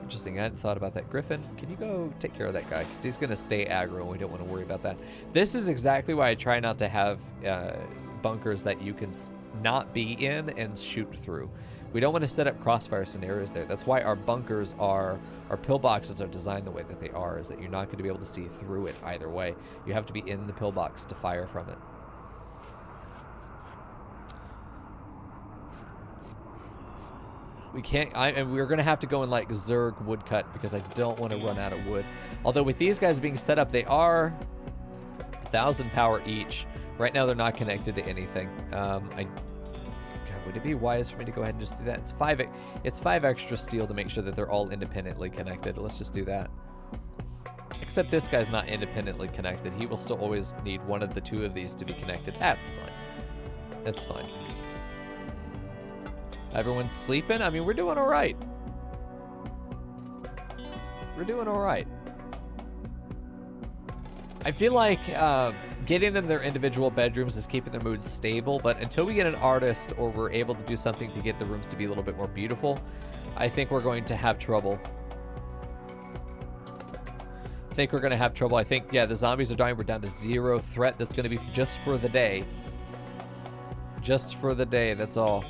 Interesting. I hadn't thought about that. Griffin, can you go take care of that guy? Because he's going to stay aggro, and we don't want to worry about that. This is exactly why I try not to have bunkers that you can not be in and shoot through. We don't want to set up crossfire scenarios there. That's why our bunkers our pillboxes are designed the way that they are, is that you're not going to be able to see through it either way. You have to be in the pillbox to fire from it. We can't, and we're going to have to go in like Zerg woodcut because I don't want to run out of wood. Although with these guys being set up, they are 1,000 power each. Right now they're not connected to anything. God, would it be wise for me to go ahead and just do that? It's 5 extra steel to make sure that they're all independently connected. Let's just do that. Except this guy's not independently connected. He will still always need one of the 2 of these to be connected. That's fine. That's fine. Everyone's sleeping? I mean, we're doing all right. We're doing all right. I feel like getting them their individual bedrooms is keeping their moods stable, but until we get an artist or we're able to do something to get the rooms to be a little bit more beautiful, I think we're going to have trouble. I think, yeah, the zombies are dying. We're down to 0 threat. That's going to be just for the day. Just for the day, that's all.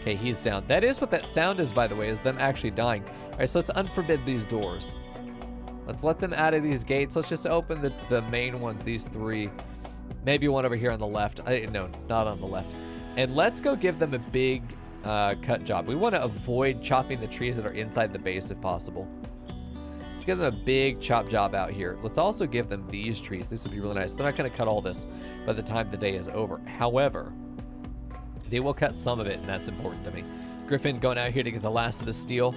Okay, he's down. That is what that sound is, by the way, is them actually dying. All right, so let's unforbid these doors. Let's let them out of these gates. Let's just open the main ones, these 3. Maybe one over here on the left. No, not on the left. And let's go give them a big cut job. We want to avoid chopping the trees that are inside the base if possible. Let's give them a big chop job out here. Let's also give them these trees. This would be really nice. They're not going to cut all this by the time the day is over. However, they will cut some of it, and that's important to me. Griffin going out here to get the last of the steel.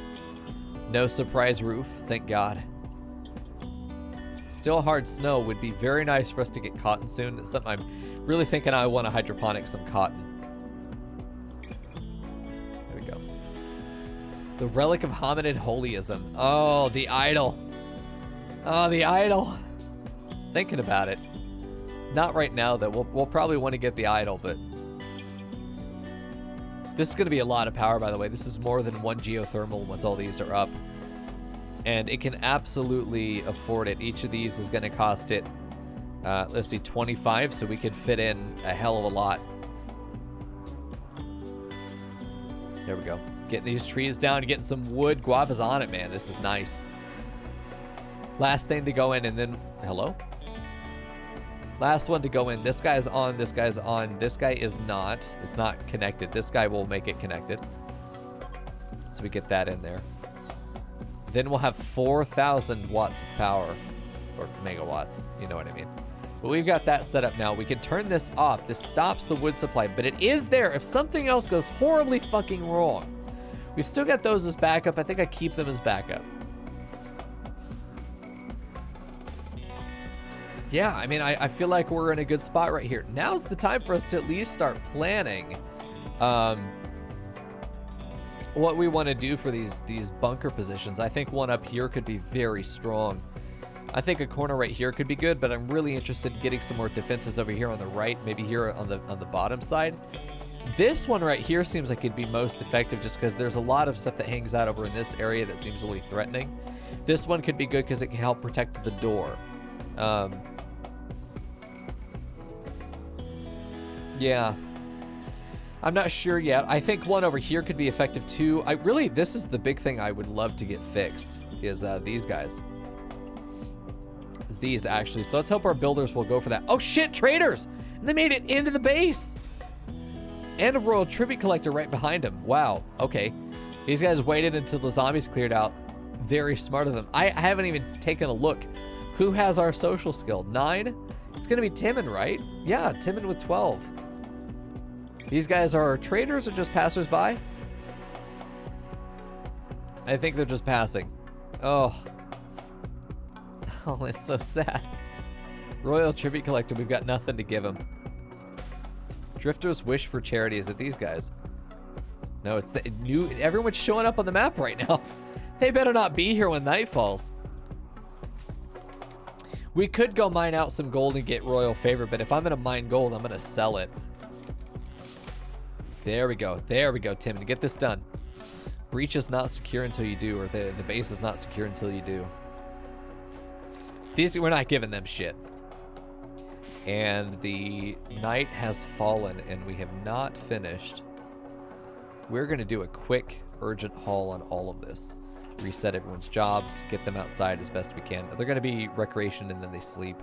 No surprise roof, thank God. Still hard snow would be very nice for us to get cotton soon. It's something I'm really thinking I want to hydroponic some cotton. There we go. The relic of hominid holyism. Oh, the idol. Oh, the idol. Thinking about it. Not right now, though. We'll probably want to get the idol, but... This is going to be a lot of power, by the way. This is more than 1 geothermal once all these are up. And it can absolutely afford it. Each of these is going to cost it, let's see, 25, so we could fit in a hell of a lot. There we go. Getting these trees down, getting some wood. Guava's on it, man. This is nice. Last thing to go in, and then... Hello? Last one to go in. This guy's on. This guy's on. This guy is not. It's not connected. This guy will make it connected. So we get that in there. Then we'll have 4,000 watts of power, or megawatts, you know what I mean. But we've got that set up now. We can turn this off. This stops the wood supply, but it is there if something else goes horribly fucking wrong. We've still got those as backup. I think I keep them as backup. Yeah, I mean, I feel like we're in a good spot right here. Now's the time for us to at least start planning what we want to do for these bunker positions. I think one up here could be very strong. I think a corner right here could be good, but I'm really interested in getting some more defenses over here on the right, maybe here on the bottom side. This one right here seems like it'd be most effective just because there's a lot of stuff that hangs out over in this area that seems really threatening. This one could be good because it can help protect the door. Yeah. I'm not sure yet. I think one over here could be effective too. This is the big thing I would love to get fixed, is these guys. Is these, actually. So let's hope our builders will go for that. Oh shit, traders! And they made it into the base! And a royal tribute collector right behind him. Wow, okay. These guys waited until the zombies cleared out. Very smart of them. I haven't even taken a look. Who has our social skill? 9? It's gonna be Timon, right? Yeah, Timon with 12. These guys are traders or just passersby? I think they're just passing. Oh. Oh, it's so sad. Royal Tribute Collector, we've got nothing to give him. Drifter's Wish for Charity, is it these guys? No, it's the new, everyone's showing up on the map right now. They better not be here when night falls. We could go mine out some gold and get royal favor, but if I'm gonna mine gold, I'm gonna sell it. There we go, Tim, to get this done. Breach is not secure until you do, or the base is not secure until you do. We're not giving them shit. And the night has fallen, and we have not finished. We're gonna do a quick, urgent haul on all of this. Reset everyone's jobs, get them outside as best we can. They're gonna be recreation and then they sleep.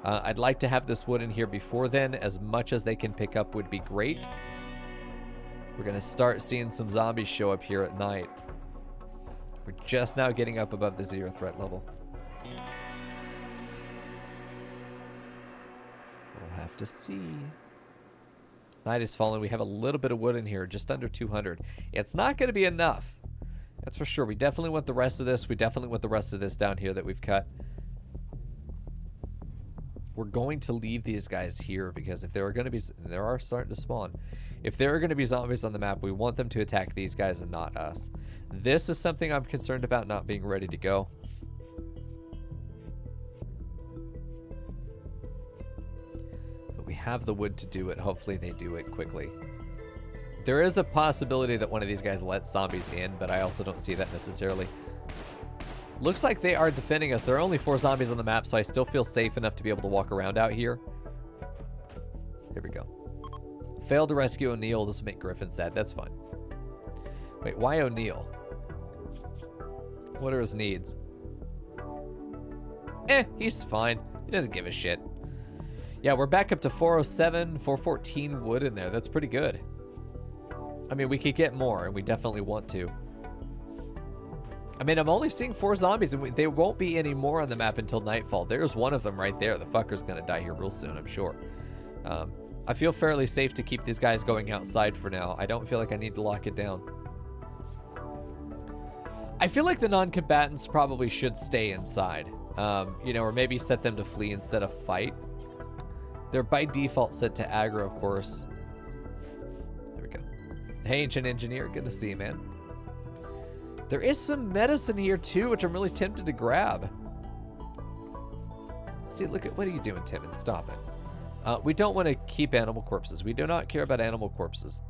I'd like to have this wood in here before then. As much as they can pick up would be great. We're gonna start seeing some zombies show up here at night. We're just now getting up above the 0 threat level. We'll have to see. Night is falling. We have a little bit of wood in here, just under 200. It's not gonna be enough. That's for sure. We definitely want the rest of this. We definitely want the rest of this down here that we've cut. We're going to leave these guys here because if there are going to be, there are starting to spawn. If there are going to be zombies on the map, we want them to attack these guys and not us. This is something I'm concerned about not being ready to go. But we have the wood to do it. Hopefully they do it quickly. There is a possibility that one of these guys lets zombies in, but I also don't see that necessarily. Looks like they are defending us. There are only 4 zombies on the map, so I still feel safe enough to be able to walk around out here. Here we go. Failed to rescue O'Neill. This will make Griffin sad. That's fine. Wait, why O'Neill? What are his needs? He's fine. He doesn't give a shit. Yeah, we're back up to 407, 414 wood in there. That's pretty good. I mean, we could get more, and we definitely want to. I mean, I'm only seeing 4 zombies, and they won't be any more on the map until nightfall. There's one of them right there. The fucker's gonna die here real soon, I'm sure. I feel fairly safe to keep these guys going outside for now. I don't feel like I need to lock it down. I feel like the non-combatants probably should stay inside. You know, or maybe set them to flee instead of fight. They're by default set to aggro, of course. There we go. Hey, Ancient Engineer, good to see you, man. There is some medicine here too, which I'm really tempted to grab. See, look at, what are you doing, Timon? Stop it. We don't want to keep animal corpses. We do not care about animal corpses.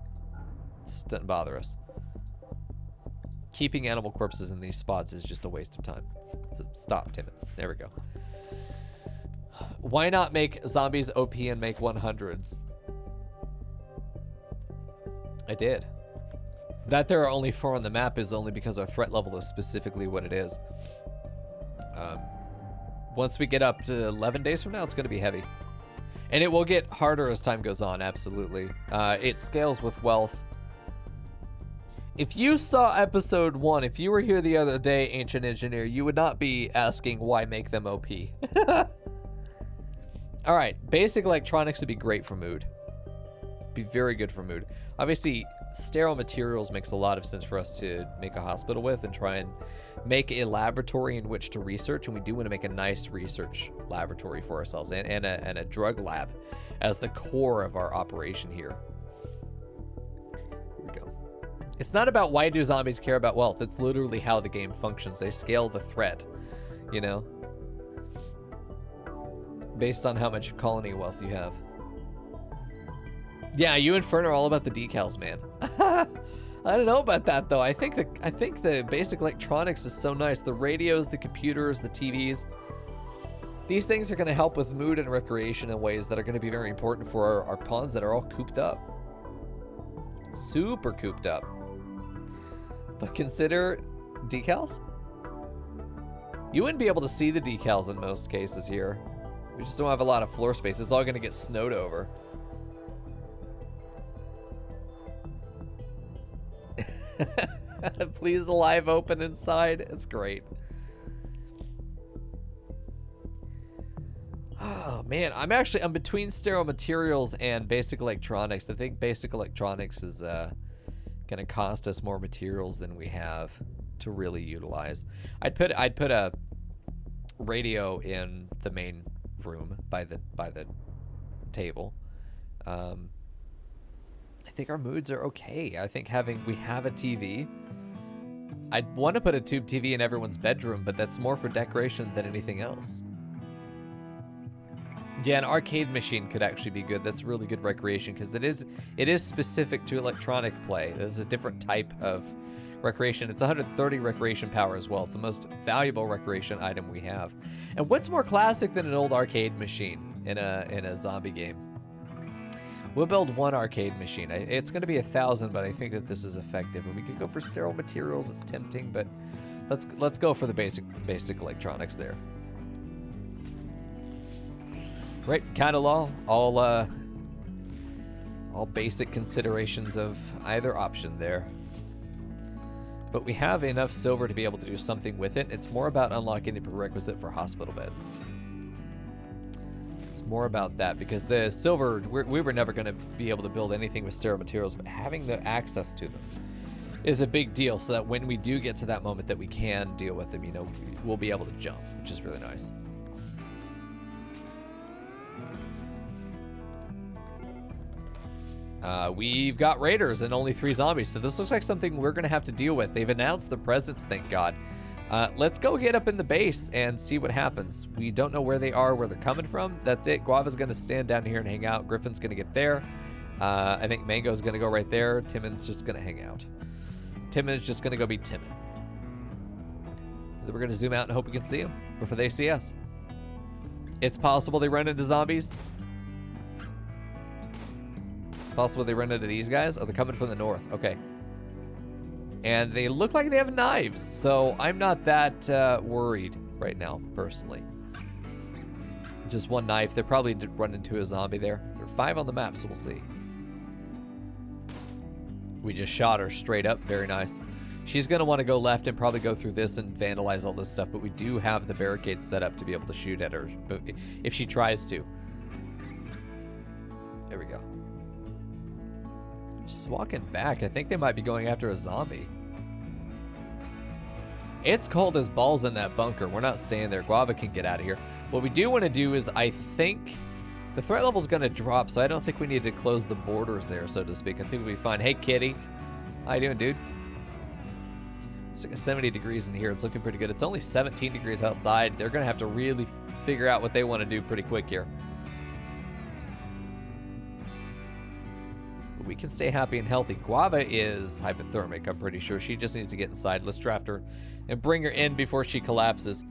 It just doesn't bother us. Keeping animal corpses in these spots is just a waste of time. So stop, Timon. There we go. Why not make zombies OP and make 100s? I did. That there are only 4 on the map is only because our threat level is specifically what it is. Once we get up to 11 days from now, it's going to be heavy. And it will get harder as time goes on, absolutely. It scales with wealth. If you saw episode 1, if you were here the other day, Ancient Engineer, you would not be asking why make them OP. All right, basic electronics would be great for mood. Be very good for mood. Obviously, sterile materials makes a lot of sense for us to make a hospital with and try and make a laboratory in which to research, and we do want to make a nice research laboratory for ourselves and a drug lab as the core of our operation here. Here we go. It's not about why do zombies care about wealth. It's literally how the game functions. They scale the threat, you know, based on how much colony wealth you have. Yeah, you and Fern are all about the decals, man. I don't know about that though. I think the basic electronics is so nice. The radios, the computers, the TVs. These things are going to help with mood and recreation in ways that are going to be very important for our pawns that are all cooped up. Super cooped up. But consider decals? You wouldn't be able to see the decals in most cases here. We just don't have a lot of floor space. It's all going to get snowed over. Please, the live open inside. It's great. Oh man, I'm between sterile materials and basic electronics. I think basic electronics is gonna cost us more materials than we have to really utilize. I'd put a radio in the main room by the table. I think our moods are okay. I think we have a TV. I'd want to put a tube TV in everyone's bedroom, but that's more for decoration than anything else. Yeah, an arcade machine could actually be good. That's really good recreation because it is specific to electronic play. There's a different type of recreation. It's 130 recreation power as well. It's the most valuable recreation item we have. And what's more classic than an old arcade machine in a zombie game? We'll build one arcade machine. It's going to be 1,000, but I think that this is effective. And we could go for sterile materials. It's tempting, but let's go for the basic electronics there. Right, kind of all basic considerations of either option there. But we have enough silver to be able to do something with it. It's more about unlocking the prerequisite for hospital beds. It's more about that because the silver, we were never going to be able to build anything with sterile materials, but having the access to them is a big deal so that when we do get to that moment that we can deal with them, you know, we'll be able to jump, which is really nice. We've got raiders and only 3 zombies, so this looks like something we're going to have to deal with. They've announced the presence, thank God. Let's go get up in the base and see what happens. We don't know where they are, where they're coming from. That's it. Guava's going to stand down here and hang out. Griffin's going to get there. I think Mango's going to go right there. Timon's just going to hang out. Timon's just going to go be Timon. Then we're going to zoom out and hope we can see them before they see us. It's possible they run into zombies. It's possible they run into these guys. Oh, they're coming from the north. Okay. And they look like they have knives, so I'm not that worried right now, personally. Just one knife. They're probably run into a zombie there. There are 5 on the map, so we'll see. We just shot her straight up. Very nice. She's going to want to go left and probably go through this and vandalize all this stuff, but we do have the barricades set up to be able to shoot at her if she tries to. There we go. She's walking back. I think they might be going after a zombie. It's cold as balls in that bunker. We're not staying there. Guava can get out of here. What we do want to do is, I think the threat level is going to drop, so I don't think we need to close the borders there, so to speak. I think we'll be fine. Hey, kitty. How you doing, dude? It's like 70 degrees in here. It's looking pretty good. It's only 17 degrees outside. They're going to have to really figure out what they want to do pretty quick here. We can stay happy and healthy. Guava is hypothermic, I'm pretty sure. She just needs to get inside. Let's draft her and bring her in before she collapses.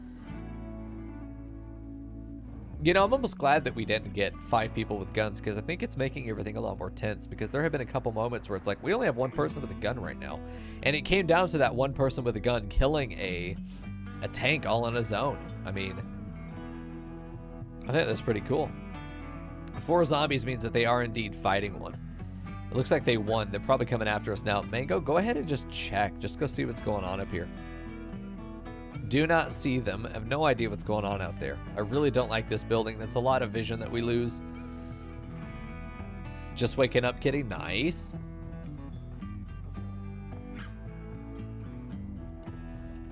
You know, I'm almost glad that we didn't get 5 people with guns because I think it's making everything a lot more tense because there have been a couple moments where it's like, we only have 1 person with a gun right now. And it came down to that 1 person with a gun killing a tank all on his own. I mean, I think that's pretty cool. 4 zombies means that they are indeed fighting one. It looks like they won. They're probably coming after us now. Mango, go ahead and just check. Just go see what's going on up here. Do not see them. I have no idea what's going on out there. I really don't like this building. That's a lot of vision that we lose. Just waking up, kitty. Nice.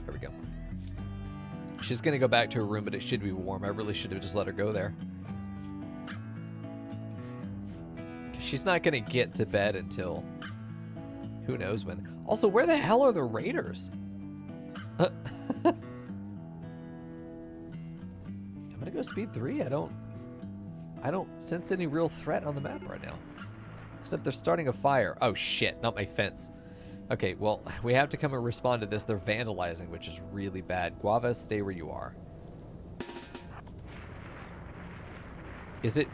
There we go. She's going to go back to her room, but it should be warm. I really should have just let her go there. She's not going to get to bed until who knows when. Also, where the hell are the raiders? I'm going to go speed 3. I don't sense any real threat on the map right now. Except they're starting a fire. Oh shit, not my fence. Okay, well, we have to come and respond to this. They're vandalizing, which is really bad. Guava, stay where you are. Is it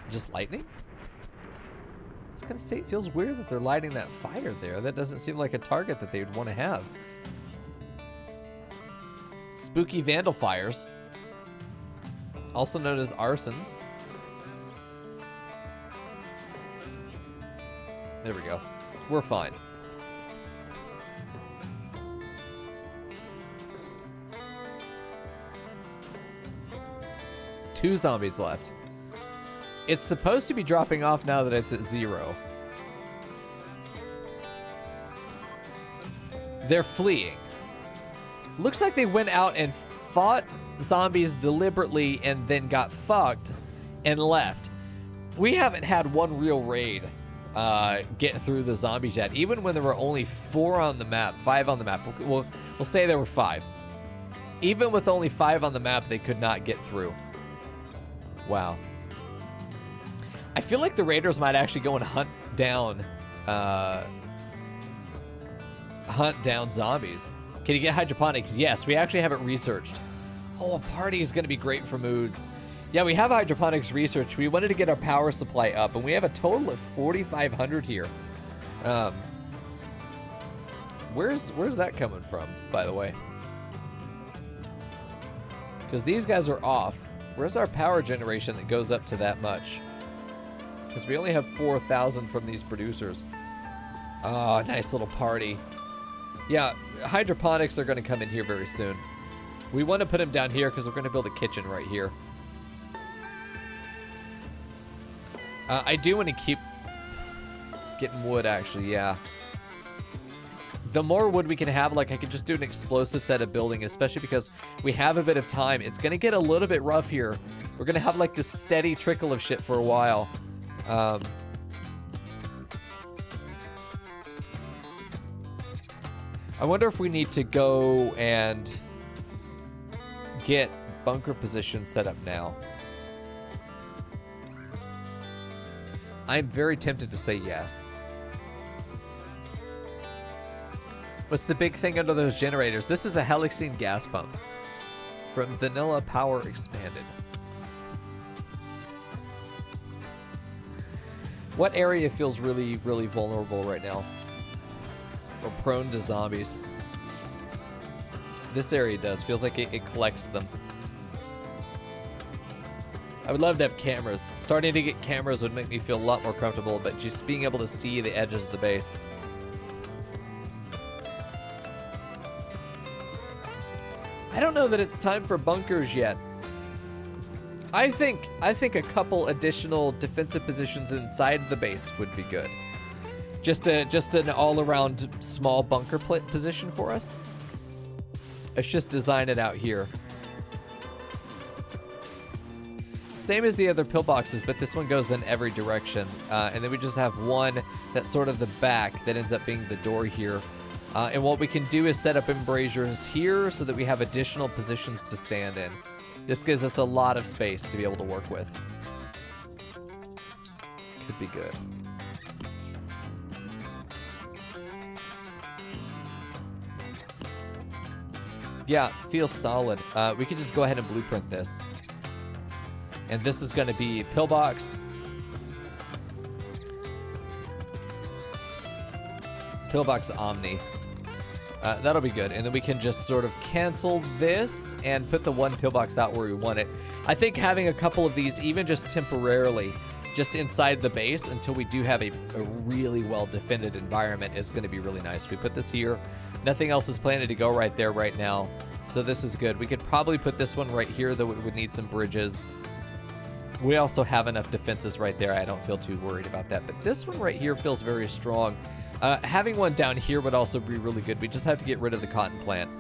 just lightning? I was gonna say, it feels weird that they're lighting that fire there. That doesn't seem like a target that they would want to have. Spooky vandal fires, also known as arsons. There we go. We're fine. Two zombies left. It's supposed to be dropping off now that it's at 0. They're fleeing. Looks like they went out and fought zombies deliberately and then got fucked and left. We haven't had one real raid get through the zombies yet. Even when there were only 4 on the map, 5 on the map. We'll say there were 5. Even with only 5 on the map, they could not get through. Wow. I feel like the raiders might actually go and hunt down zombies. Can you get hydroponics? Yes, we actually have it researched. Oh, a party is going to be great for moods. Yeah, we have hydroponics research. We wanted to get our power supply up, and we have a total of 4,500 here. Where's that coming from, by the way? Because these guys are off. Where's our power generation that goes up to that much? Because we only have 4,000 from these producers. Oh, nice little party. Yeah, hydroponics are going to come in here very soon. We want to put them down here because we're going to build a kitchen right here. I do want to keep getting wood, actually, yeah. The more wood we can have, like, I could just do an explosive set of building, especially because we have a bit of time. It's going to get a little bit rough here. We're going to have, like, this steady trickle of shit for a while. I wonder if we need to go and get bunker positions set up now. I'm very tempted to say yes. What's the big thing under those generators? This is a Helixine gas pump from Vanilla Power Expanded. What area feels really, really vulnerable right now? Or prone to zombies? This area does. Feels like it collects them. I would love to have cameras. Starting to get cameras would make me feel a lot more comfortable, but just being able to see the edges of the base. I don't know that it's time for bunkers yet. I think a couple additional defensive positions inside the base would be good. Just an all-around small bunker position for us. Let's just design it out here. Same as the other pillboxes, but this one goes in every direction. And then we just have one that's sort of the back that ends up being the door here. And what we can do is set up embrasures here so that we have additional positions to stand in. This gives us a lot of space to be able to work with. Could be good. Yeah, feels solid. We can just go ahead and blueprint this. And this is going to be pillbox. Pillbox Omni. That'll be good. And then we can just sort of cancel this and put the one pillbox out where we want it. I think having a couple of these, even just temporarily, just inside the base until we do have a really well-defended environment is going to be really nice. We put this here. Nothing else is planning to go right there right now. So this is good. We could probably put this one right here, though it would need some bridges. We also have enough defenses right there. I don't feel too worried about that. But this one right here feels very strong. Having one down here would also be really good. We just have to get rid of the cotton plant.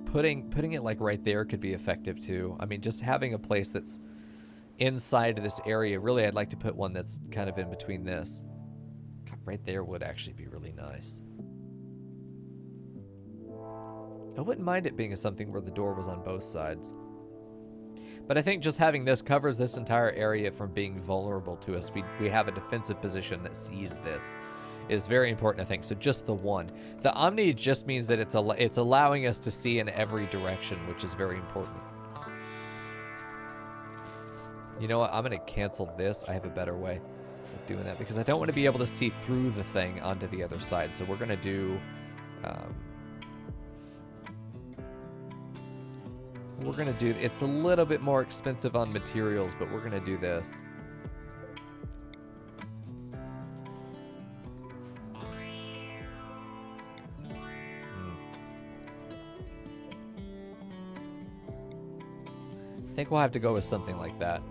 Putting it like right there could be effective too. I mean, just having a place that's inside of this area. Really, I'd like to put one that's kind of in between this. God, right there would actually be really nice. I wouldn't mind it being something where the door was on both sides. But I think just having this covers this entire area from being vulnerable to us. We have a defensive position that sees this. Is very important, I think. So just the one. The Omni just means that it's allowing us to see in every direction, which is very important. You know what? I'm going to cancel this. I have a better way of doing that because I don't want to be able to see through the thing onto the other side. So we're going to do... it's a little bit more expensive on materials, but we're going to do this. I think we'll have to go with something like that.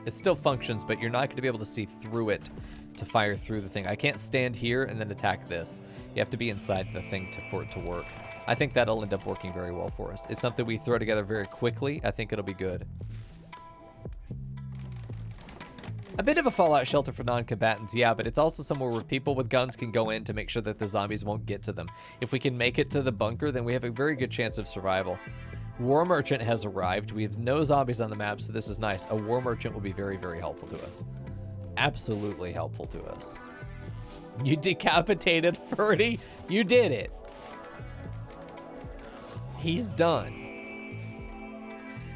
It still functions, but you're not going to be able to see through it to fire through the thing. I can't stand here and then attack this. You have to be inside the thing for it to work. I think that'll end up working very well for us. It's something we throw together very quickly. I think it'll be good. A bit of a fallout shelter for non-combatants, yeah, but it's also somewhere where people with guns can go in to make sure that the zombies won't get to them. If we can make it to the bunker, then we have a very good chance of survival. War Merchant has arrived. We have no zombies on the map, so this is nice. A War Merchant will be very, very helpful to us. Absolutely helpful to us. You decapitated Ferdy. You did it. He's done.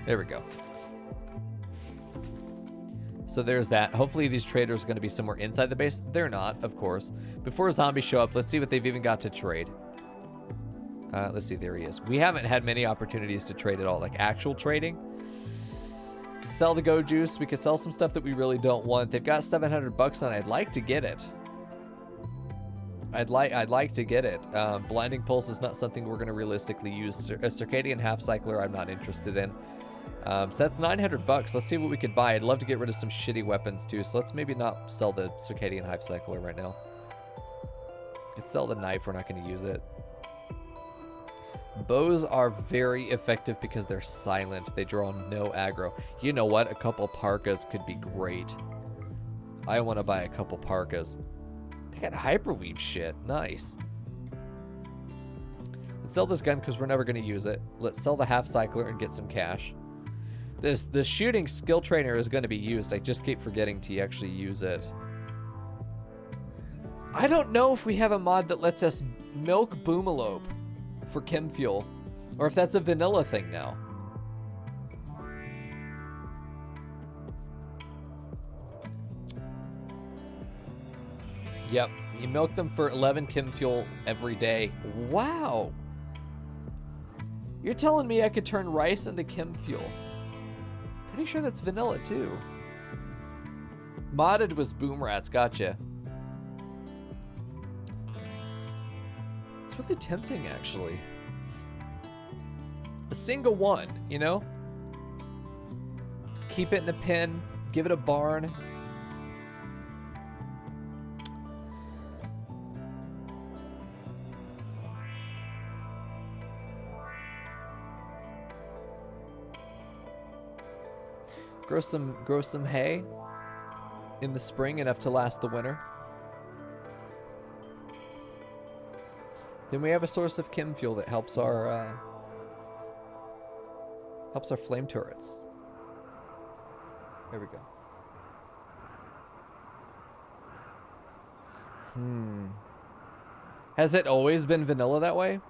There we go. So there's that. Hopefully these traders are going to be somewhere inside the base. They're not, of course. Before zombies show up, let's see what they've even got to trade. Let's see, there he is. We haven't had many opportunities to trade at all, like actual trading. We could sell the Go Juice. We could sell some stuff that we really don't want. They've got 700 bucks on it. I'd like to get it. I'd like to get it. Blinding Pulse is not something we're going to realistically use. A Circadian Half Cycler I'm not interested in. So that's 900 bucks. Let's see what we could buy. I'd love to get rid of some shitty weapons too. So let's maybe not sell the Circadian Half Cycler right now. Let's sell the knife. We're not going to use it. Bows are very effective because they're silent. They draw no aggro. You know what? A couple parkas could be great. I want to buy a couple parkas. They got hyperweave shit. Nice. Let's sell this gun because we're never going to use it. Let's sell the half cycler and get some cash. The shooting skill trainer is going to be used. I just keep forgetting to actually use it. I don't know if we have a mod that lets us milk Boomalope for chem fuel, or if that's a vanilla thing now. Yep, you milk them for 11 chem fuel every day. Wow. You're telling me I could turn rice into chem fuel. Pretty sure that's vanilla too. Modded was Boom Rats, gotcha. It's really tempting, actually. A single one, you know? Keep it in a pen, give it a barn. Grow some hay in the spring, enough to last the winter. Then we have a source of chem fuel that helps our flame turrets. There we go. Has it always been vanilla that way?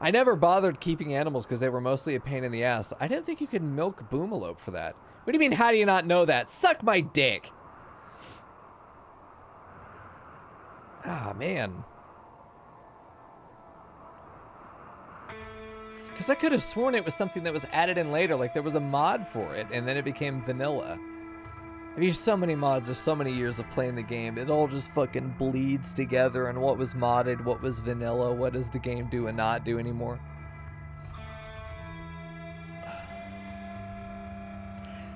I never bothered keeping animals because they were mostly a pain in the ass. I didn't think you could milk Boomalope for that. What do you mean, how do you not know that? Suck my dick! Ah, man. Because I could have sworn it was something that was added in later, like there was a mod for it, and then it became vanilla. I mean, so many mods, there's so many years of playing the game, it all just fucking bleeds together, and what was modded, what was vanilla, what does the game do and not do anymore.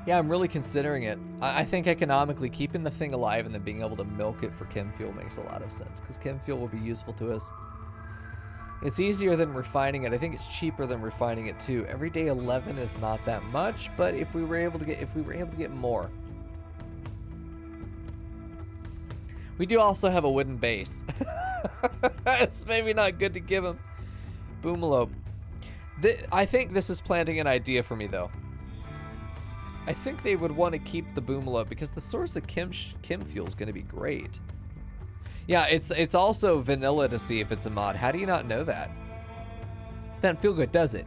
Yeah, I'm really considering it. I think economically, keeping the thing alive and then being able to milk it for chem fuel makes a lot of sense, because chem fuel will be useful to us. It's easier than refining it. I think it's cheaper than refining it too. Every day 11 is not that much, but if we were able to get more. We do also have a wooden base. It's maybe not good to give him. Boomalope. I think this is planting an idea for me though. I think they would want to keep the Boomalope because the source of chem fuel is going to be great. Yeah, it's also vanilla to see if it's a mod. How do you not know that? Doesn't feel good, does it?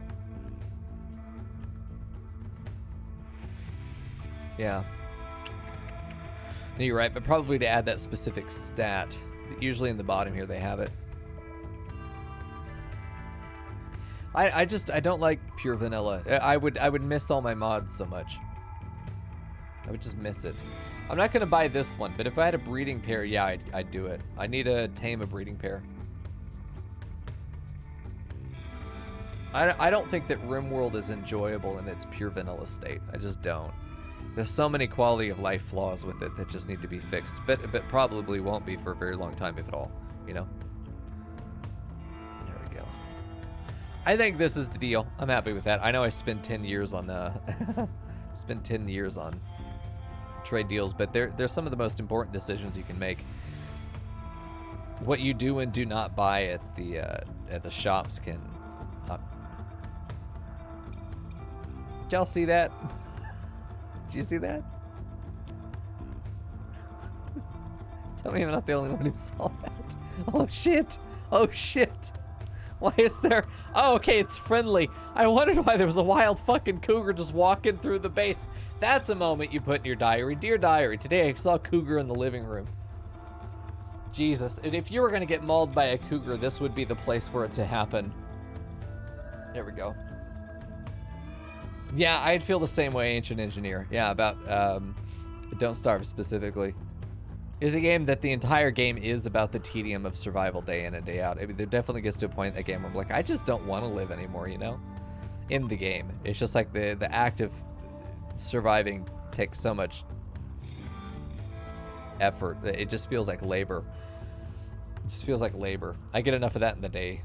Yeah. No, you're right, but probably to add that specific stat. Usually in the bottom here they have it. I don't like pure vanilla. I would miss all my mods so much. I would just miss it. I'm not going to buy this one, but if I had a breeding pair, yeah, I'd do it. I need to tame a breeding pair. I don't think that RimWorld is enjoyable in its pure vanilla state. I just don't. There's so many quality of life flaws with it that just need to be fixed, but probably won't be for a very long time, if at all, you know? There we go. I think this is the deal. I'm happy with that. I know I spent 10 years on, spent 10 years on trade deals, but they're some of the most important decisions you can make. What you do and do not buy at the shops can. Did y'all see that? Did you see that? Tell me I'm not the only one who saw that. Oh shit! Oh shit! Why is there? Oh, okay, it's friendly. I wondered why there was a wild fucking cougar just walking through the base. That's a moment you put in your diary. Dear diary, today I saw a cougar in the living room. Jesus, if you were gonna get mauled by a cougar, this would be the place for it to happen. There we go. Yeah, I'd feel the same way, Ancient Engineer. Yeah, about Don't Starve specifically. Is a game that the entire game is about the tedium of survival day in and day out. I mean, there definitely gets to a point in that game where I'm like, I just don't want to live anymore, you know? In the game. It's just like the act of surviving takes so much effort. It just feels like labor. It just feels like labor. I get enough of that in the day.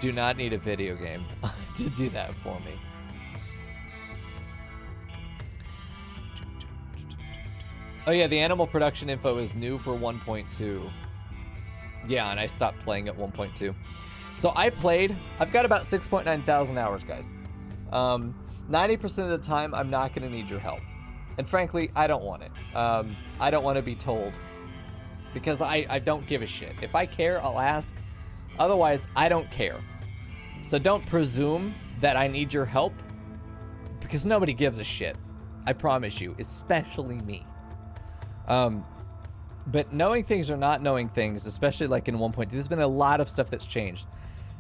Do not need a video game to do that for me. Oh yeah, the animal production info is new for 1.2. Yeah, and I stopped playing at 1.2. So I've got about 6.9 thousand hours, guys. 90% of the time, I'm not gonna need your help. And frankly, I don't want it. I don't wanna be told. Because I don't give a shit. If I care, I'll ask. Otherwise, I don't care. So don't presume that I need your help. Because nobody gives a shit. I promise you, especially me. But knowing things or not knowing things, especially like in 1.2, there's been a lot of stuff that's changed.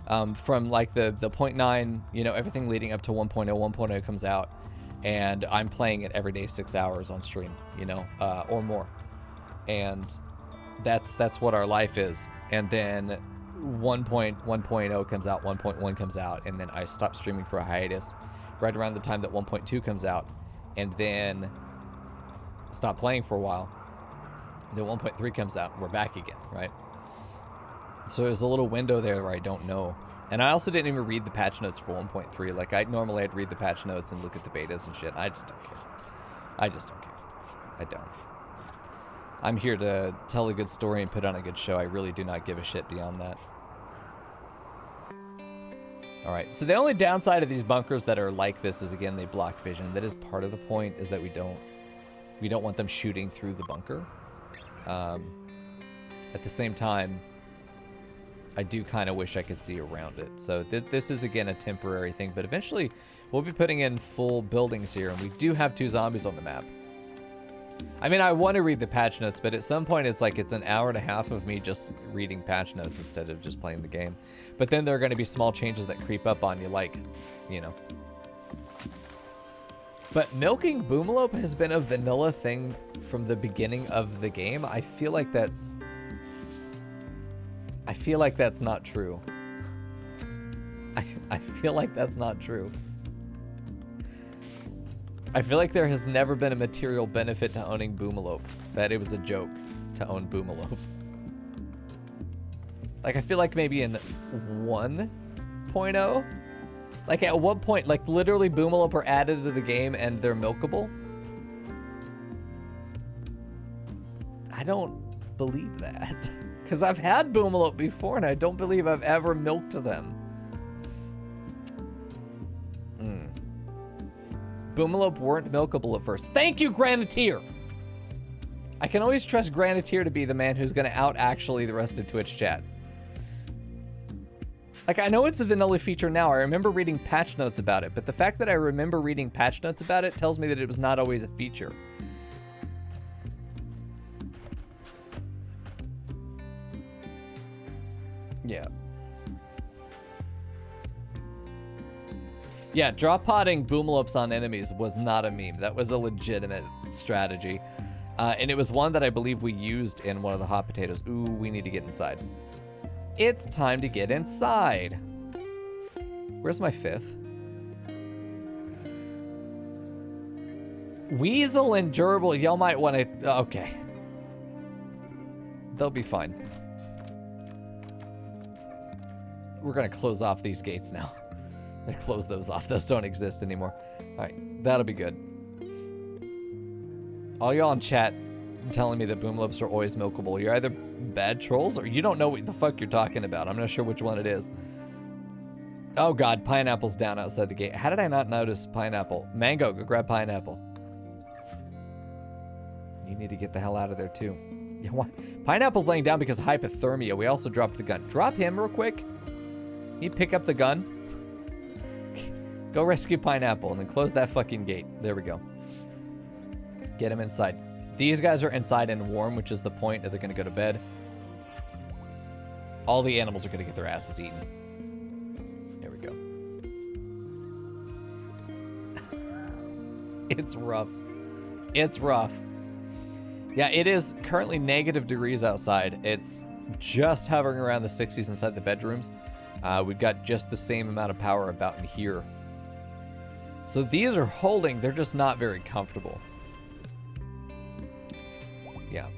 From like the 0.9, you know, everything leading up to 1.0, 1.0 comes out, and I'm playing it every day 6 hours on stream, you know, or more. And that's what our life is. And then 1.0 comes out, 1.1 comes out, and then I stop streaming for a hiatus right around the time that 1.2 comes out, and then stop playing for a while. Then 1.3 comes out and we're back again, right? So there's a little window there where I don't know. And I also didn't even read the patch notes for 1.3. Like I'd read the patch notes and look at the betas and shit. I just don't care. I just don't care. I don't. I'm here to tell a good story and put on a good show. I really do not give a shit beyond that. All right, so the only downside of these bunkers that are like this is, again, they block vision. That is part of the point, is that we don't want them shooting through the bunker. At the same time, I do kind of wish I could see around it. So this is, again, a temporary thing, but eventually we'll be putting in full buildings here, and we do have 2 zombies on the map. I mean, I want to read the patch notes, but at some point it's like it's an hour and a half of me just reading patch notes instead of just playing the game. But then there are going to be small changes that creep up on you, like, you know. But milking Boomalope has been a vanilla thing from the beginning of the game. I feel like that's not true. I feel like that's not true. I feel like there has never been a material benefit to owning Boomalope. That it was a joke to own Boomalope. Like, I feel like maybe in 1.0, like at one point, like literally Boomalope are added to the game and they're milkable. I don't believe that. Because I've had Boomalope before and I don't believe I've ever milked them. Boomalope weren't milkable at first. Thank you, Graniteer! I can always trust Graniteer to be the man who's going to out-actually the rest of Twitch chat. Like, I know it's a vanilla feature now. I remember reading patch notes about it, but the fact that I remember reading patch notes about it tells me that it was not always a feature. Yeah. Yeah, drop potting Boomalopes on enemies was not a meme. That was a legitimate strategy. And it was one that I believe we used in one of the hot potatoes. Ooh, we need to get inside. It's time to get inside. Where's my fifth? Weasel and Gerbil, y'all might want to... Okay. They'll be fine. We're going to close off these gates now. I close those off. Those don't exist anymore. All right, that'll be good. All y'all in chat telling me that Boomalopes are always milkable. You're either bad trolls or you don't know what the fuck you're talking about. I'm not sure which one it is. Oh god, pineapple's down outside the gate. How did I not notice pineapple? Mango, go grab pineapple. You need to get the hell out of there too. Yeah, what? Pineapple's laying down because of hypothermia. We also dropped the gun. Drop him real quick. Can you pick up the gun? Go rescue Pineapple and then close that fucking gate. There we go. Get him inside. These guys are inside and warm, which is the point that they're going to go to bed. All the animals are going to get their asses eaten. There we go. It's rough. It's rough. Yeah, it is currently -degrees outside. It's just hovering around the 60s inside the bedrooms. We've got just the same amount of power about in here. So these are holding, they're just not very comfortable. Yeah.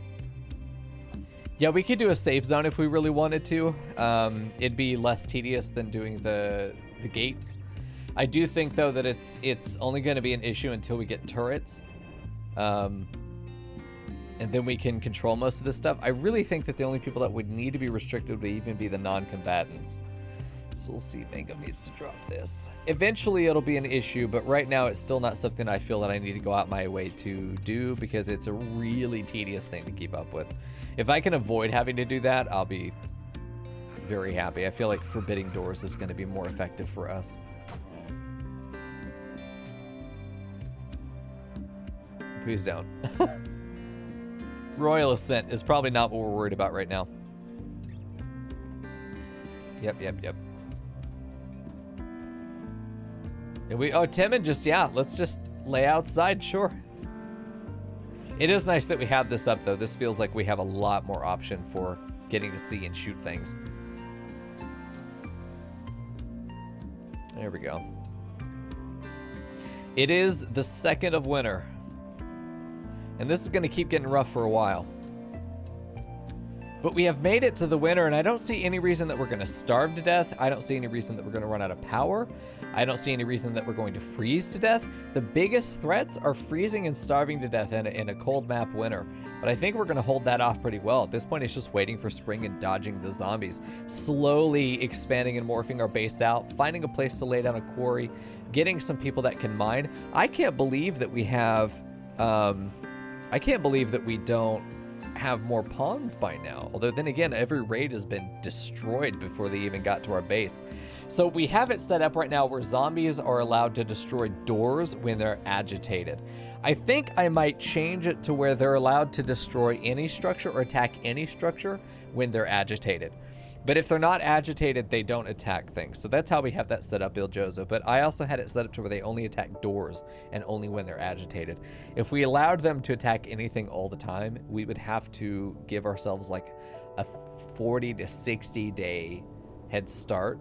Yeah, we could do a safe zone if we really wanted to. It'd be less tedious than doing the gates. I do think though that it's only going to be an issue until we get turrets. And then we can control most of this stuff. I really think that the only people that would need to be restricted would even be the non-combatants. So we'll see. Mango needs to drop this. Eventually it'll be an issue, but right now it's still not something I feel that I need to go out my way to do because it's a really tedious thing to keep up with. If I can avoid having to do that, I'll be very happy. I feel like forbidding doors is going to be more effective for us. Please don't. Royal Ascent is probably not what we're worried about right now. Yep. And Timon just, yeah, let's just lay outside, sure. It is nice that we have this up, though. This feels like we have a lot more option for getting to see and shoot things. There we go. It is the 2nd of winter. And this is going to keep getting rough for a while. But we have made it to the winter, and I don't see any reason that we're going to starve to death. I don't see any reason that we're going to run out of power. I don't see any reason that we're going to freeze to death. The biggest threats are freezing and starving to death in a cold map winter. But I think we're going to hold that off pretty well. At this point, it's just waiting for spring and dodging the zombies. Slowly expanding and morphing our base out, finding a place to lay down a quarry, getting some people that can mine. I can't believe that we have... I can't believe that we don't have more pawns by now. Although then again, every raid has been destroyed before they even got to our base. So we have it set up right now where zombies are allowed to destroy doors when they're agitated. I think I might change it to where they're allowed to destroy any structure or attack any structure when they're agitated. But if they're not agitated, they don't attack things. So that's how we have that set up, Il Jozo. But I also had it set up to where they only attack doors and only when they're agitated. If we allowed them to attack anything all the time, we would have to give ourselves like a 40 to 60 day head start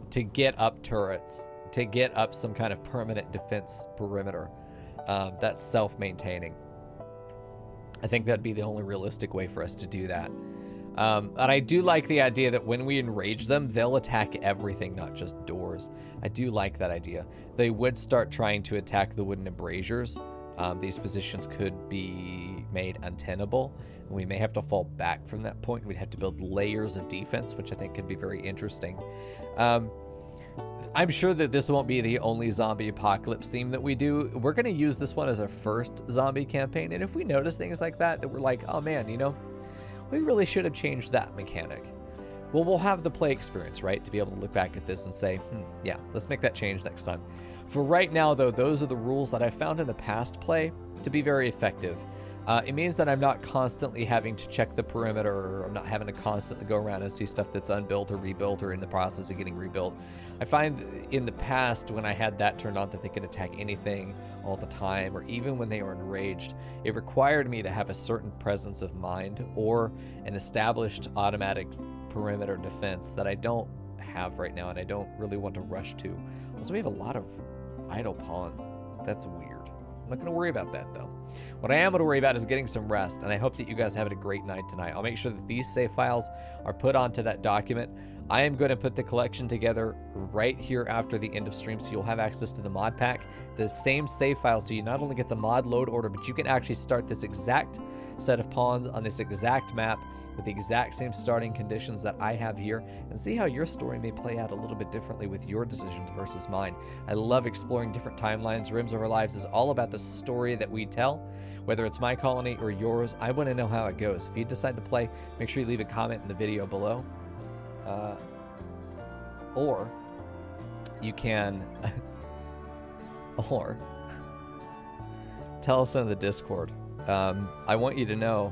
to get up turrets, to get up some kind of permanent defense perimeter that's self-maintaining. I think that'd be the only realistic way for us to do that. And I do like the idea that when we enrage them, they'll attack everything, not just doors. I do like that idea. They would start trying to attack the wooden embrasures. These positions could be made untenable. We may have to fall back from that point. We'd have to build layers of defense, which I think could be very interesting. I'm sure that this won't be the only zombie apocalypse theme that we do. We're going to use this one as our first zombie campaign. And if we notice things like that, that we're like, oh man, you know, we really should have changed that mechanic. Well, we'll have the play experience, right? To be able to look back at this and say, yeah, let's make that change next time. For right now, though, those are the rules that I found in the past play to be very effective. It means that I'm not constantly having to check the perimeter, or I'm not having to constantly go around and see stuff that's unbuilt or rebuilt or in the process of getting rebuilt. I find in the past when I had that turned on that they could attack anything all the time, or even when they were enraged, it required me to have a certain presence of mind or an established automatic perimeter defense that I don't have right now and I don't really want to rush to. Also, we have a lot of idle pawns. That's weird. I'm not going to worry about that, though. What I am going to worry about is getting some rest, and I hope that you guys have a great night tonight. I'll make sure that these save files are put onto that document. I am going to put the collection together right here after the end of stream, so you'll have access to the mod pack, the same save file, so you not only get the mod load order, but you can actually start this exact set of pawns on this exact map with the exact same starting conditions that I have here, and see how your story may play out a little bit differently with your decisions versus mine. I love exploring different timelines. Rims of Our Lives is all about the story that we tell, whether it's my colony or yours. I want to know how it goes. If you decide to play, make sure you leave a comment in the video below. Or you can, or tell us in the Discord. I want you to know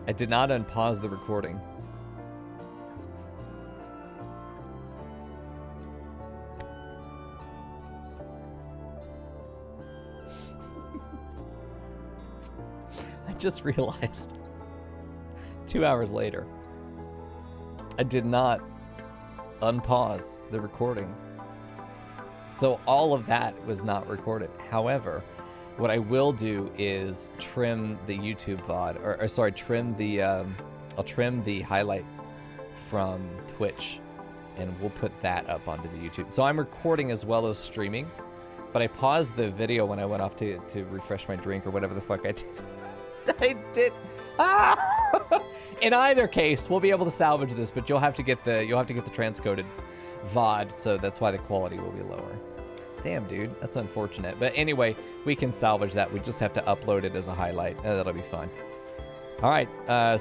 I did not unpause the recording. I just realized 2 hours later, I did not unpause the recording. So all of that was not recorded. However, what I will do is trim the YouTube VOD, or sorry, I'll trim the highlight from Twitch, and we'll put that up onto the YouTube. So I'm recording as well as streaming, but I paused the video when I went off to refresh my drink or whatever the fuck I did. I did. Ah! In either case, we'll be able to salvage this, but you'll have to get the transcoded VOD, so that's why the quality will be lower. Damn, dude, that's unfortunate. But anyway, we can salvage that. We just have to upload it as a highlight. That'll be fun. All right.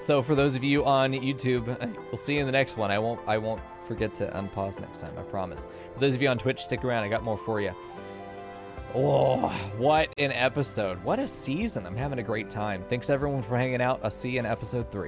So for those of you on YouTube, we'll see you in the next one. I won't forget to unpause next time. I promise. For those of you on Twitch, stick around. I got more for you. Oh, what an episode! What a season! I'm having a great time. Thanks everyone for hanging out. I'll see you in episode 3.